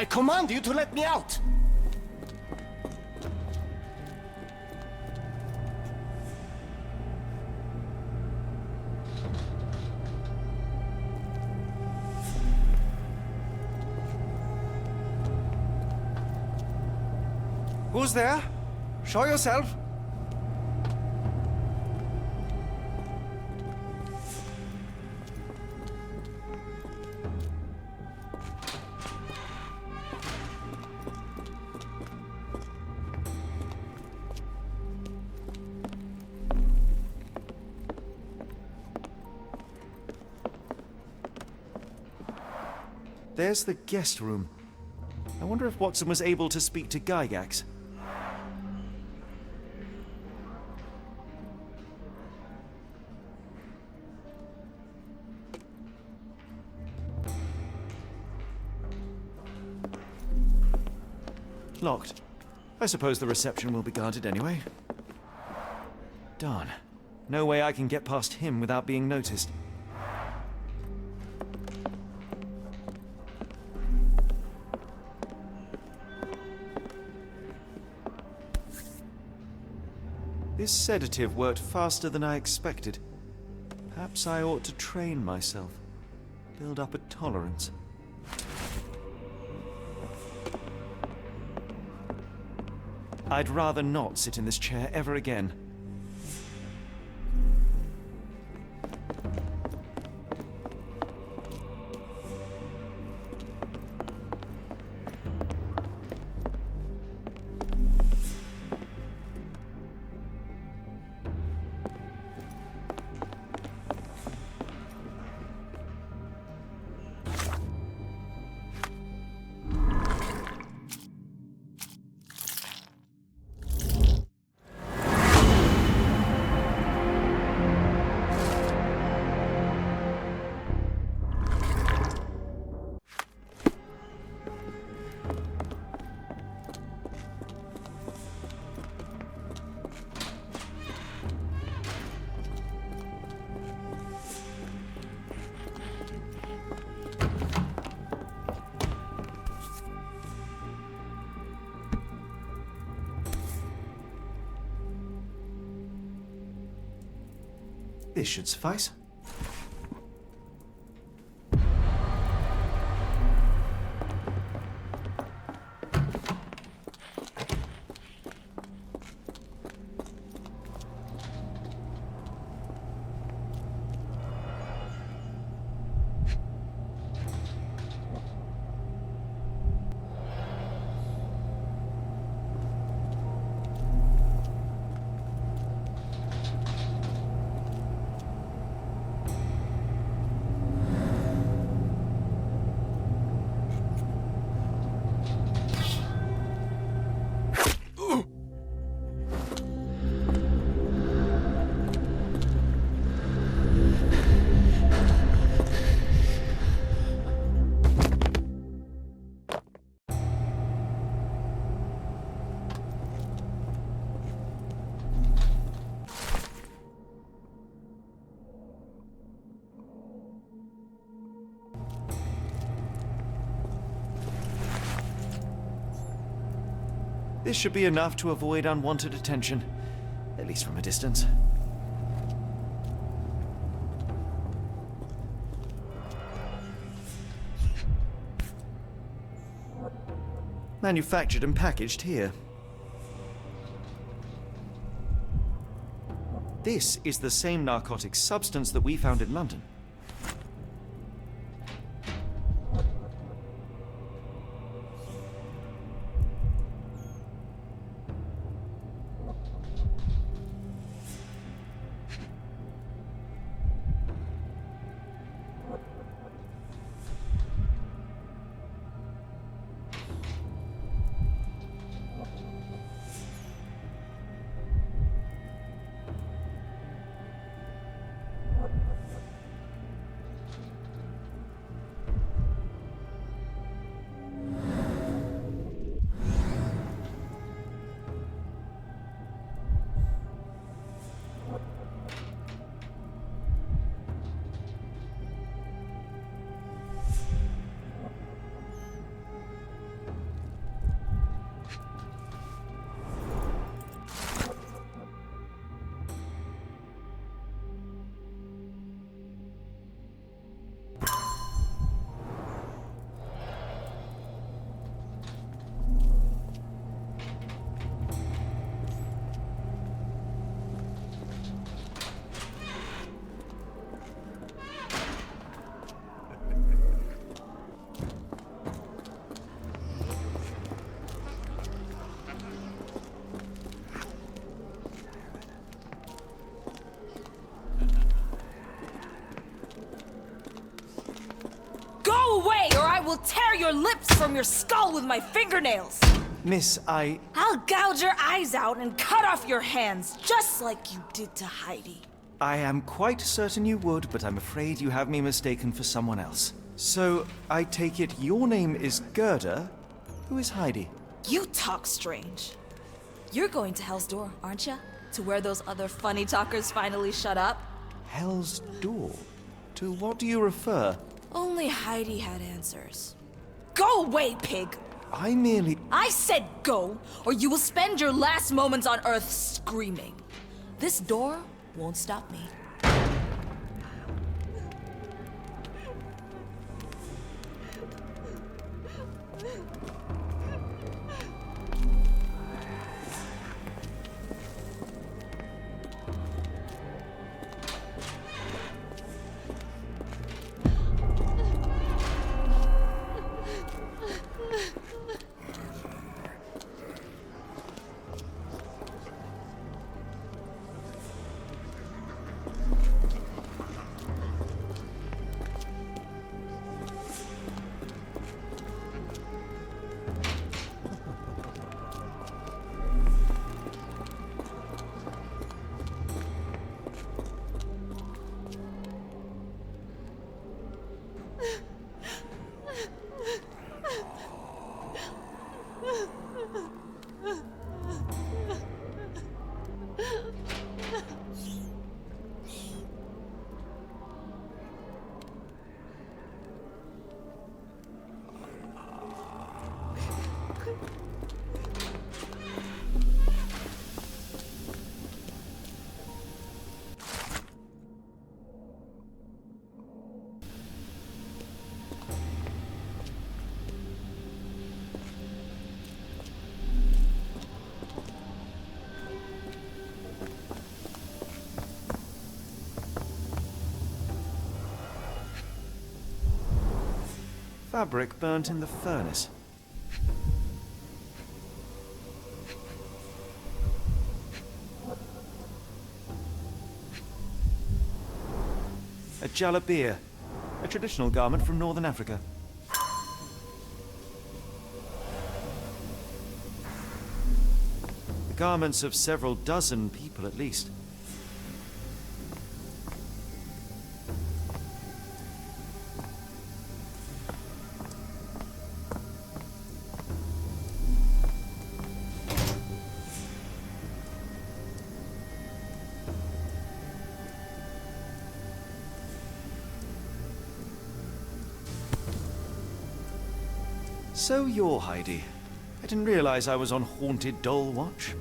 I command you to let me out! Who's there? Show yourself. there's the guest room. I wonder if Watson was able to speak to Gygax. Locked. I suppose the reception will be guarded anyway. Darn. No way I can get past him without being noticed. This sedative worked faster than I expected. Perhaps I ought to train myself. Build up a tolerance. I'd rather not sit in this chair ever again. This should suffice. This should be enough to avoid unwanted attention, at least from a distance. Manufactured and packaged here. This is the same narcotic substance that we found in London. will tear your lips from your skull with my fingernails! Miss, I'll gouge your eyes out and cut off your hands, just like you did to Heidi. I am quite certain you would, but I'm afraid you have me mistaken for someone else. So, I take it your name is Gerda? Who is Heidi? You talk strange. You're going to Hell's Door, aren't you? To where those other funny talkers finally shut up? Hell's Door? To what do you refer? Only Heidi had answers. Go away, pig! I said go, or you will spend your last moments on Earth screaming. This door won't stop me. Fabric burnt in the furnace. A jalabia, a traditional garment from northern Africa. The garments of several dozen people at least. So you're Heidi. I didn't realize I was on Haunted Doll Watch.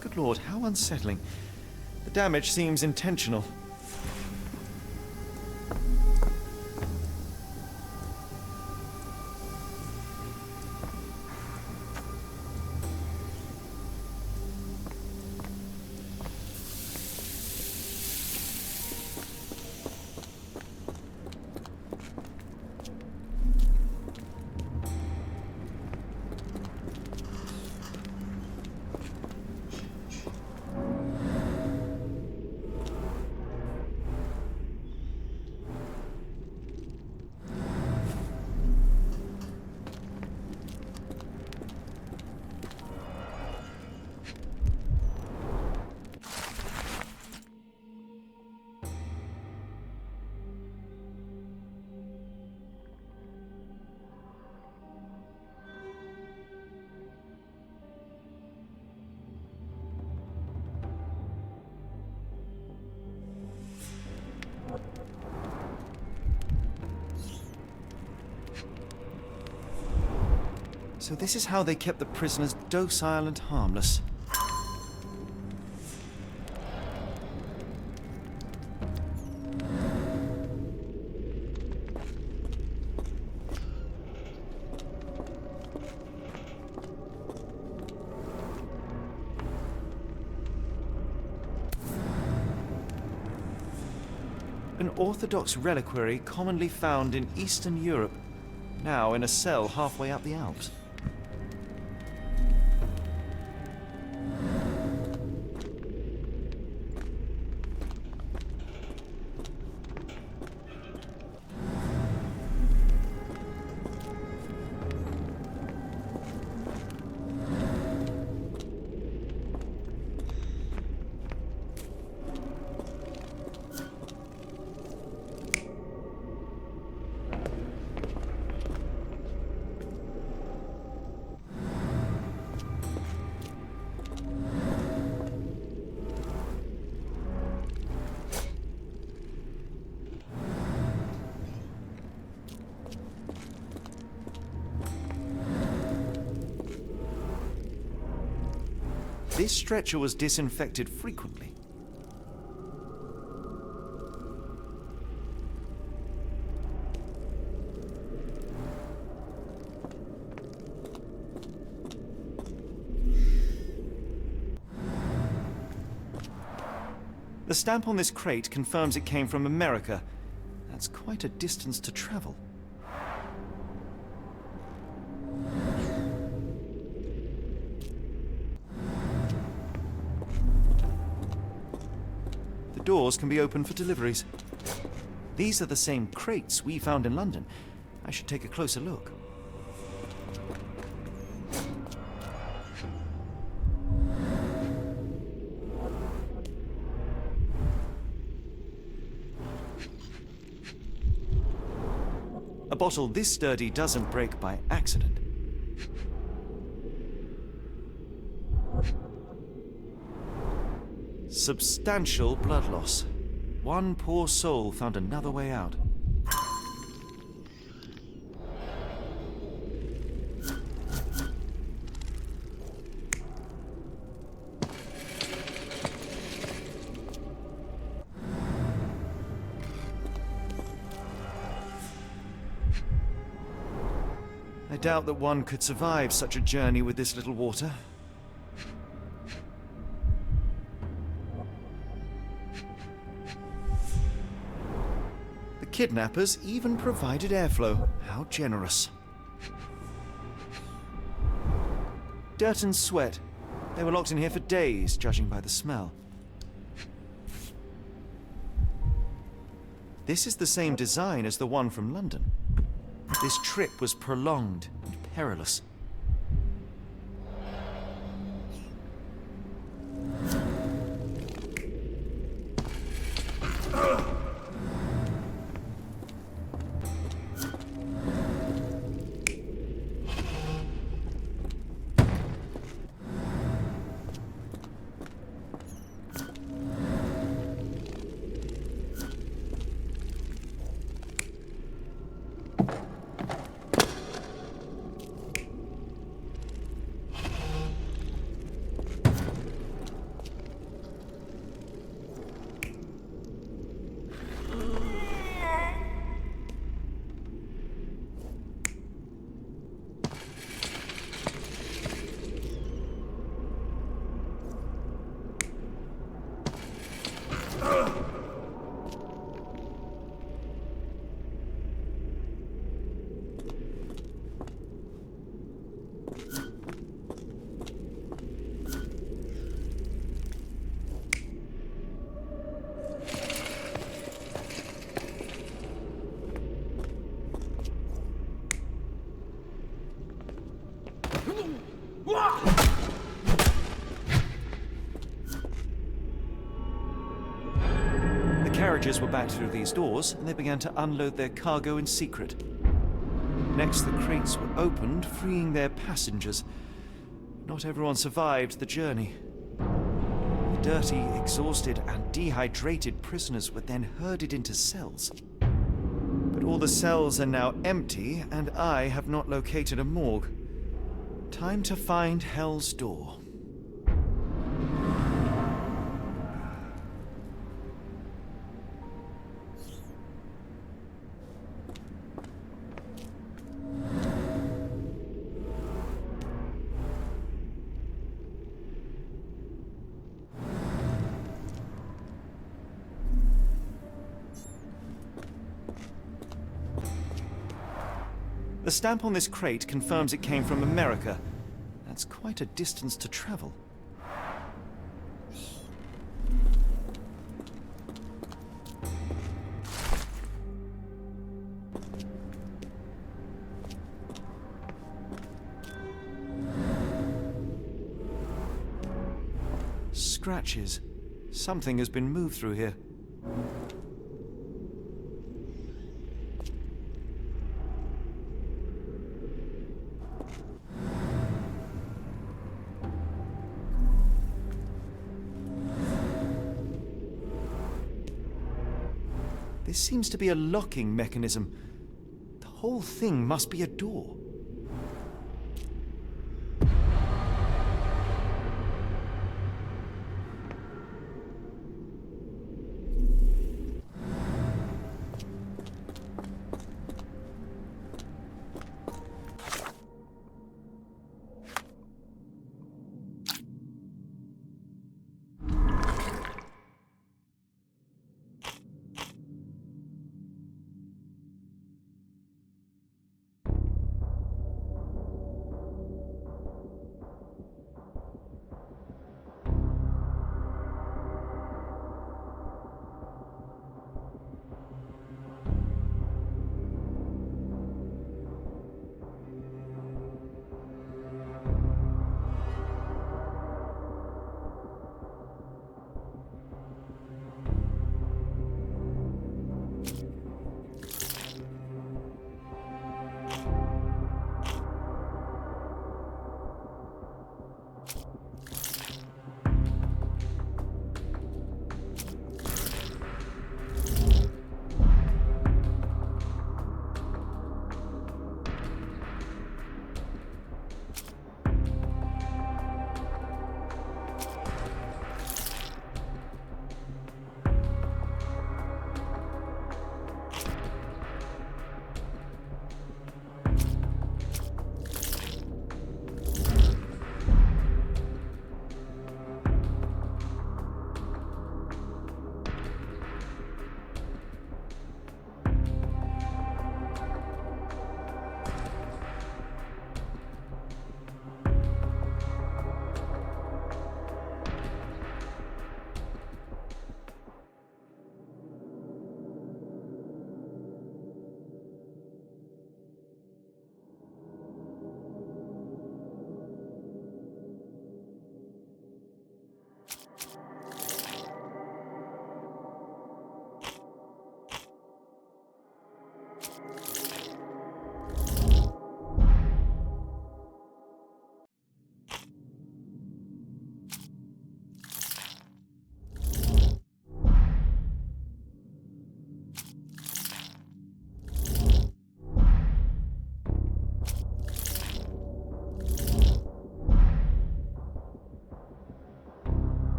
Good lord, how unsettling. The damage seems intentional. So this is how they kept the prisoners docile and harmless. An Orthodox reliquary commonly found in Eastern Europe, now in a cell halfway up the Alps. This stretcher was disinfected frequently. The stamp on this crate confirms it came from America. That's quite a distance to travel. The doors can be opened for deliveries. These are the same crates we found in London. I should take a closer look. A bottle this sturdy doesn't break by accident. Substantial blood loss. One poor soul found another way out. I doubt that one could survive such a journey with this little water. The kidnappers even provided airflow. How generous. Dirt and sweat. They were locked in here for days, judging by the smell. This is the same design as the one from London. This trip was prolonged and perilous. The carriages were backed through these doors, and they began to unload their cargo in secret. Next, the crates were opened, freeing their passengers. Not everyone survived the journey. The dirty, exhausted, and dehydrated prisoners were then herded into cells. But all the cells are now empty, and I have not located a morgue. Time to find Hell's Door. The stamp on this crate confirms it came from America. That's quite a distance to travel. Scratches. Something has been moved through here. This seems to be a locking mechanism. The whole thing must be a door.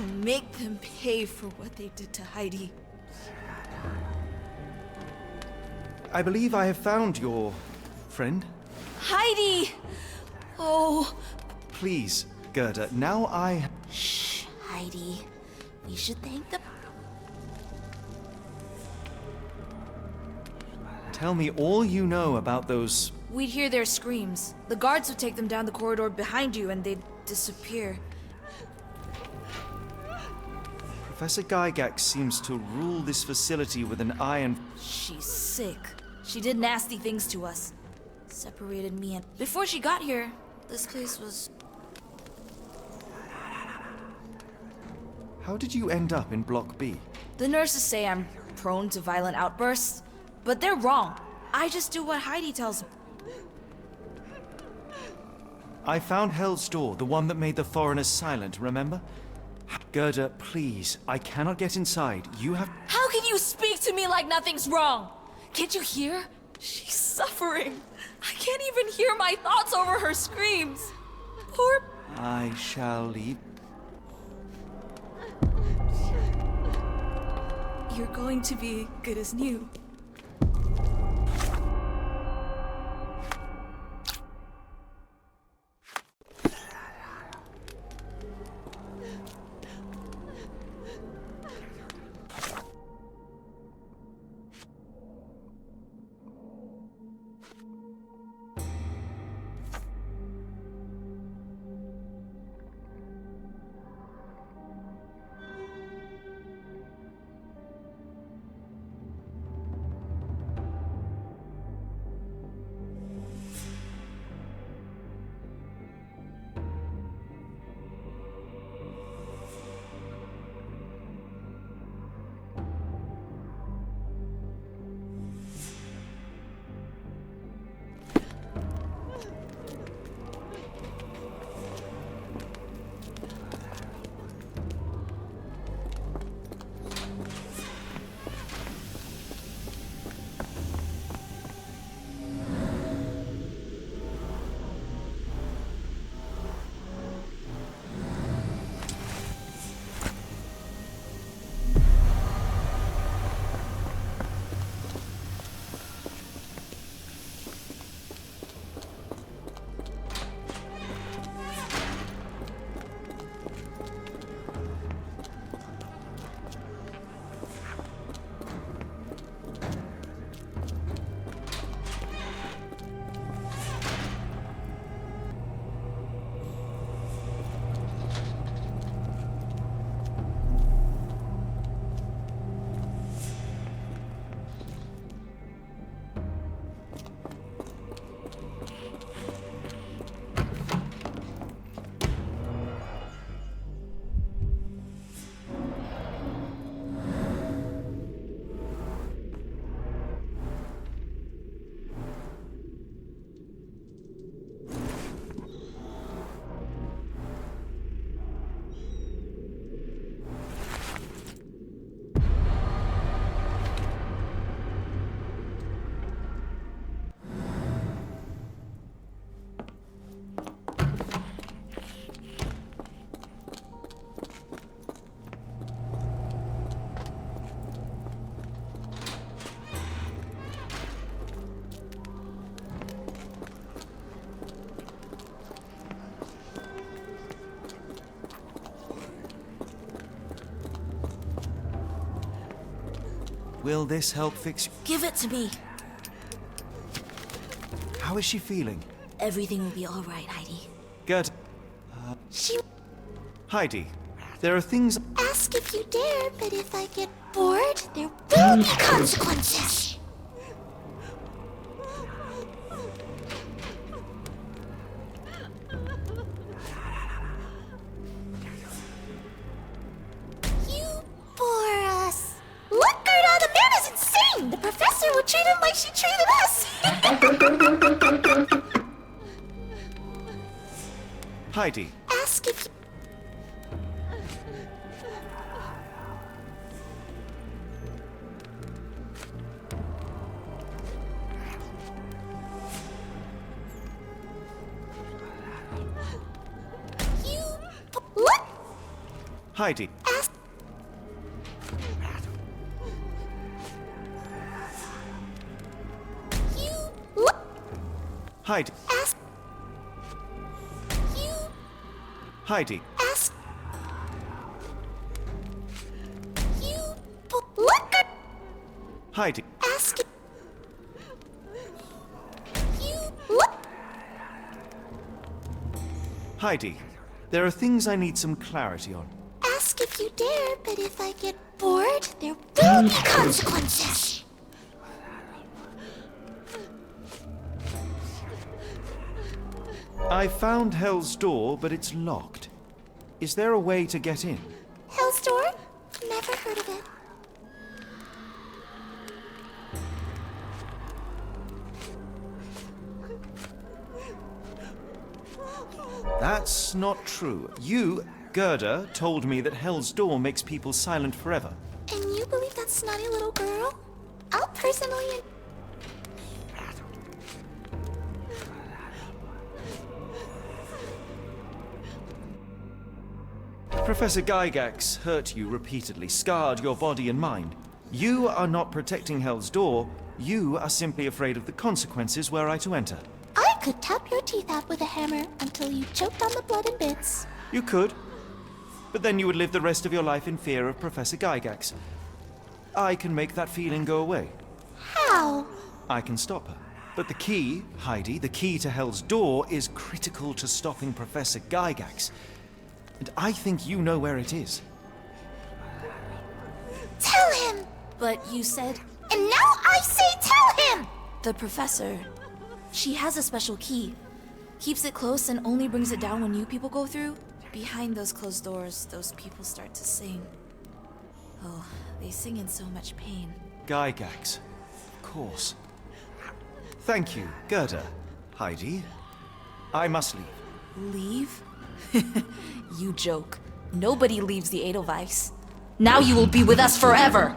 make them pay for what they did to Heidi. I believe I have found your friend. Heidi! Oh. Please, Gerda, now I... Shh, Heidi. We should thank the... Tell me all you know about those... We'd hear their screams. The guards would take them down the corridor behind you and they'd disappear. Professor Gygax seems to rule this facility with an iron... She's sick. She did nasty things to us. Separated me and... Before she got here, this place was... How did you end up in Block B? The nurses say I'm prone to violent outbursts, but they're wrong. I just do what Heidi tells me. I found Hell's Door, the one that made the foreigners silent, remember? Gerda, please, I cannot get inside. You have... How can you speak to me like nothing's wrong? Can't you hear? She's suffering. I can't even hear my thoughts over her screams. Poor... I shall leave. You're going to be good as new. Will this help fix... Give it to me. How is she feeling? Everything will be all right, Heidi. Gerda... Heidi, there are things... Ask if you dare, but if I get bored, there will be consequences. You bore us. Look, Gerda, the man is insane. The professor would treat him like she treated us. Heidi. Ask if you... Heidi. Heidi. Heidi. Heidi. Heidi, there are things I need some clarity on. Ask if you dare, but if I get bored, there will be consequences. I found Hell's Door, but it's locked. Is there a way to get in? Hell's Door? Never heard of it. That's not true. You, Gerda, told me that Hell's Door makes people silent forever. And you believe that snotty little girl? I'll personally... Professor Gygax hurt you repeatedly, scarred your body and mind. You are not protecting Hell's Door. You are simply afraid of the consequences were I to enter. I could tap your teeth out with a hammer until you choked on the blood and bits. You could. But then you would live the rest of your life in fear of Professor Gygax. I can make that feeling go away. How? I can stop her. But the key, Heidi, the key to Hell's Door is critical to stopping Professor Gygax. And I think you know where it is. Tell him! But you said... And now I say tell him! The professor... She has a special key. Keeps it close and only brings it down when new people go through. Behind those closed doors, those people start to sing. Oh, they sing in so much pain. Gygax. Of course. Thank you, Gerda. Heidi. I must leave. Leave? You joke. Nobody leaves the Edelweiss. Now you will be with us forever!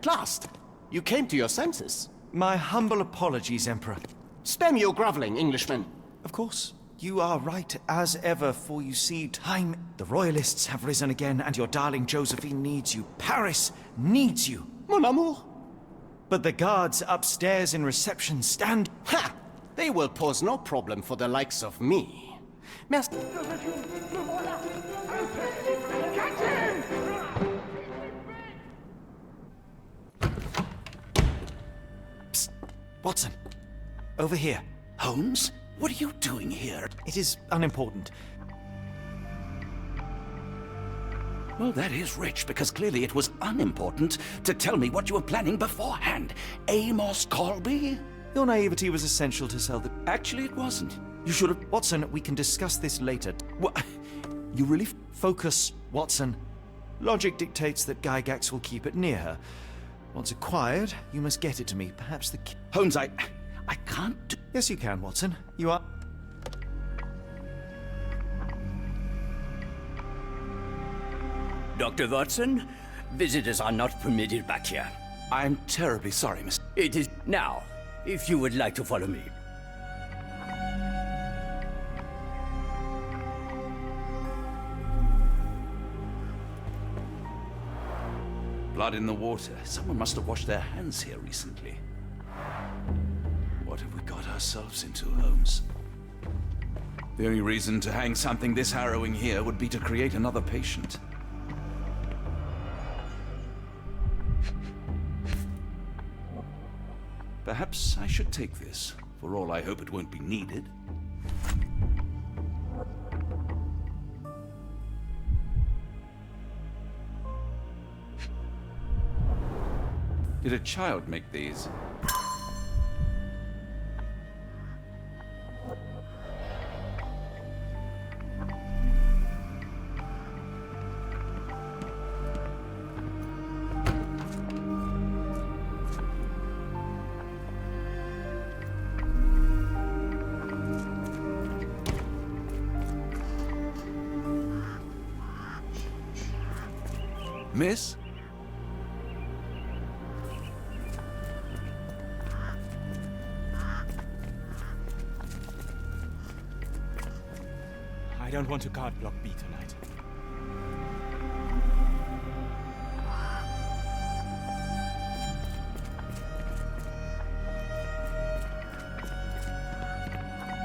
At last! You came to your senses. My humble apologies, Emperor. Spare me your groveling, Englishman. Of course. You are right as ever, for you see, time... The royalists have risen again, and your darling Josephine needs you. Paris needs you. Mon amour. But the guards upstairs in reception stand... Ha! They will pose no problem for the likes of me. Merci. Psst. Watson. Over here. Holmes? What are you doing here? It is unimportant. Well, that is rich, because clearly it was unimportant to tell me what you were planning beforehand. Amos Colby? Your naivety was essential to sell the... Actually, it wasn't. You should have... Watson, we can discuss this later. What? You really... Focus, Watson. Logic dictates that Gygax will keep it near her. Once acquired, you must get it to me. Perhaps the... Holmes, I can't do... Yes, you can, Watson. You are... Dr. Watson, visitors are not permitted back here. I'm terribly sorry, Miss... It is now, if you would like to follow me. Blood in the water. Someone must have washed their hands here recently. What have we got ourselves into, Holmes? The only reason to hang something this harrowing here would be to create another patient. Perhaps I should take this, for all I hope it won't be needed. Did a child make these? Miss? I don't want to guard Block B tonight.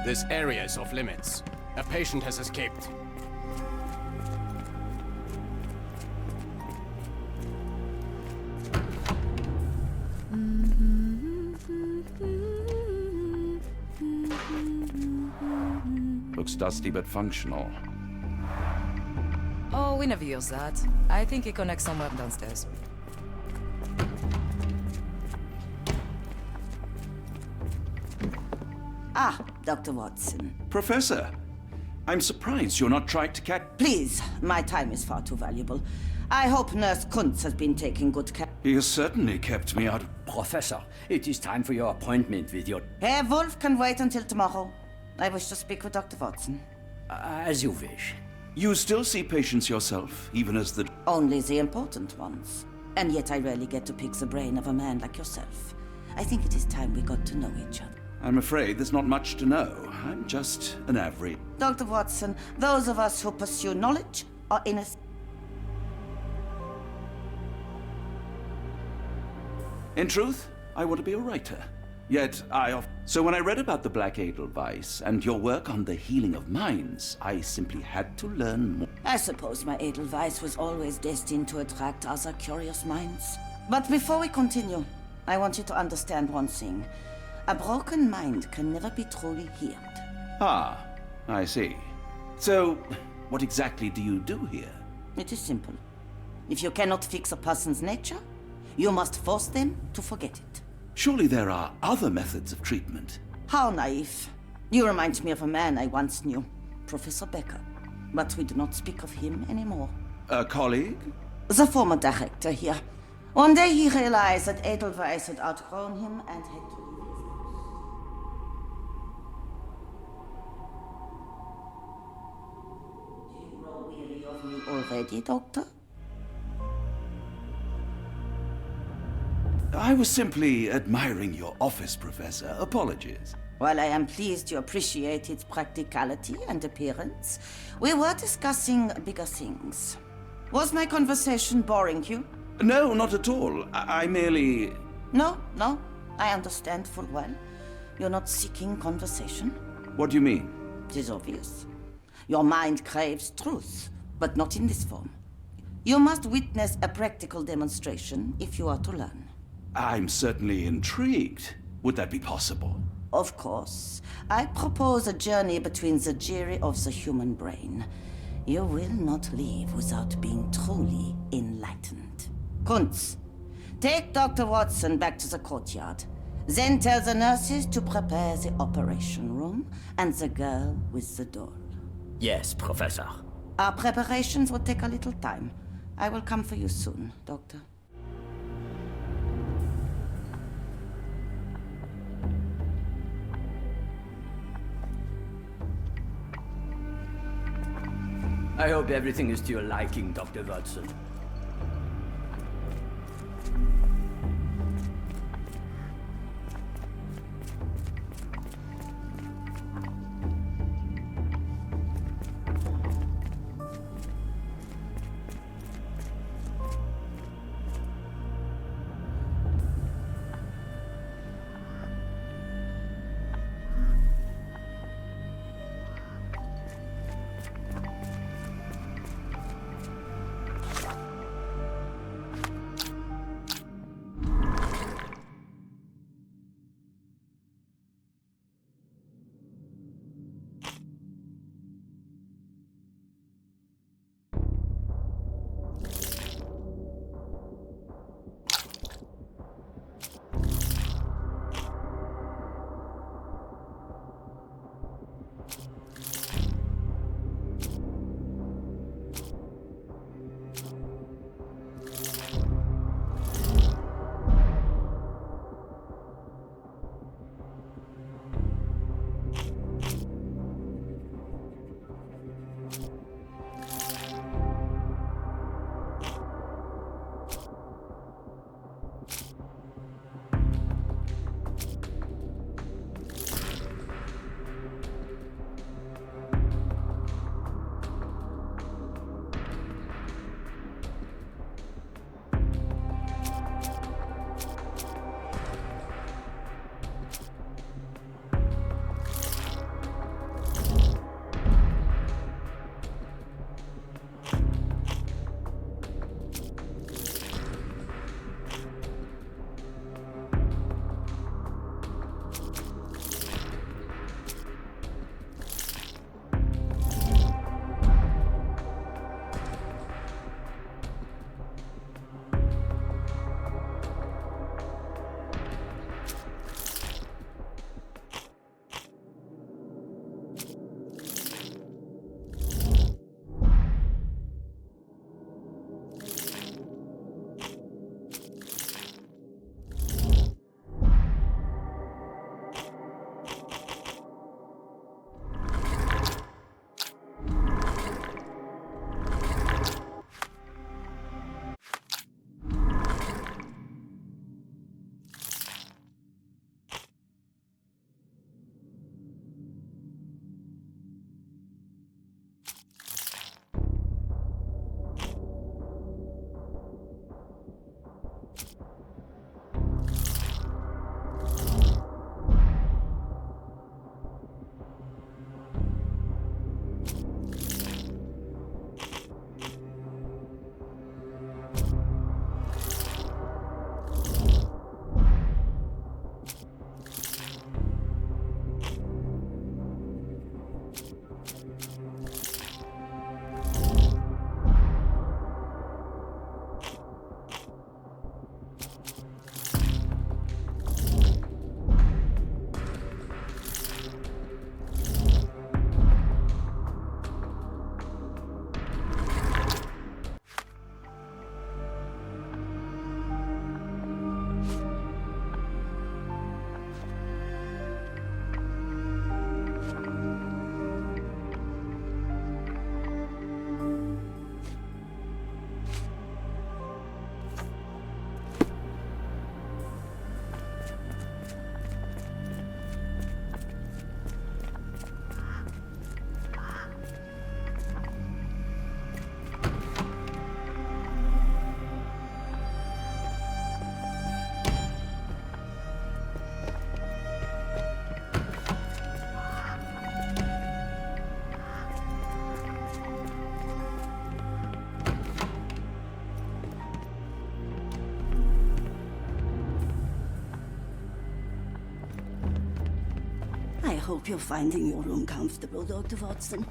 This area is off limits. A patient has escaped. Looks dusty but functional. Oh, we never use that. I think it connects somewhere downstairs. Ah, Dr. Watson. Professor, I'm surprised you're not trying to catch... Please, my time is far too valuable. I hope Nurse Kuntz has been taking good care. He has certainly kept me out of... Professor, it is time for your appointment with your... Herr Wolf can wait until tomorrow. I wish to speak with Dr. Watson. As you wish. You still see patients yourself, even as the... Only the important ones. And yet I rarely get to pick the brain of a man like yourself. I think it is time we got to know each other. I'm afraid there's not much to know. I'm just an average... Dr. Watson, those of us who pursue knowledge are innocent. In truth, I want to be a writer. Yet So when I read about the Black Edelweiss and your work on the healing of minds, I simply had to learn more. I suppose my Edelweiss was always destined to attract other curious minds. But before we continue, I want you to understand one thing. A broken mind can never be truly healed. Ah, I see. So, what exactly do you do here? It is simple. If you cannot fix a person's nature, you must force them to forget it. Surely there are other methods of treatment. How naive. You remind me of a man I once knew, Professor Becker. But we do not speak of him anymore. A colleague? The former director here. One day he realized that Edelweiss had outgrown him and had to leave his house. Do you grow weary of me already, Doctor? I was simply admiring your office, Professor. Apologies. While I am pleased you appreciate its practicality and appearance, we were discussing bigger things. Was my conversation boring you? No, not at all. I merely... No, I understand full well. You're not seeking conversation. What do you mean? It is obvious. Your mind craves truth, but not in this form. You must witness a practical demonstration if you are to learn. I'm certainly intrigued. Would that be possible? Of course. I propose a journey between the jury of the human brain. You will not leave without being truly enlightened. Kuntz, take Dr. Watson back to the courtyard. Then tell the nurses to prepare the operation room and the girl with the doll. Yes, Professor. Our preparations will take a little time. I will come for you soon, Doctor. I hope everything is to your liking, Dr. Watson. hope you're finding your room comfortable, Dr. Watson.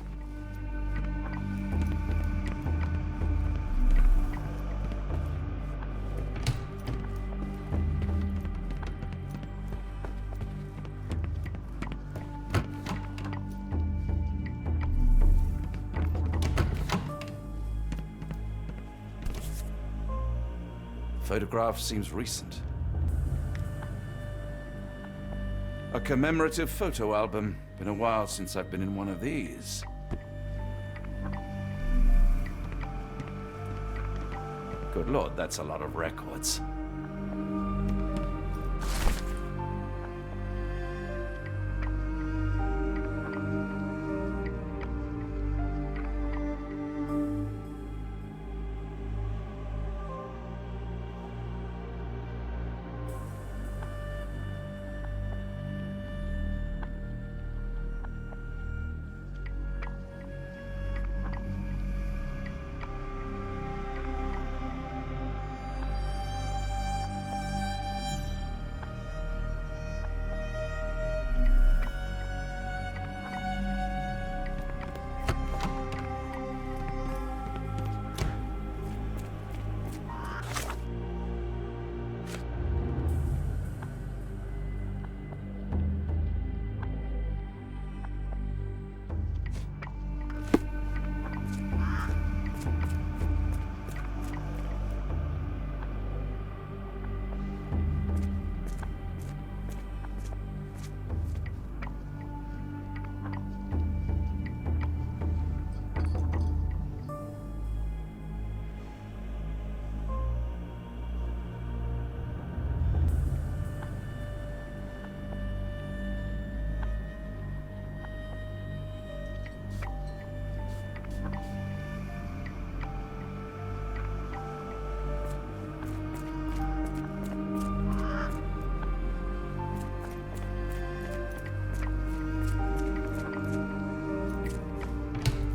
Photograph seems recent. A commemorative photo album. Been a while since I've been in one of these. Good Lord, that's a lot of records.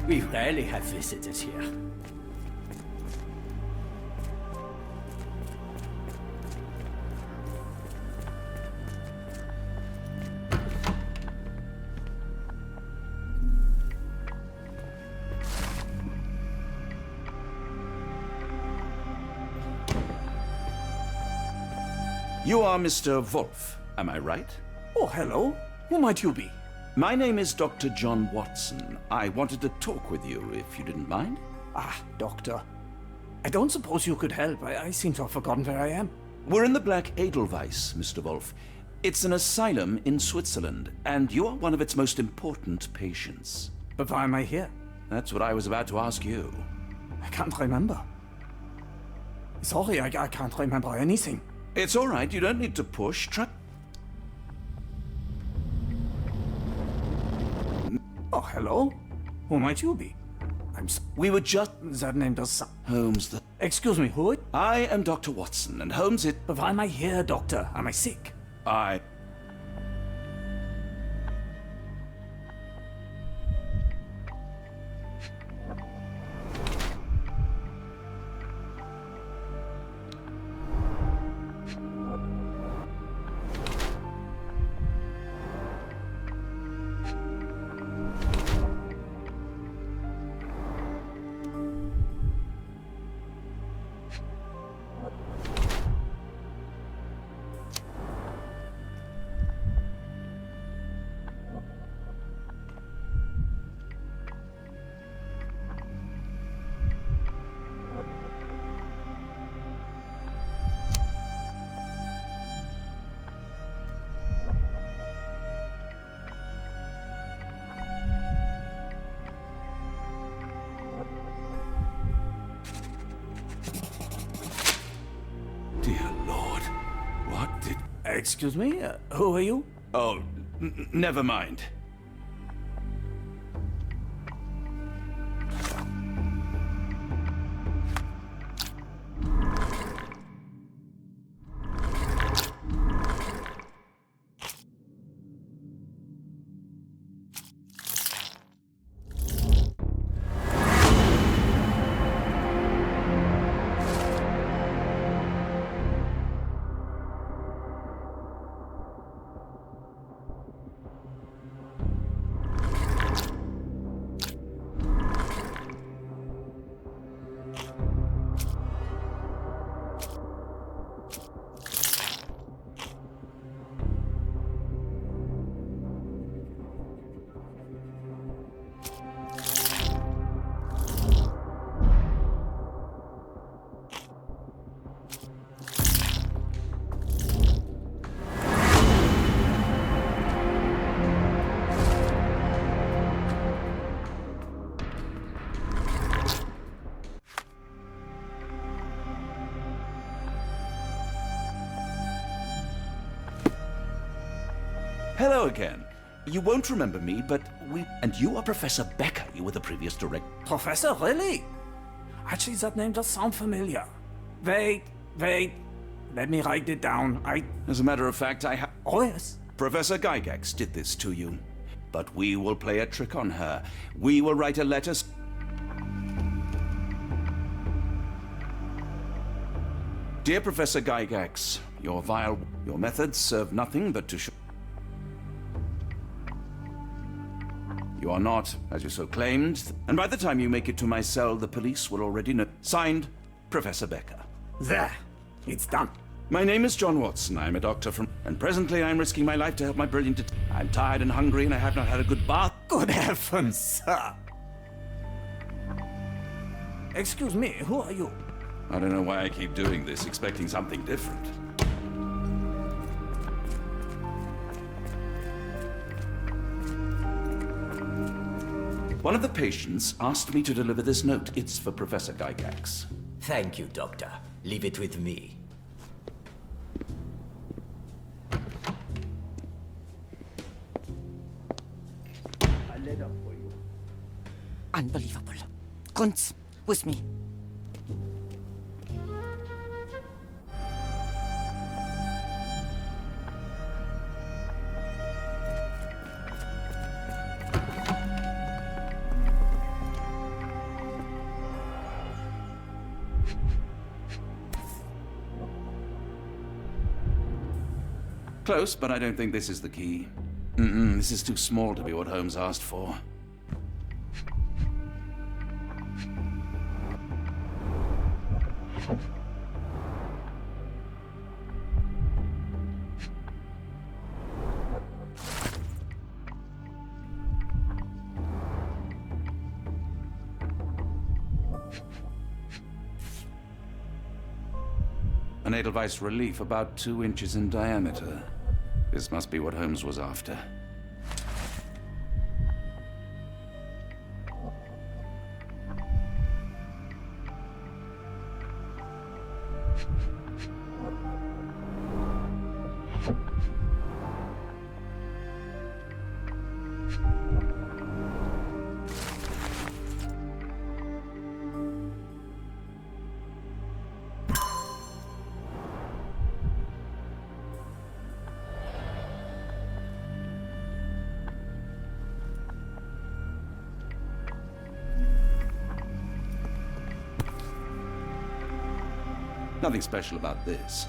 We rarely have visitors here. You are Mr. Wolf, am I right? Oh, hello. Who might you be? My name is Dr. John Watson. I wanted to talk with you, if you didn't mind. Ah, Doctor. I don't suppose you could help. I seem to have forgotten where I am. We're in the Black Edelweiss, Mr. Wolf. It's an asylum in Switzerland, and you are one of its most important patients. But why am I here? That's what I was about to ask you. I can't remember. Sorry, I can't remember anything. It's all right. You don't need to push. Try... Oh, hello? Who might you be? We were just... That name does... Holmes, the... Excuse me, who? I am Dr. Watson, and Holmes it... But why am I here, Doctor? Am I sick? I... Dear Lord, what did... Excuse me? Who are you? Oh, never mind. Hello again. You won't remember me, but And you are Professor Becker. You were the previous director. Professor, really? Actually, that name does sound familiar. Wait. Let me write it down. As a matter of fact, I have... Oh, yes. Professor Gygax did this to you. But we will play a trick on her. We will write a letter... Dear Professor Gygax, your methods serve nothing but to show... You are not, as you so claimed, and by the time you make it to my cell, the police will already know. Signed, Professor Becker. There. It's done. My name is John Watson. I'm a doctor from... And presently I'm risking my life to help my brilliant... I'm tired and hungry and I have not had a good bath. Good heavens, sir. Excuse me, who are you? I don't know why I keep doing this, expecting something different. One of the patients asked me to deliver this note. It's for Professor Gygax. Thank you, Doctor. Leave it with me. A letter for you. Unbelievable. Kunz, with me. Close, but I don't think this is the key. This is too small to be what Holmes asked for. An Edelweiss relief about 2 inches in diameter. This must be what Holmes was after. Nothing special about this.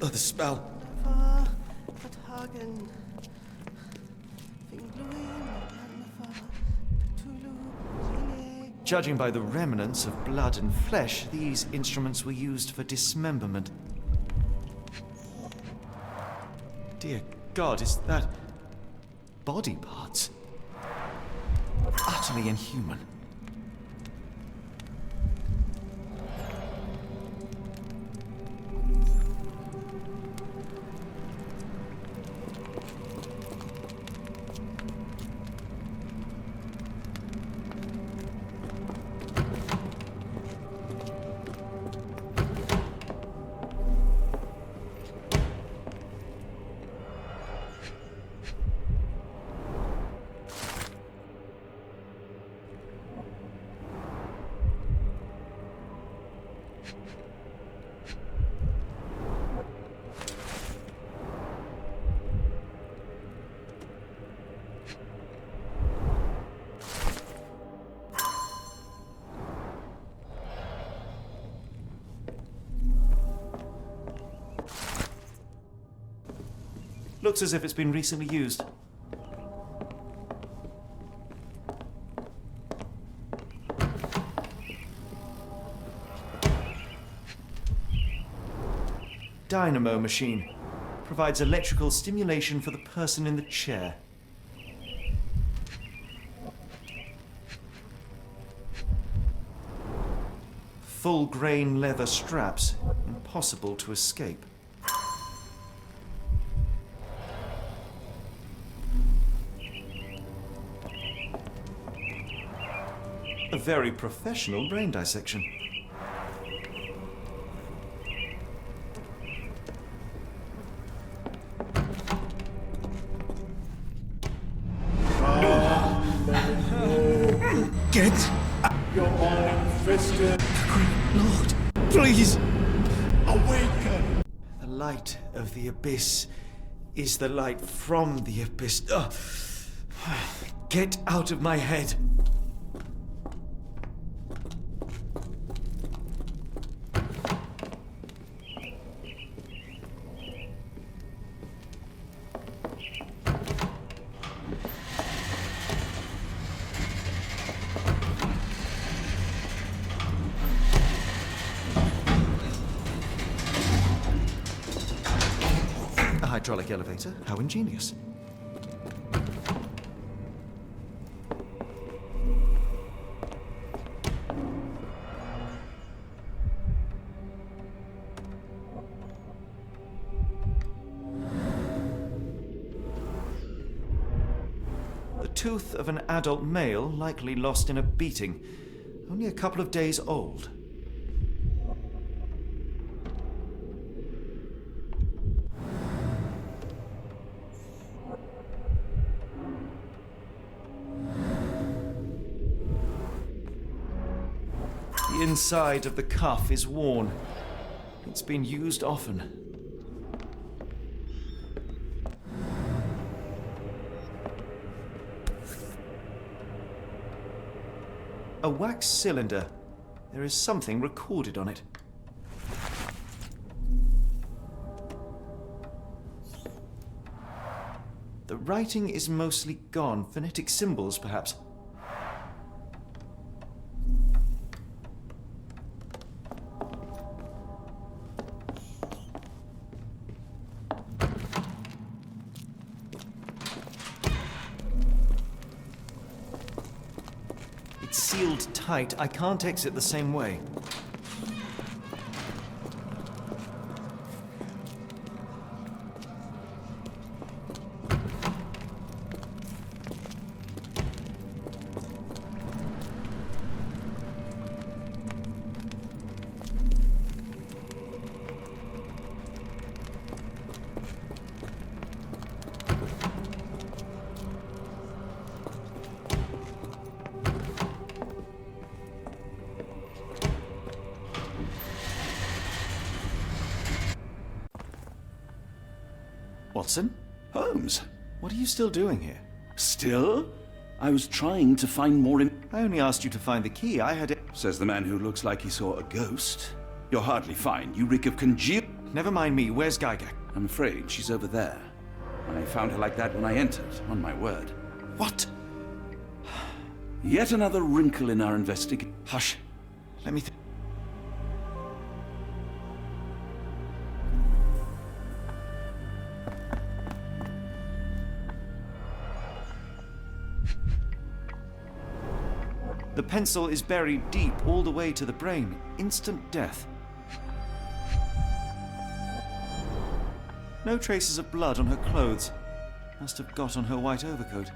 Oh, the spell. Judging by the remnants of blood and flesh, these instruments were used for dismemberment. Dear God, is that body parts? Utterly inhuman. Looks as if it's been recently used. Dynamo machine. Provides electrical stimulation for the person in the chair. Full grain leather straps. Impossible to escape. A very professional brain dissection. Get your iron-fisted Lord, please awaken. The light of the abyss is the light from the abyss. Ugh. Get out of my head. Hydraulic elevator? How ingenious. The tooth of an adult male, likely lost in a beating. Only a couple of days old. The inside of the cuff is worn. It's been used often. A wax cylinder. There is something recorded on it. The writing is mostly gone. Phonetic symbols, perhaps. Sealed tight. I can't exit the same way. Watson? Holmes? What are you still doing here? Still? I was trying to find more I only asked you to find the key. I had it. Says the man who looks like he saw a ghost. You're hardly fine. You reek of congeal. Never mind me. Where's Gygax? I'm afraid she's over there. I found her like that when I entered, on my word. What? Yet another wrinkle in our investigation. Hush. Let me think. pencil is buried deep all the way to the brain. Instant death. No traces of blood on her clothes. Must have got on her white overcoat.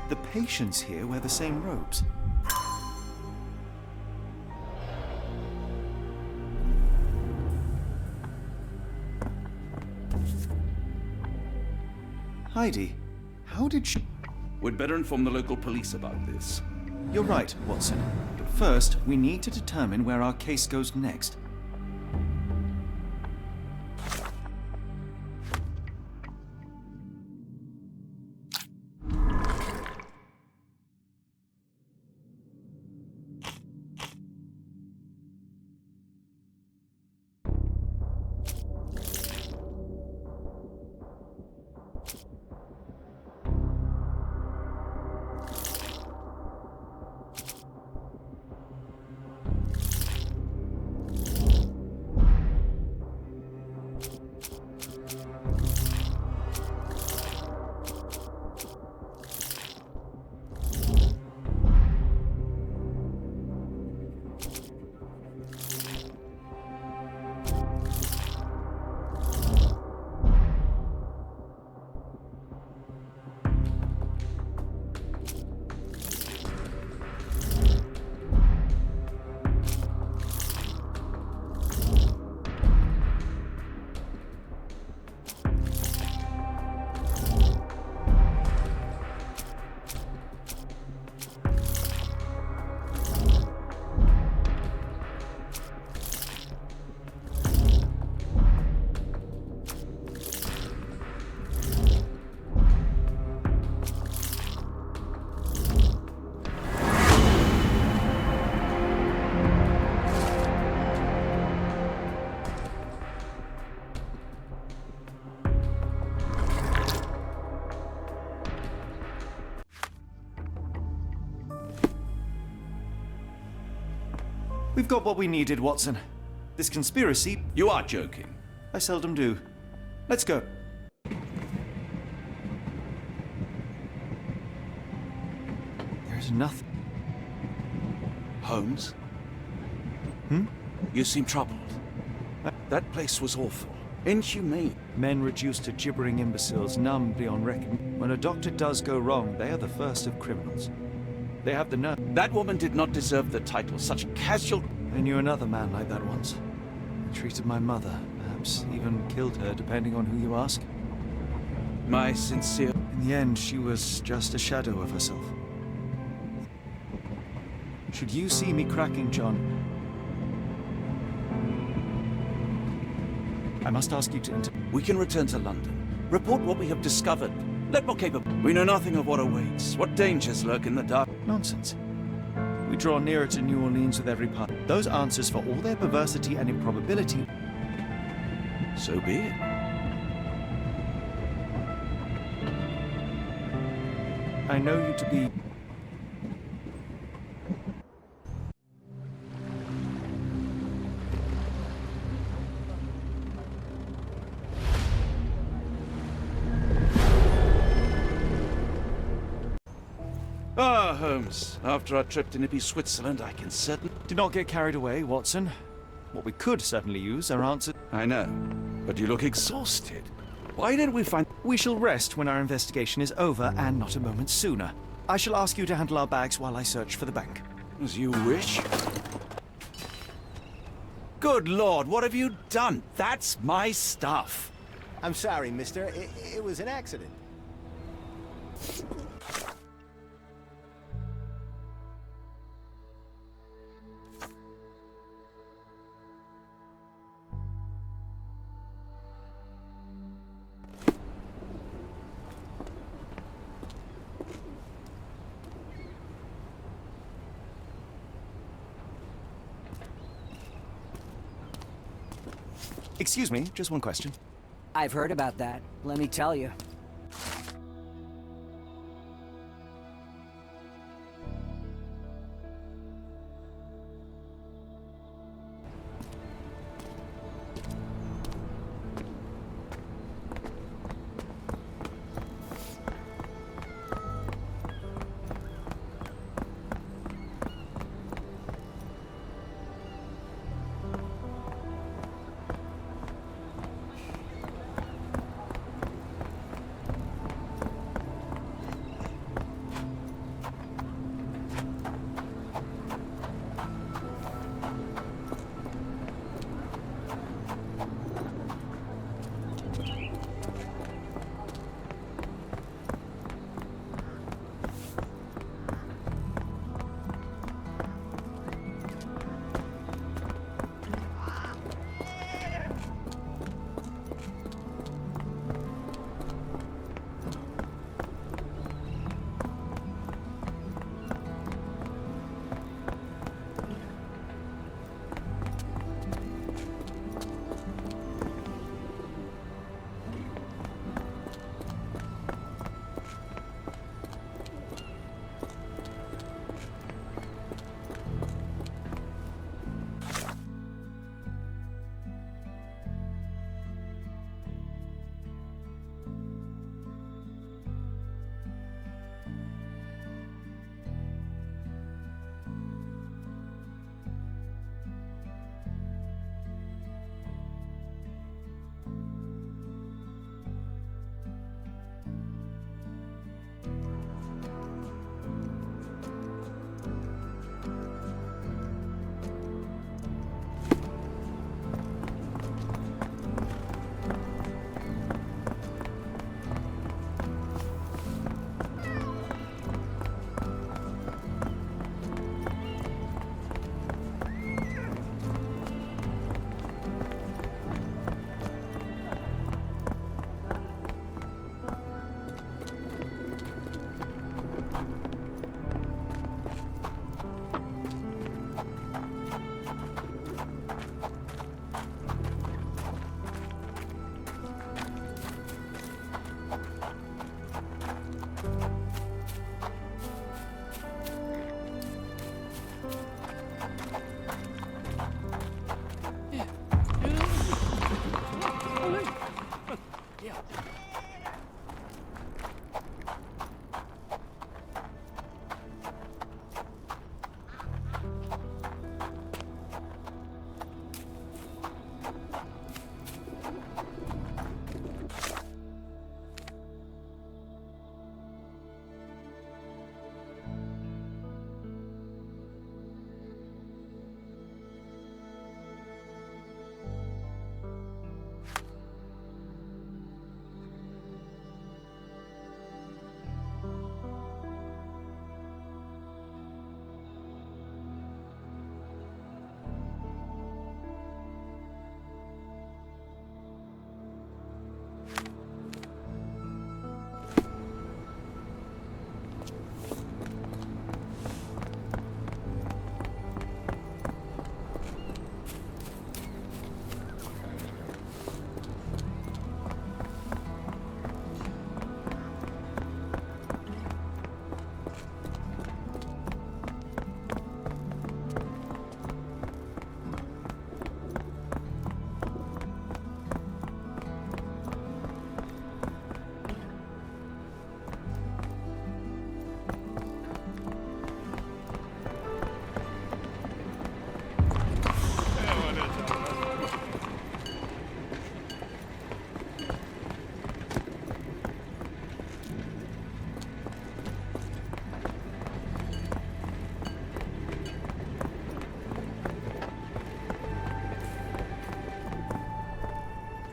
The patients here wear the same robes. Heidi, how did she... We'd better inform the local police about this. You're right, Watson. But first, we need to determine where our case goes next. We've got what we needed, Watson. This conspiracy... You are joking. I seldom do. Let's go. There's nothing... Holmes? Hmm? You seem troubled. That place was awful. Inhumane. Men reduced to gibbering imbeciles, numb beyond recognition. When a doctor does go wrong, they are the first of criminals. They have the nerve. That woman did not deserve the title. Such casual... I knew another man like that once. He treated my mother, perhaps even killed her, depending on who you ask. My sincere... In the end, she was just a shadow of herself. Should you see me cracking, John, I must ask you to We can return to London. Report what we have discovered. Let more capable. We know nothing of what awaits. What dangers lurk in the dark. Nonsense. We draw nearer to New Orleans with every part. Those answers, for all their perversity and improbability... So be it. I know you to be... Ah, Holmes. After our trip to nippy Switzerland, I can certainly... Do not get carried away, Watson. What we could certainly use are answers... I know, but you look exhausted. Why didn't we find... We shall rest when our investigation is over, and not a moment sooner. I shall ask you to handle our bags while I search for the bank. As you wish. Good Lord, what have you done? That's my stuff. I'm sorry, mister. It was an accident. Excuse me, just one question. I've heard about that, let me tell you.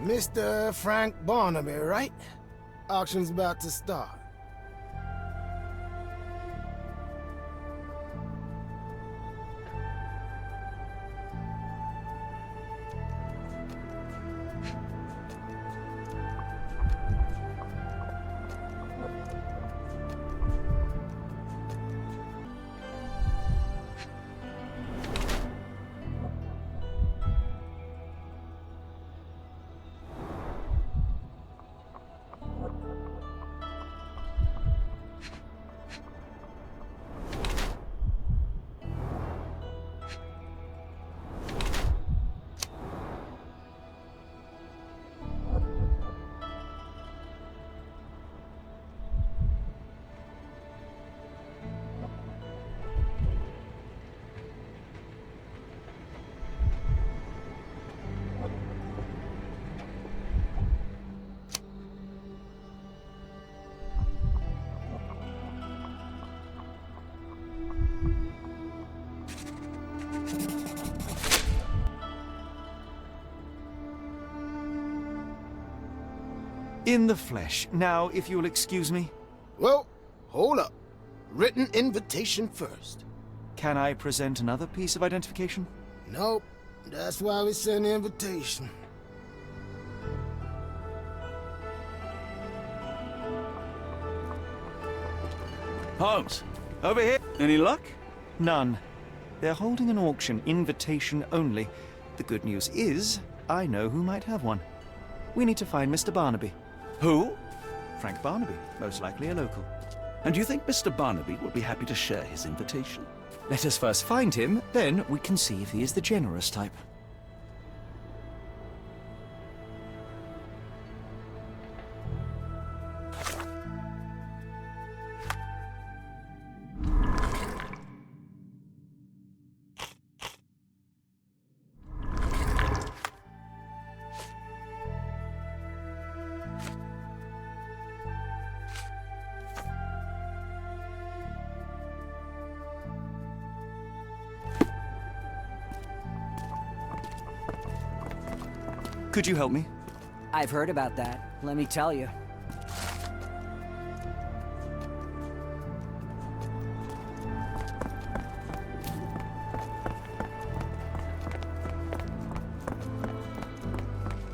Mr. Frank Barnaby, right? Auction's about to start. In the flesh. Now, if you'll excuse me. Well, hold up. Written invitation first. Can I present another piece of identification? Nope. That's why we send the invitation. Holmes, over here. Any luck? None. They're holding an auction, invitation only. The good news is, I know who might have one. We need to find Mr. Barnaby. Who? Frank Barnaby, most likely a local. And do you think Mr. Barnaby would be happy to share his invitation? Let us first find him, then we can see if he is the generous type. Could you help me? I've heard about that, let me tell you.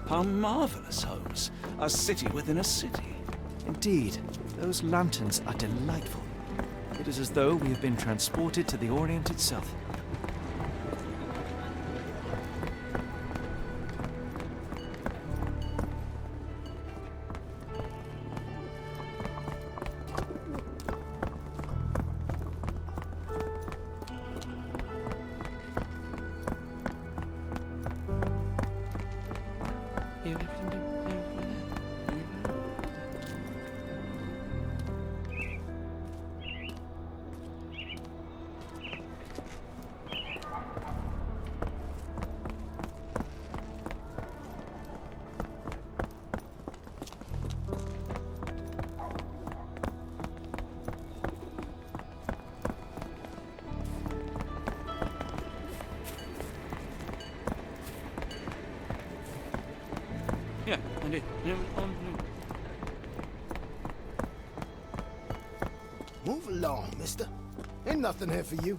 How marvelous, Holmes. A city within a city. Indeed. Those lanterns are delightful. It is as though we have been transported to the Orient itself. Yeah, indeed. Move along, mister. Ain't nothing here for you.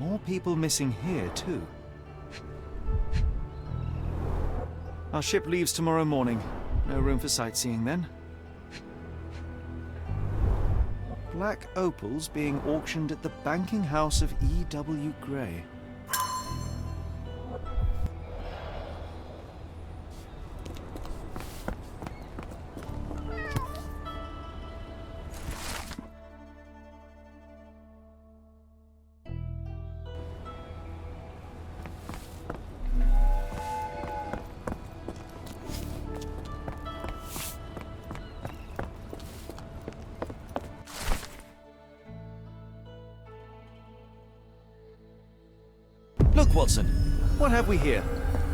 More people missing here, too. Our ship leaves tomorrow morning. No room for sightseeing then. Black opals being auctioned at the banking house of E.W. Gray. Look, Watson. What have we here?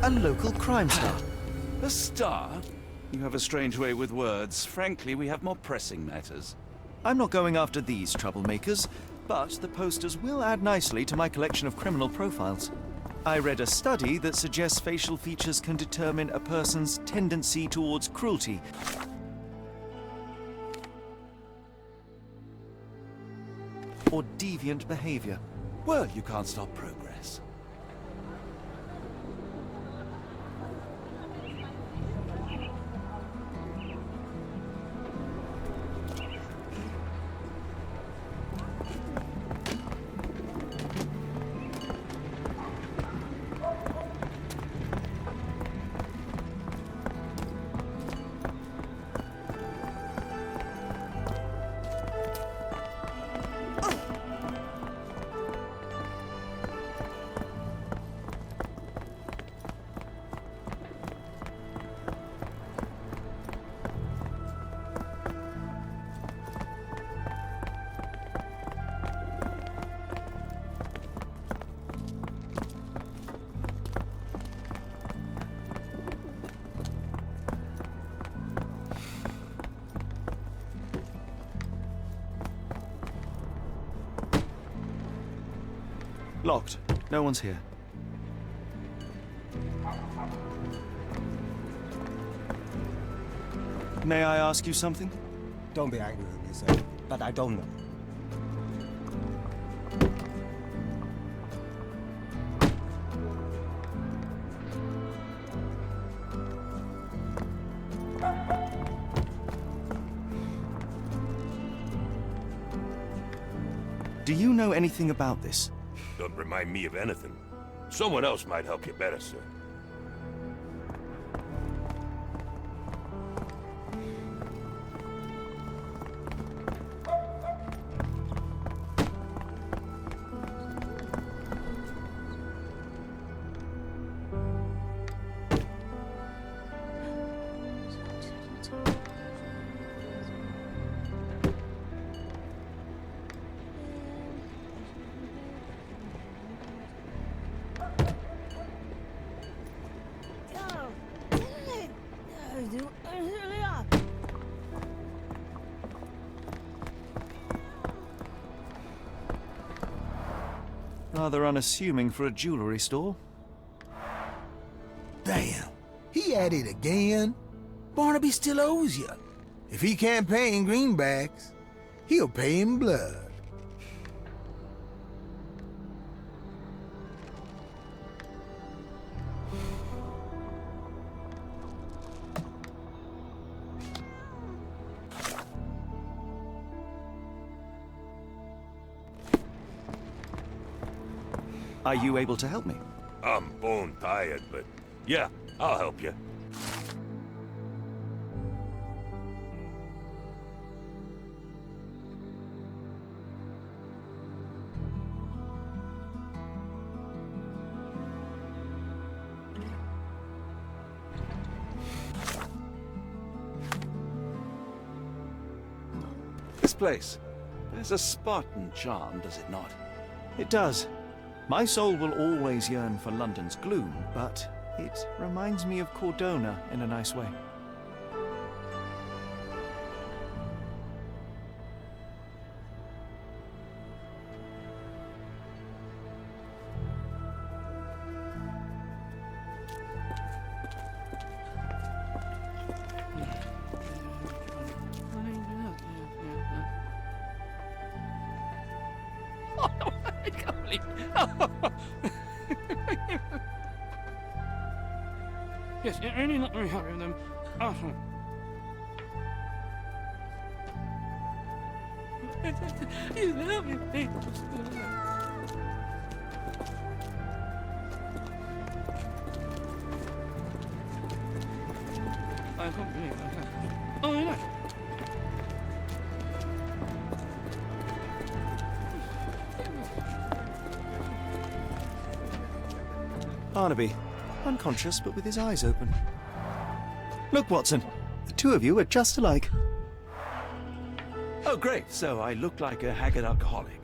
A local crime star. A star? You have a strange way with words. Frankly, we have more pressing matters. I'm not going after these troublemakers, but the posters will add nicely to my collection of criminal profiles. I read a study that suggests facial features can determine a person's tendency towards cruelty. Or deviant behavior. Well, you can't stop progress. Locked. No one's here. May I ask you something? Don't be angry with me, sir, but I don't know. Do you know anything about this? Don't remind me of anything. Someone else might help you better, sir. Rather unassuming for a jewelry store. Damn, he at it again. Barnaby still owes you. If he can't pay in greenbacks, he'll pay in blood. Are you able to help me? I'm bone tired, but yeah, I'll help you. This place. There's a Spartan charm, does it not? It does. My soul will always yearn for London's gloom, but it reminds me of Cordona in a nice way. me. Yes, it really not very happy with them. You love me. I can't believe it. Oh, I know. Barnaby, unconscious but with his eyes open. Look, Watson, the two of you are just alike. Oh, great. So I look like a haggard alcoholic.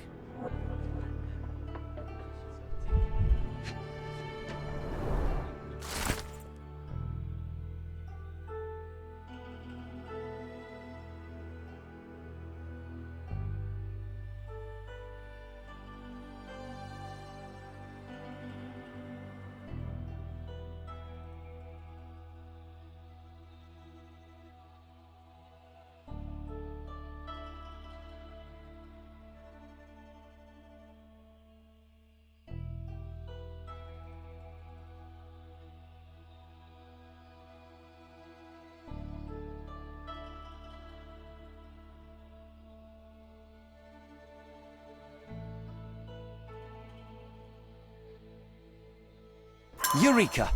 Eureka!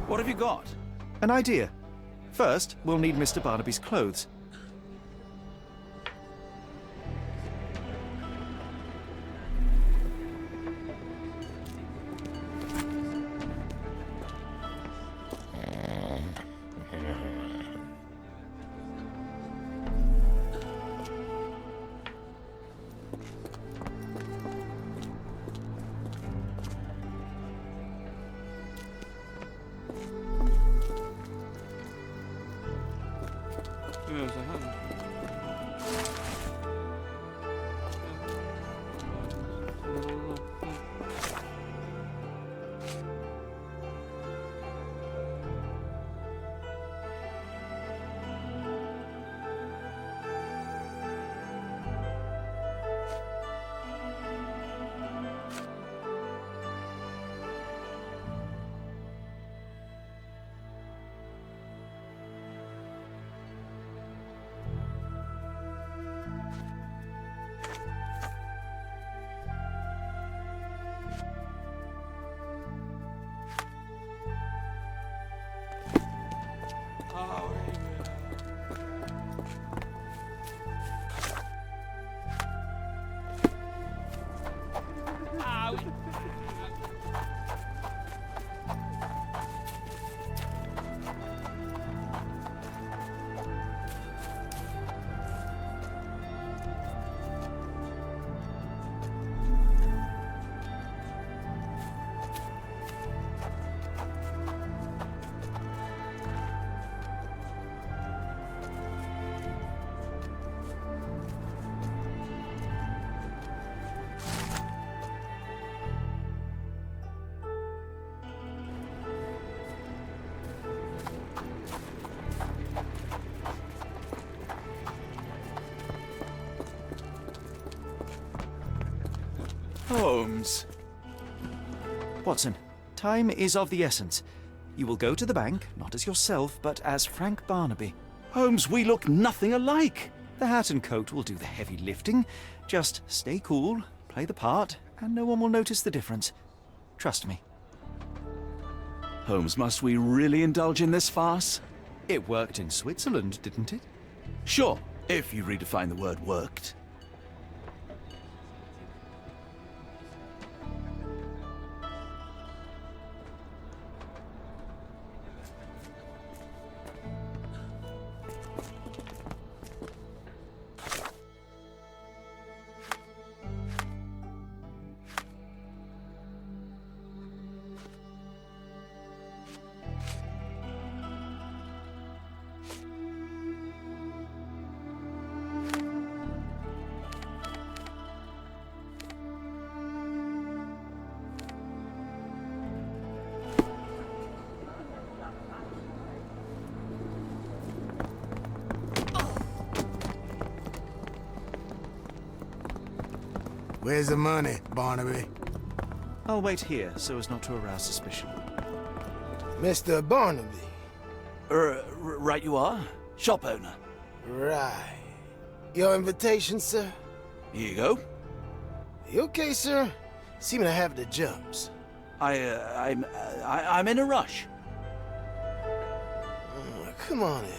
What have you got? An idea. First, we'll need Mr. Barnaby's clothes. Yes, I have. Holmes. Watson, time is of the essence. You will go to the bank, not as yourself, but as Frank Barnaby. Holmes, we look nothing alike. The hat and coat will do the heavy lifting. Just stay cool, play the part, and no one will notice the difference. Trust me. Holmes, must we really indulge in this farce? It worked in Switzerland, didn't it? Sure, if you redefine the word worked. Where's the money, Barnaby? I'll wait here so as not to arouse suspicion. Mr. Barnaby. Right you are. Shop owner. Right. Your invitation, sir? Here you go. You okay, sir? Seem to have the jumps. I'm in a rush. Come on in.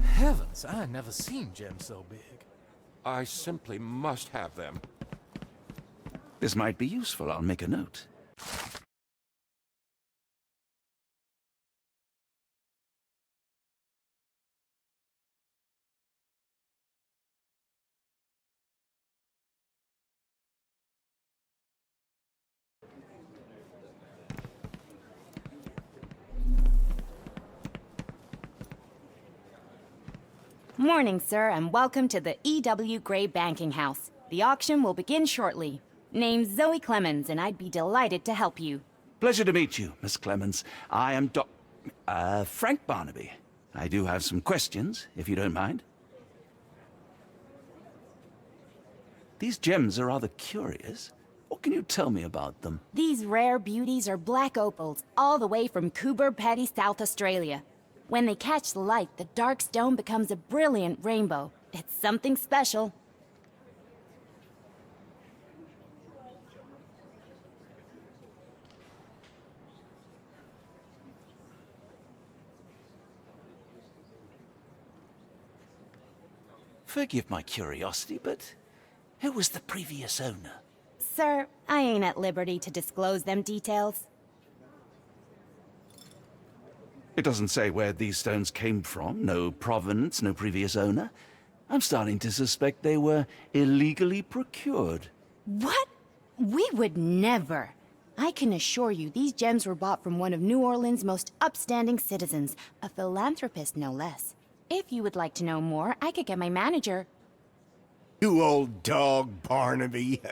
Heavens, I never seen gems so big. I simply must have them. This might be useful. I'll make a note. Morning, sir, and welcome to the E.W. Gray Banking House. The auction will begin shortly. Name's Zoe Clemens, and I'd be delighted to help you. Pleasure to meet you, Miss Clemens. I am Frank Barnaby. I do have some questions, if you don't mind. These gems are rather curious. What can you tell me about them? These rare beauties are black opals, all the way from Coober Pedy, South Australia. When they catch the light, the dark stone becomes a brilliant rainbow. It's something special. Forgive my curiosity, but who was the previous owner? Sir, I ain't at liberty to disclose them details. It doesn't say where these stones came from, no provenance, no previous owner. I'm starting to suspect they were illegally procured. What? We would never. I can assure you these gems were bought from one of New Orleans' most upstanding citizens, a philanthropist no less. If you would like to know more, I could get my manager. You old dog, Barnaby.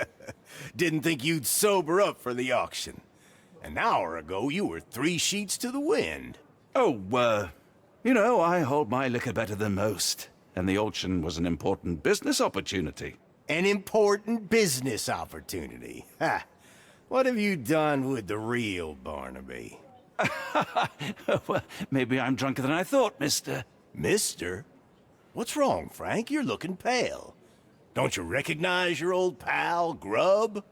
Didn't think you'd sober up for the auction. An hour ago, you were 3 sheets to the wind. Oh, you know, I hold my liquor better than most. And the auction was an important business opportunity. An important business opportunity? Ha! What have you done with the real Barnaby? Well, maybe I'm drunker than I thought, mister. Mister? What's wrong, Frank? You're looking pale. Don't you recognize your old pal, Grub?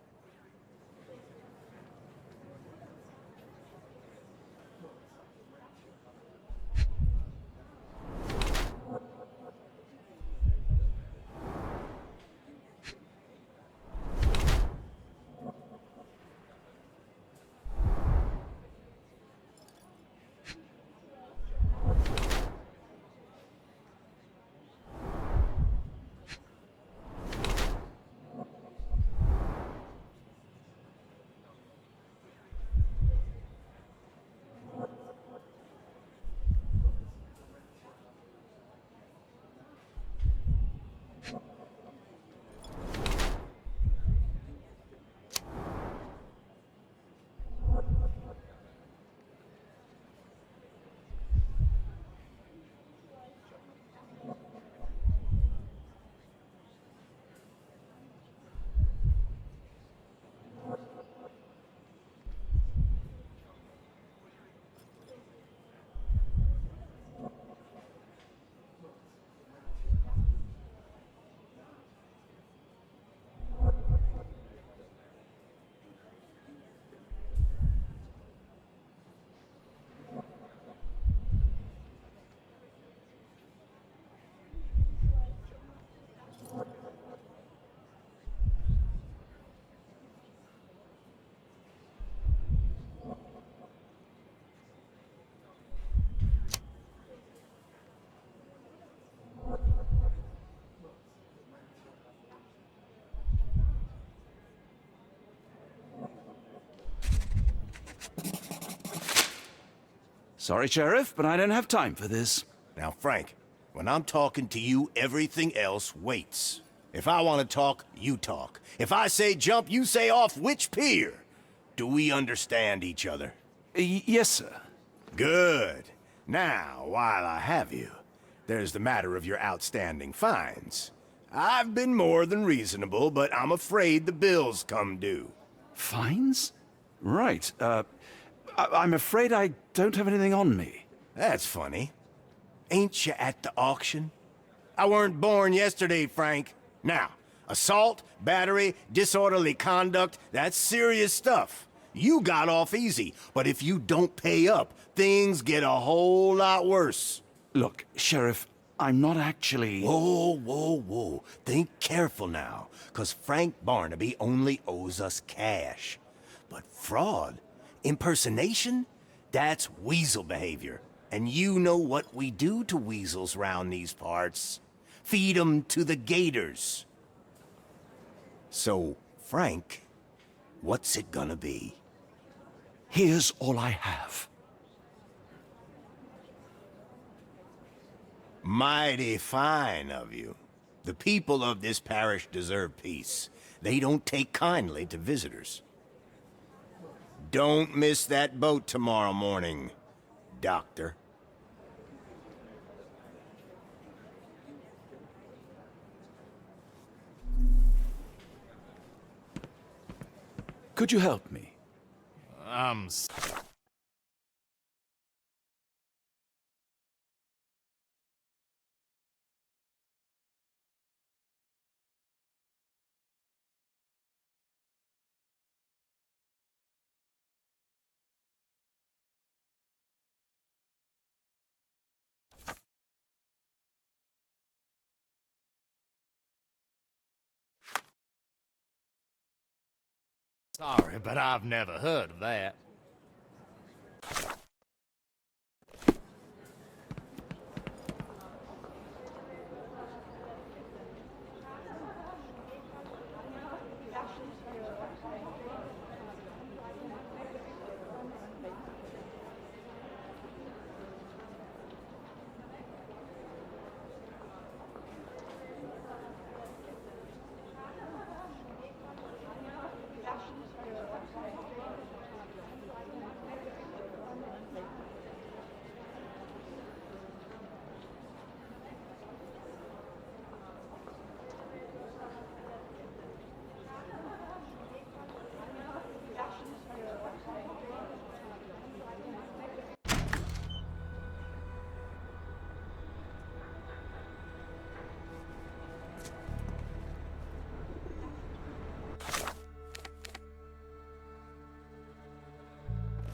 Sorry, Sheriff, but I don't have time for this. Now, Frank, when I'm talking to you, everything else waits. If I want to talk, you talk. If I say jump, you say off which pier. Do we understand each other? Yes, sir. Good. Now, while I have you, There's the matter of your outstanding fines. I've been more than reasonable, but I'm afraid the bills come due. Fines? Right, I'm afraid I don't have anything on me. That's funny. Ain't you at the auction? I weren't born yesterday, Frank. Now, assault, battery, disorderly conduct, that's serious stuff. You got off easy, but if you don't pay up, things get a whole lot worse. Look, Sheriff, I'm not actually... Whoa. Think careful now, 'cause Frank Barnaby only owes us cash. But fraud, impersonation, that's weasel behavior. And you know what we do to weasels round these parts. Feed 'em to the gators. So, Frank, what's it gonna be? Here's all I have. Mighty fine of you. The people of this parish deserve peace. They don't take kindly to visitors. Don't miss that boat tomorrow morning, Doctor. Could you help me? Sorry, but I've never heard of that.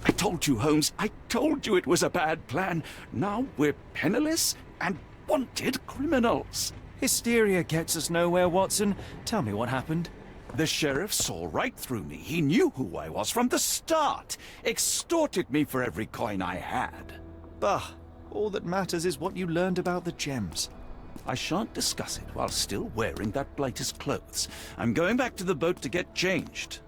I told you, Holmes. I told you it was a bad plan. Now we're penniless and wanted criminals. Hysteria gets us nowhere, Watson. Tell me what happened. The sheriff saw right through me. He knew who I was from the start. Extorted me for every coin I had. Bah, all that matters is what you learned about the gems. I shan't discuss it while still wearing that blighter's clothes. I'm going back to the boat to get changed.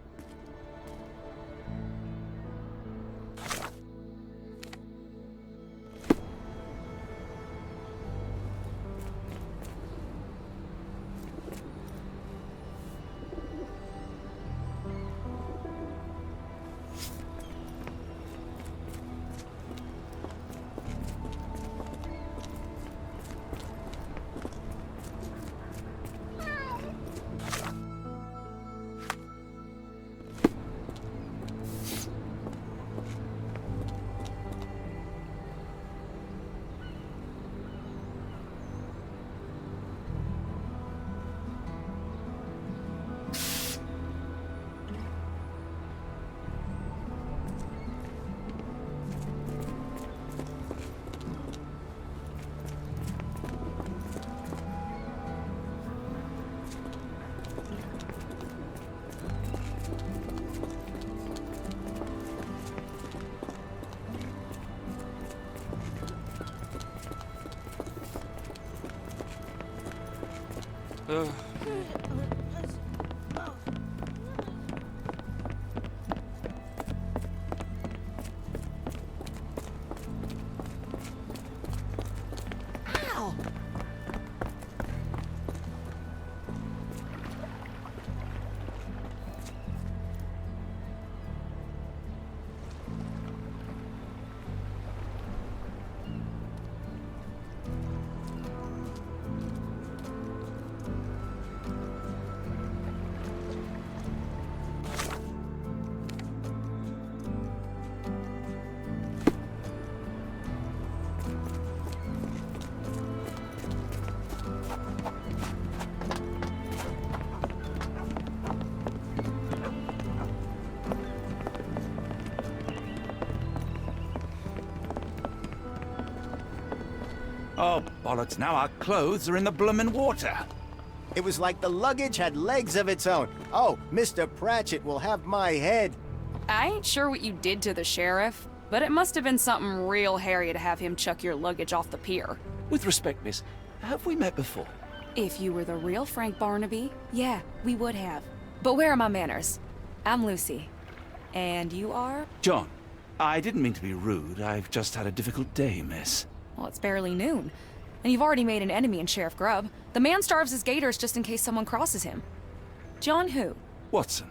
Oh, bollocks, now our clothes are in the bloomin' water. It was like the luggage had legs of its own. Oh, Mr. Pratchett will have my head. I ain't sure what you did to the sheriff, but it must have been something real hairy to have him chuck your luggage off the pier. With respect, miss, have we met before? If you were the real Frank Barnaby, yeah, we would have. But where are my manners? I'm Lucy. And you are? John, I didn't mean to be rude. I've just had a difficult day, miss. Well, it's barely noon. And you've already made an enemy in Sheriff Grubb. The man starves his gators just in case someone crosses him. John who? Watson.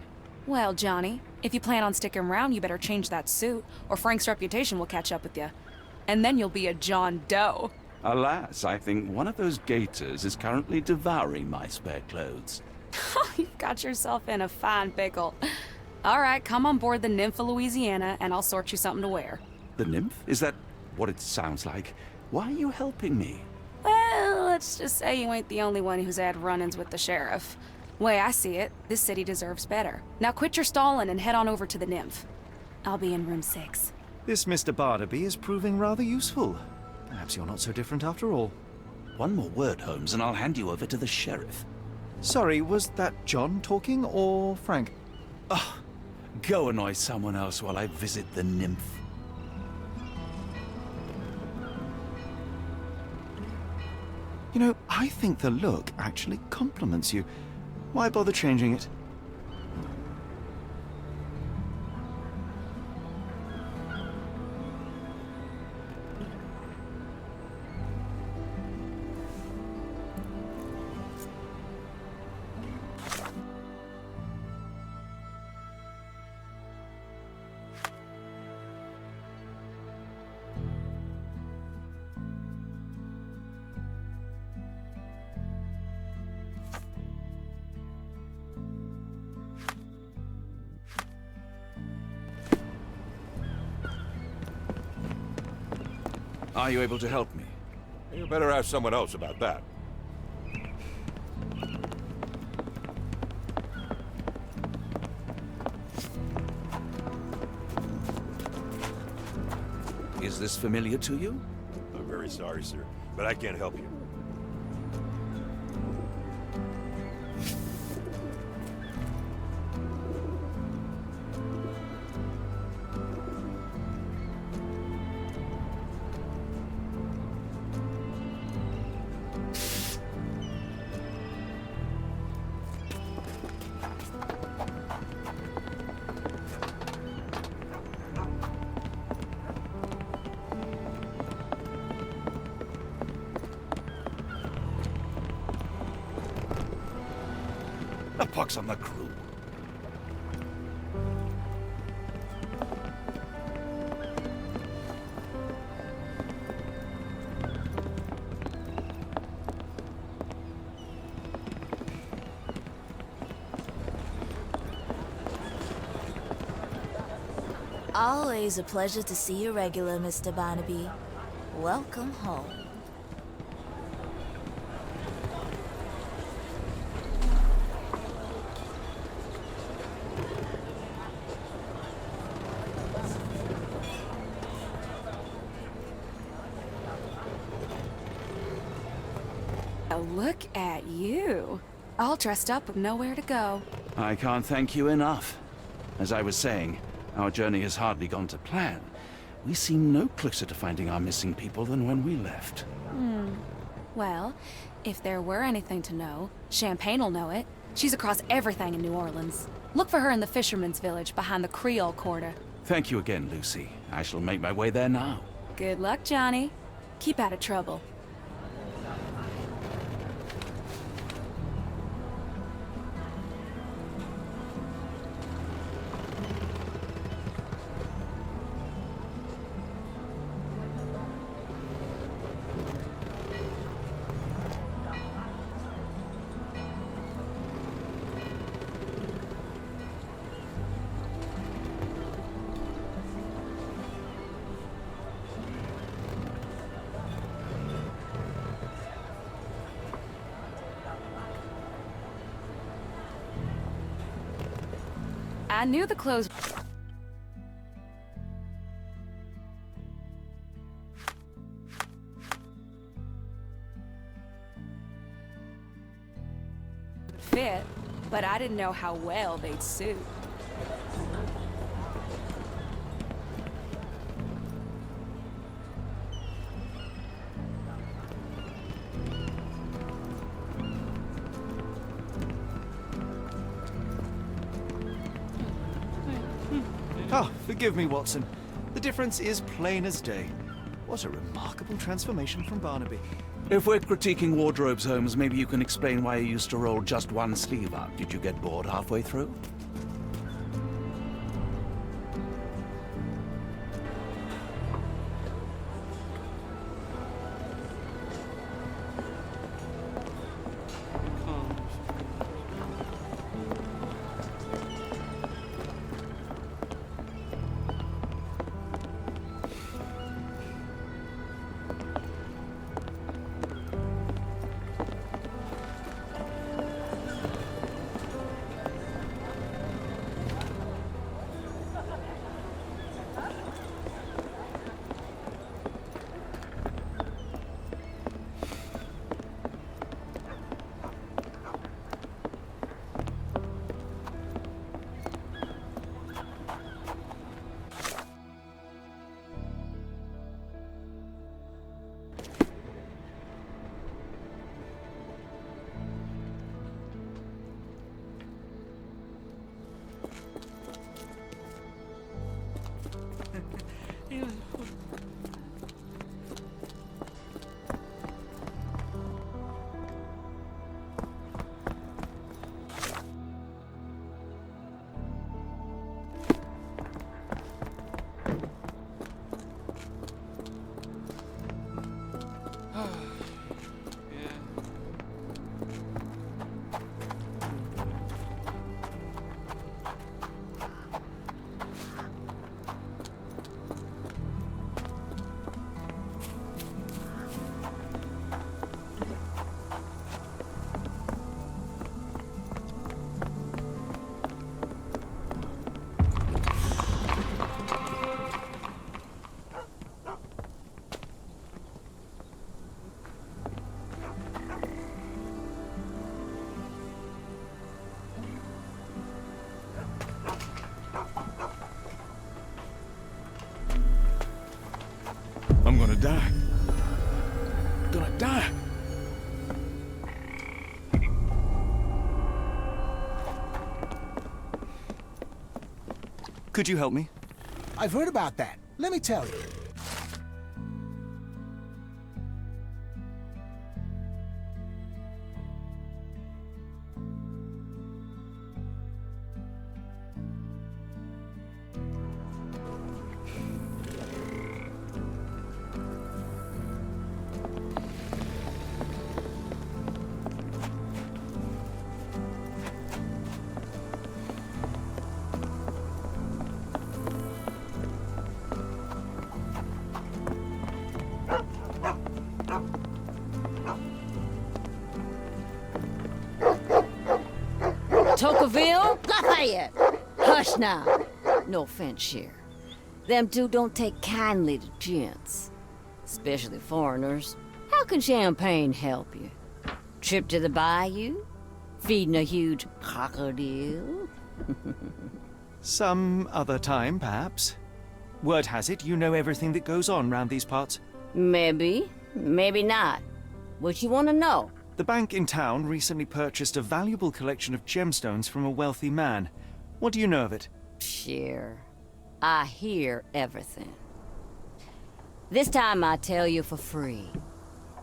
Well, Johnny, if you plan on sticking around, you better change that suit, or Frank's reputation will catch up with you. And then you'll be a John Doe. Alas, I think one of those gators is currently devouring my spare clothes. You've got yourself in a fine pickle. All right, come on board the Nymph of Louisiana, and I'll sort you something to wear. The nymph? Is that what it sounds like? Why are you helping me? Well, let's just say you ain't the only one who's had run-ins with the sheriff. Way I see it, this city deserves better. Now quit your stalling and head on over to the Nymph. I'll be in room 6. This Mr. Barnaby is proving rather useful. Perhaps you're not so different after all. One more word, Holmes, and I'll hand you over to the sheriff. Sorry, was that John talking or Frank? Oh, go annoy someone else while I visit the Nymph. You know, I think the look actually compliments you. Why bother changing it? Are you able to help me? You better ask someone else about that. Is this familiar to you? I'm very sorry, sir, but I can't help you. The pox on the crew. Always a pleasure to see you regular, Mr. Barnaby. Welcome home. Look at you. All dressed up with nowhere to go. I can't thank you enough. As I was saying, our journey has hardly gone to plan. We seem no closer to finding our missing people than when we left. Well, if there were anything to know, Champagne'll know it. She's across everything in New Orleans. Look for her in the fisherman's village behind the Creole Quarter. Thank you again, Lucy. I shall make my way there now. Good luck, Johnny. Keep out of trouble. I knew the clothes... fit, but I didn't know how well they'd suit. Ah, forgive me, Watson. The difference is plain as day. What a remarkable transformation from Barnaby. If we're critiquing wardrobes, Holmes, maybe you can explain why you used to roll just one sleeve up. Did you get bored halfway through? I'm gonna die. Gonna die. Could you help me? I've heard about that. Let me tell you. Tocqueville? Lafayette! Hush now. No offense here. Them two don't take kindly to gents. Especially foreigners. How can champagne help you? Trip to the bayou? Feeding a huge crocodile? Some other time, perhaps. Word has it, you know everything that goes on round these parts. Maybe. Maybe not. What you want to know? The bank in town recently purchased a valuable collection of gemstones from a wealthy man. What do you know of it? Sure. I hear everything. This time I tell you for free.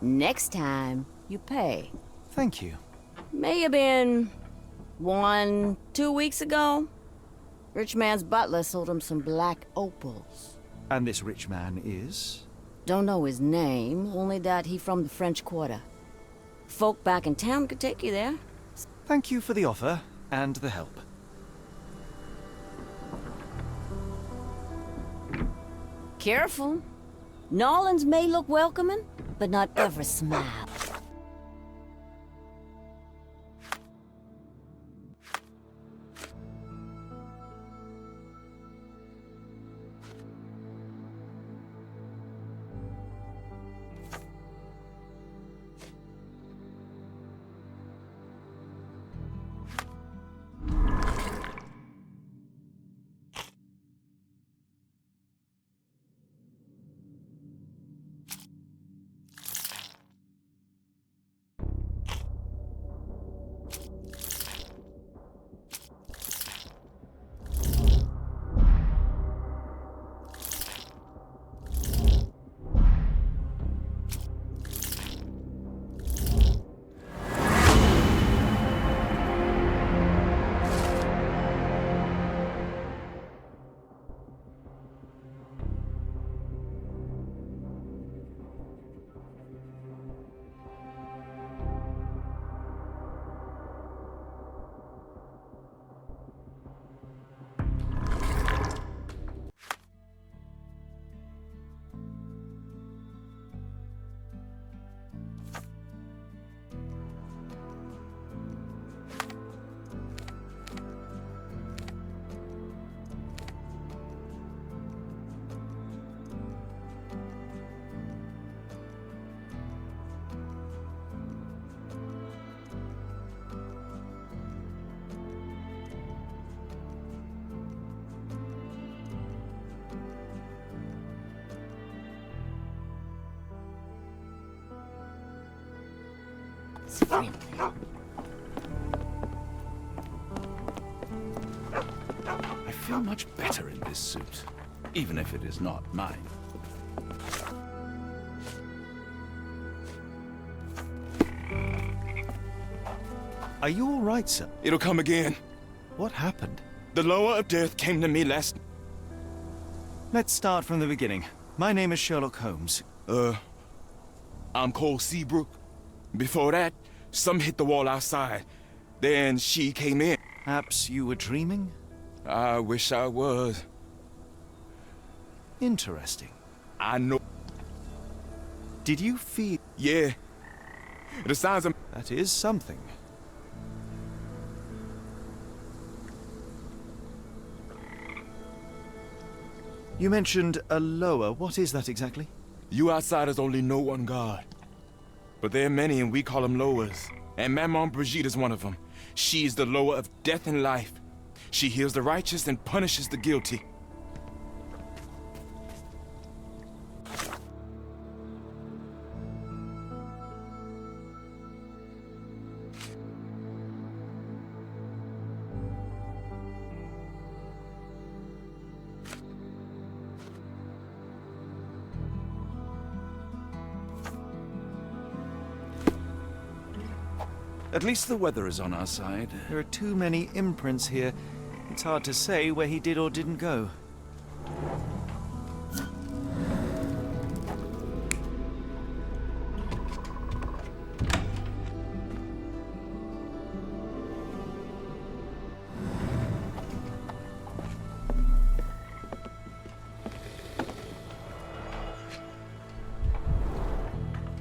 Next time, you pay. Thank you. May have been 2 weeks ago. Rich man's butler sold him some black opals. And this rich man is? Don't know his name, only that he from the French Quarter. Folk back in town could take you there. Thank you for the offer and the help. Careful. Nolans may look welcoming, but not ever smile. It's friendly. I feel much better in this suit, even if it is not mine. Are you all right, sir? It'll come again. What happened? The lower of death came to me last... Let's start from the beginning. My name is Sherlock Holmes. I'm Cole Seabrook. Before that, some hit the wall outside. Then she came in. Perhaps you were dreaming? I wish I was. Interesting. I know. Did you feel... Yeah. The sounds of... That is something. You mentioned a lower. What is that exactly? You outsiders only know one God. But there are many and we call them lowers. And Maman Brigitte is one of them. She is the lower of death and life. She heals the righteous and punishes the guilty. At least the weather is on our side. There are too many imprints here. It's hard to say where he did or didn't go.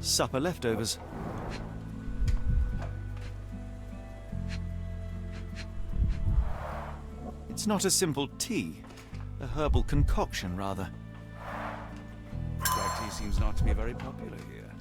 Supper leftovers. It's not a simple tea. A herbal concoction, rather. Black tea seems not to be very popular here.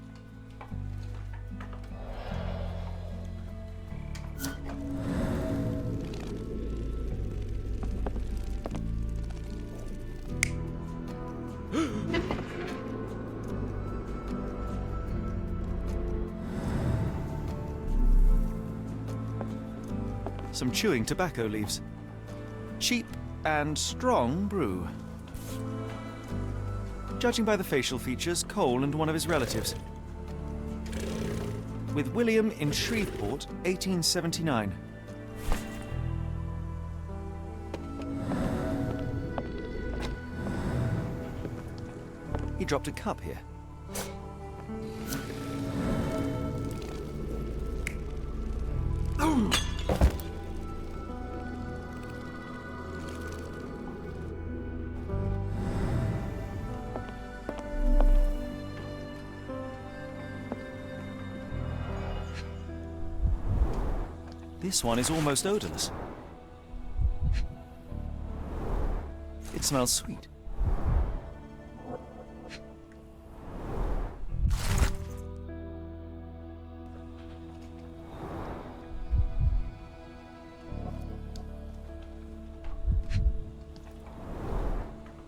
Some chewing tobacco leaves. Cheap and strong brew. Judging by the facial features, Cole and one of his relatives. With William in Shreveport, 1879. He dropped a cup here. This one is almost odorless. It smells sweet.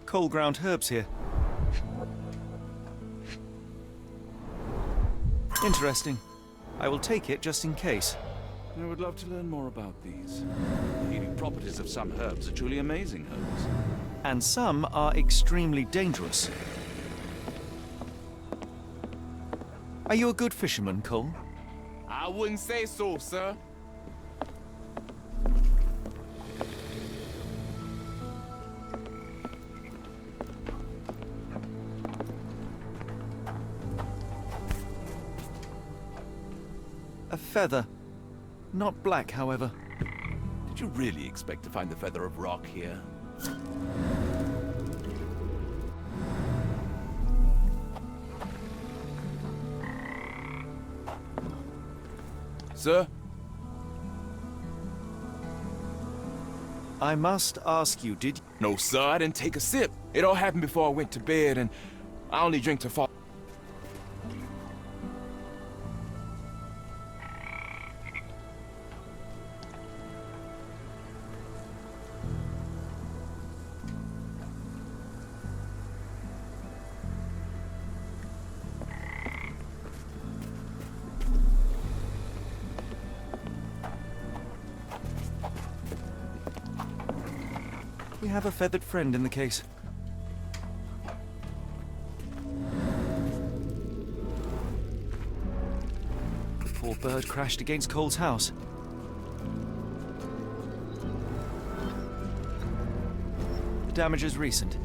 Cold ground herbs here. Interesting. I will take it just in case. I would love to learn more about these. The healing properties of some herbs are truly amazing, Holmes. And some are extremely dangerous. Are you a good fisherman, Cole? I wouldn't say so, sir. A feather. Not black, however. Did you really expect to find the feather of rock here? Sir? I must ask you, did... No, sir, I didn't take a sip. It all happened before I went to bed, and I only drink to fall. have a feathered friend in the case. The poor bird crashed against Cole's house. The damage is recent.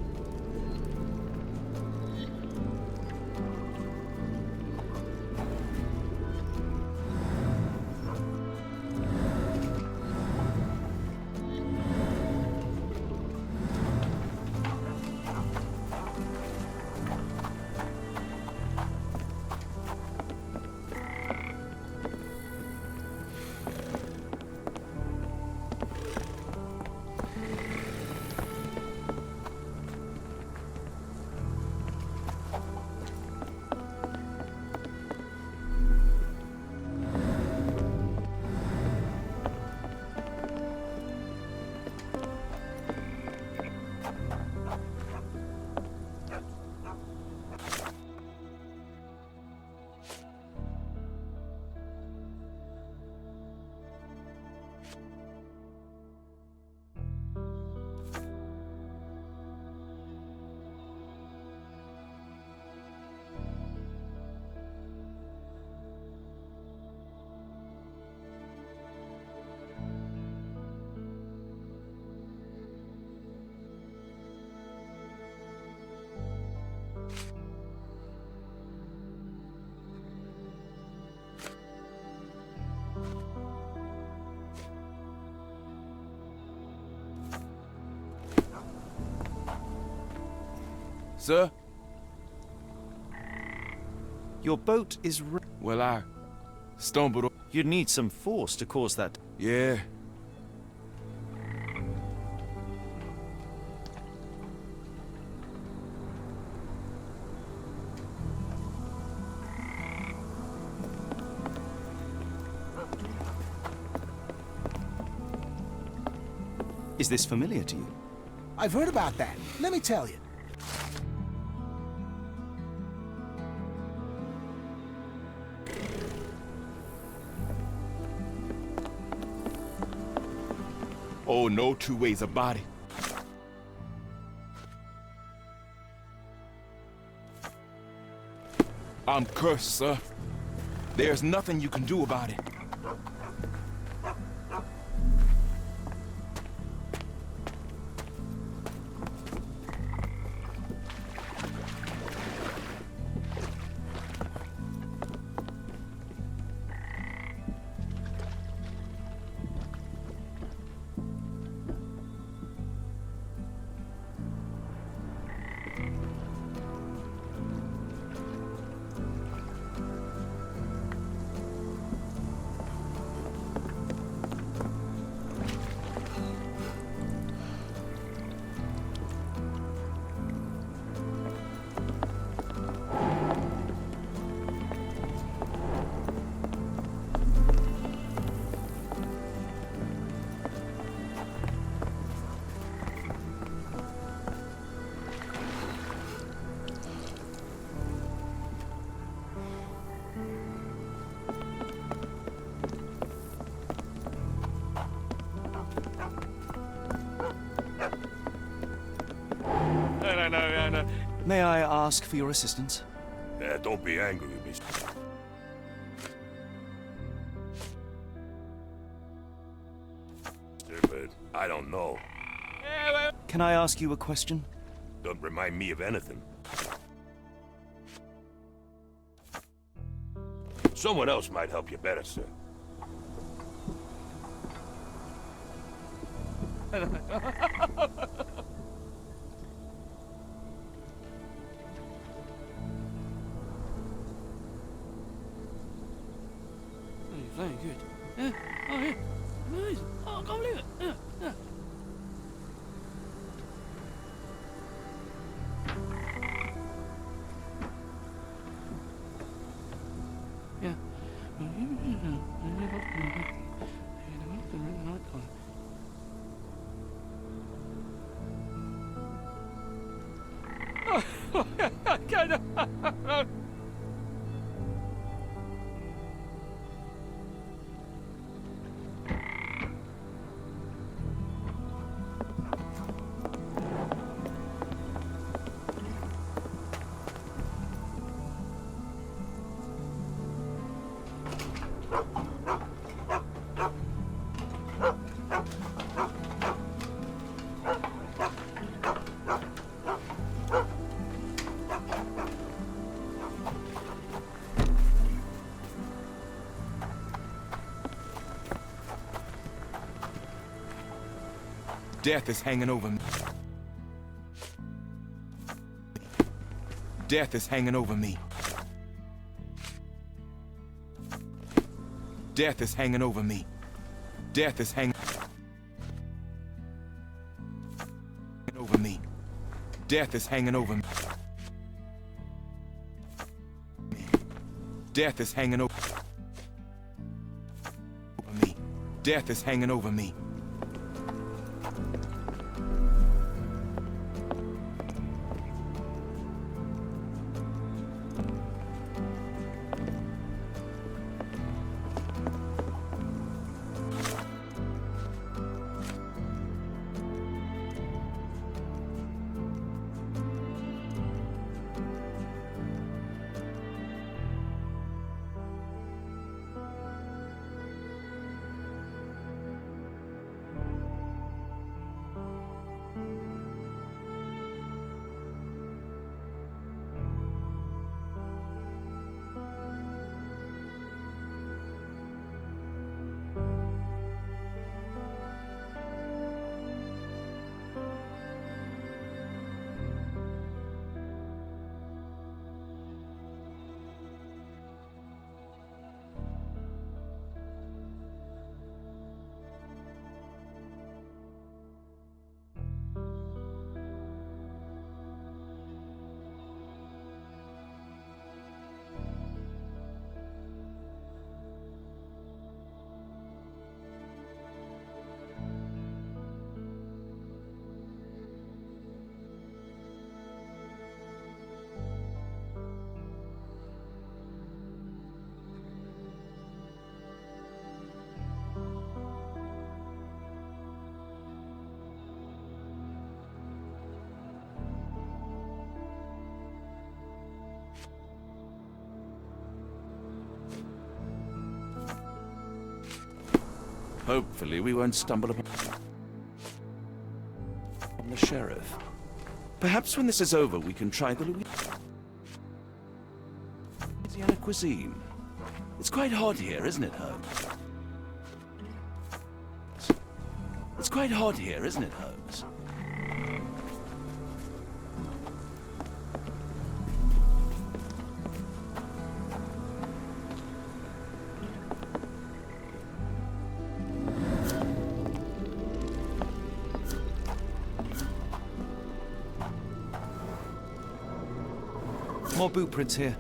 Sir? Your boat is... Well, I stumbled... You'd need some force to cause that. Yeah. Is this familiar to you? I've heard about that. Let me tell you. Oh, no two ways about it. I'm cursed, sir. There's nothing you can do about it. No. May I ask for your assistance? Don't be angry with me. But I don't know. Can I ask you a question? Don't remind me of anything. Someone else might help you better, sir. Very good. Yeah. Oh, yeah. Amazing. Oh, I can't believe it. Yeah. Yeah. Death is hanging over me. Death is hanging over me. Death is hanging over me. Death is hanging over me. Death is hanging over me. Death is hanging over me. Death is hanging over me. Hopefully we won't stumble upon the sheriff. Perhaps when this is over we can try the Louisiana cuisine. It's quite hot here, isn't it, Holmes? It's quite hot here, isn't it, Holmes? More boot prints here.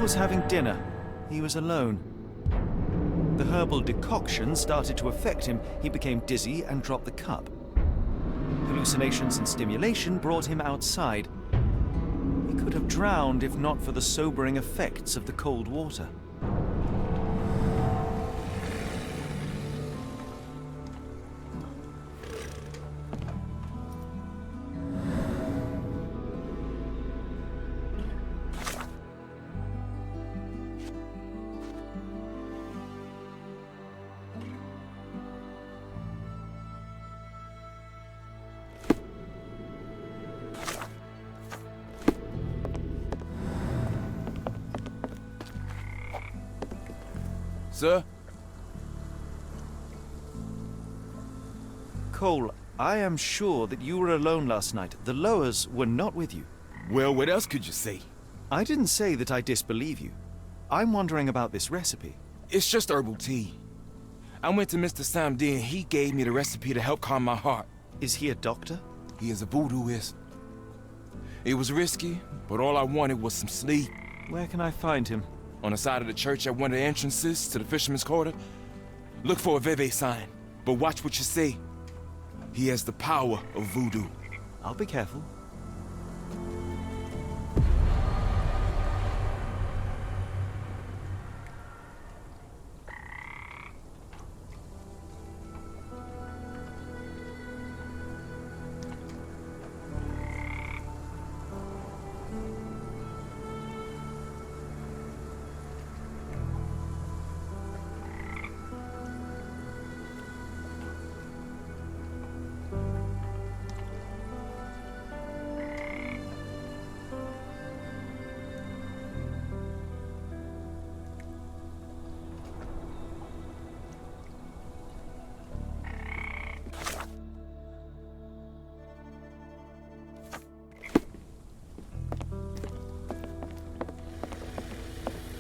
was having dinner. He was alone. The herbal decoction started to affect him. He became dizzy and dropped the cup. Hallucinations and stimulation brought him outside. He could have drowned if not for the sobering effects of the cold water. Sir? Cole, I am sure that you were alone last night. The Lowers were not with you. Well, what else could you say? I didn't say that I disbelieve you. I'm wondering about this recipe. It's just herbal tea. I went to Mr. Samdi and he gave me the recipe to help calm my heart. Is he a doctor? He is a voodooist. It was risky, but all I wanted was some sleep. Where can I find him? On the side of the church at one of the entrances to the Fisherman's Quarter. Look for a Veve sign, but watch what you say. He has the power of voodoo. I'll be careful.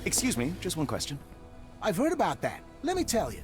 Excuse me, just one question. I've heard about that. Let me tell you.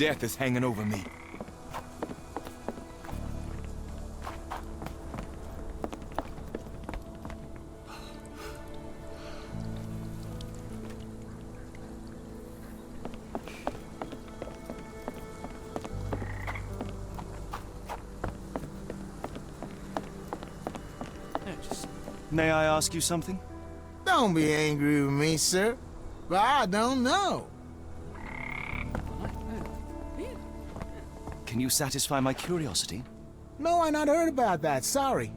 Death is hanging over me. May I ask you something? Don't be angry with me, sir, but I don't know. Can you satisfy my curiosity? No, I not heard about that, sorry.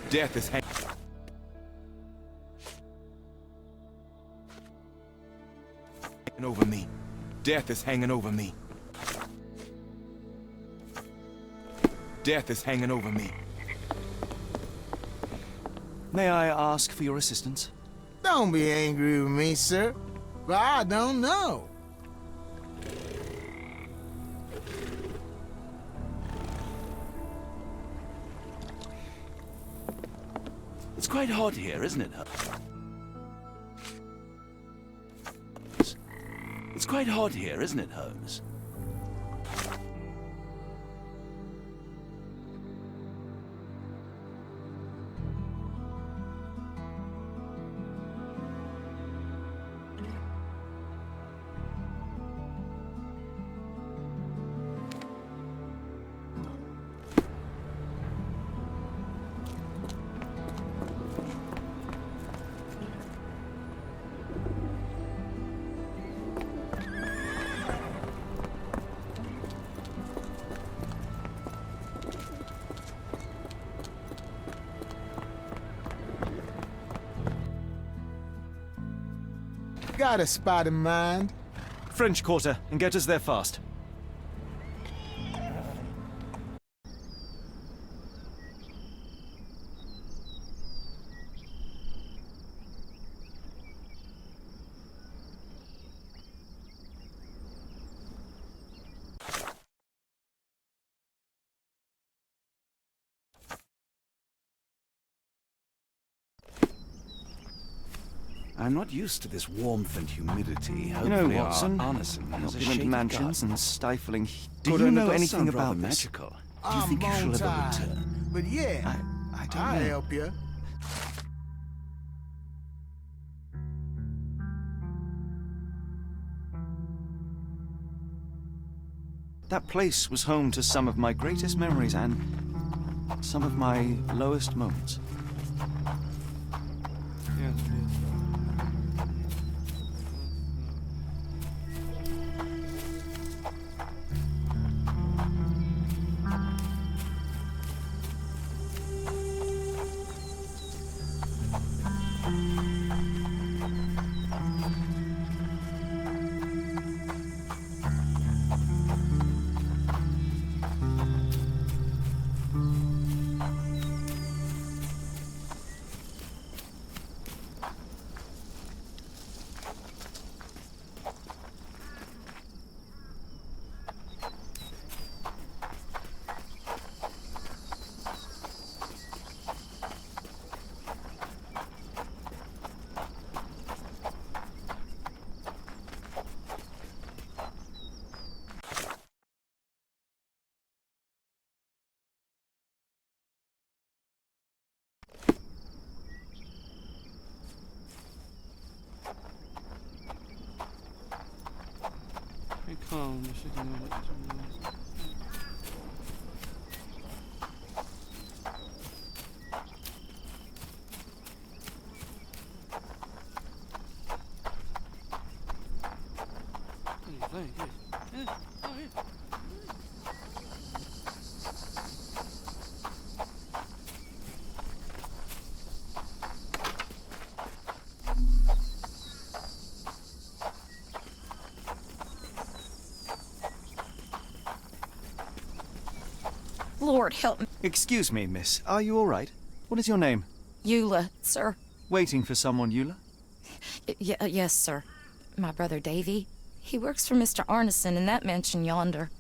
Death is hanging over me. Death is hanging over me. Death is hanging over me. May I ask for your assistance? Don't be angry with me, sir, but I don't know. It's quite hot here, isn't it, Holmes? It's quite hot here, isn't it, Holmes? Got a spot in mind. French Quarter, and get us there fast. I'm not used to this warmth and humidity. You know, Hopefully Watson, our artisan has a opulent shady mansions garden. and stifling heat. Do Good, you and it know does anything sound rather about this? magical. Do you I'm think you shall ever bone-tied, return? but yeah, I don't I'll know. help you. That place was home to some of my greatest memories and some of my lowest moments. Lord help me. Excuse me, miss. Are you all right? What is your name? Eula, sir. Waiting for someone, Eula? Yes, sir. My brother Davy. He works for Mr. Arneson in that mansion yonder.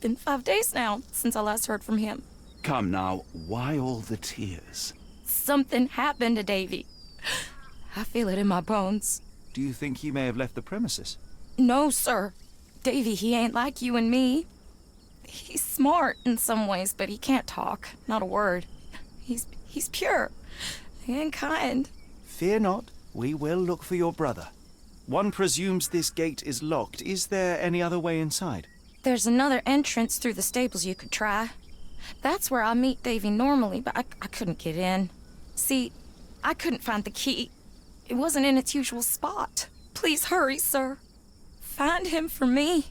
Been 5 days now since I last heard from him. Come now, why all the tears? Something happened to Davy. I feel it in my bones. Do you think he may have left the premises? No, sir. Davy, he ain't like you and me. He's smart in some ways, but he can't talk. Not a word. He's pure and kind. Fear not. We will look for your brother. One presumes this gate is locked. Is there any other way inside? There's another entrance through the stables you could try. That's where I meet Davy normally, but I couldn't get in. See, I couldn't find the key. It wasn't in its usual spot. Please hurry, sir. Find him for me.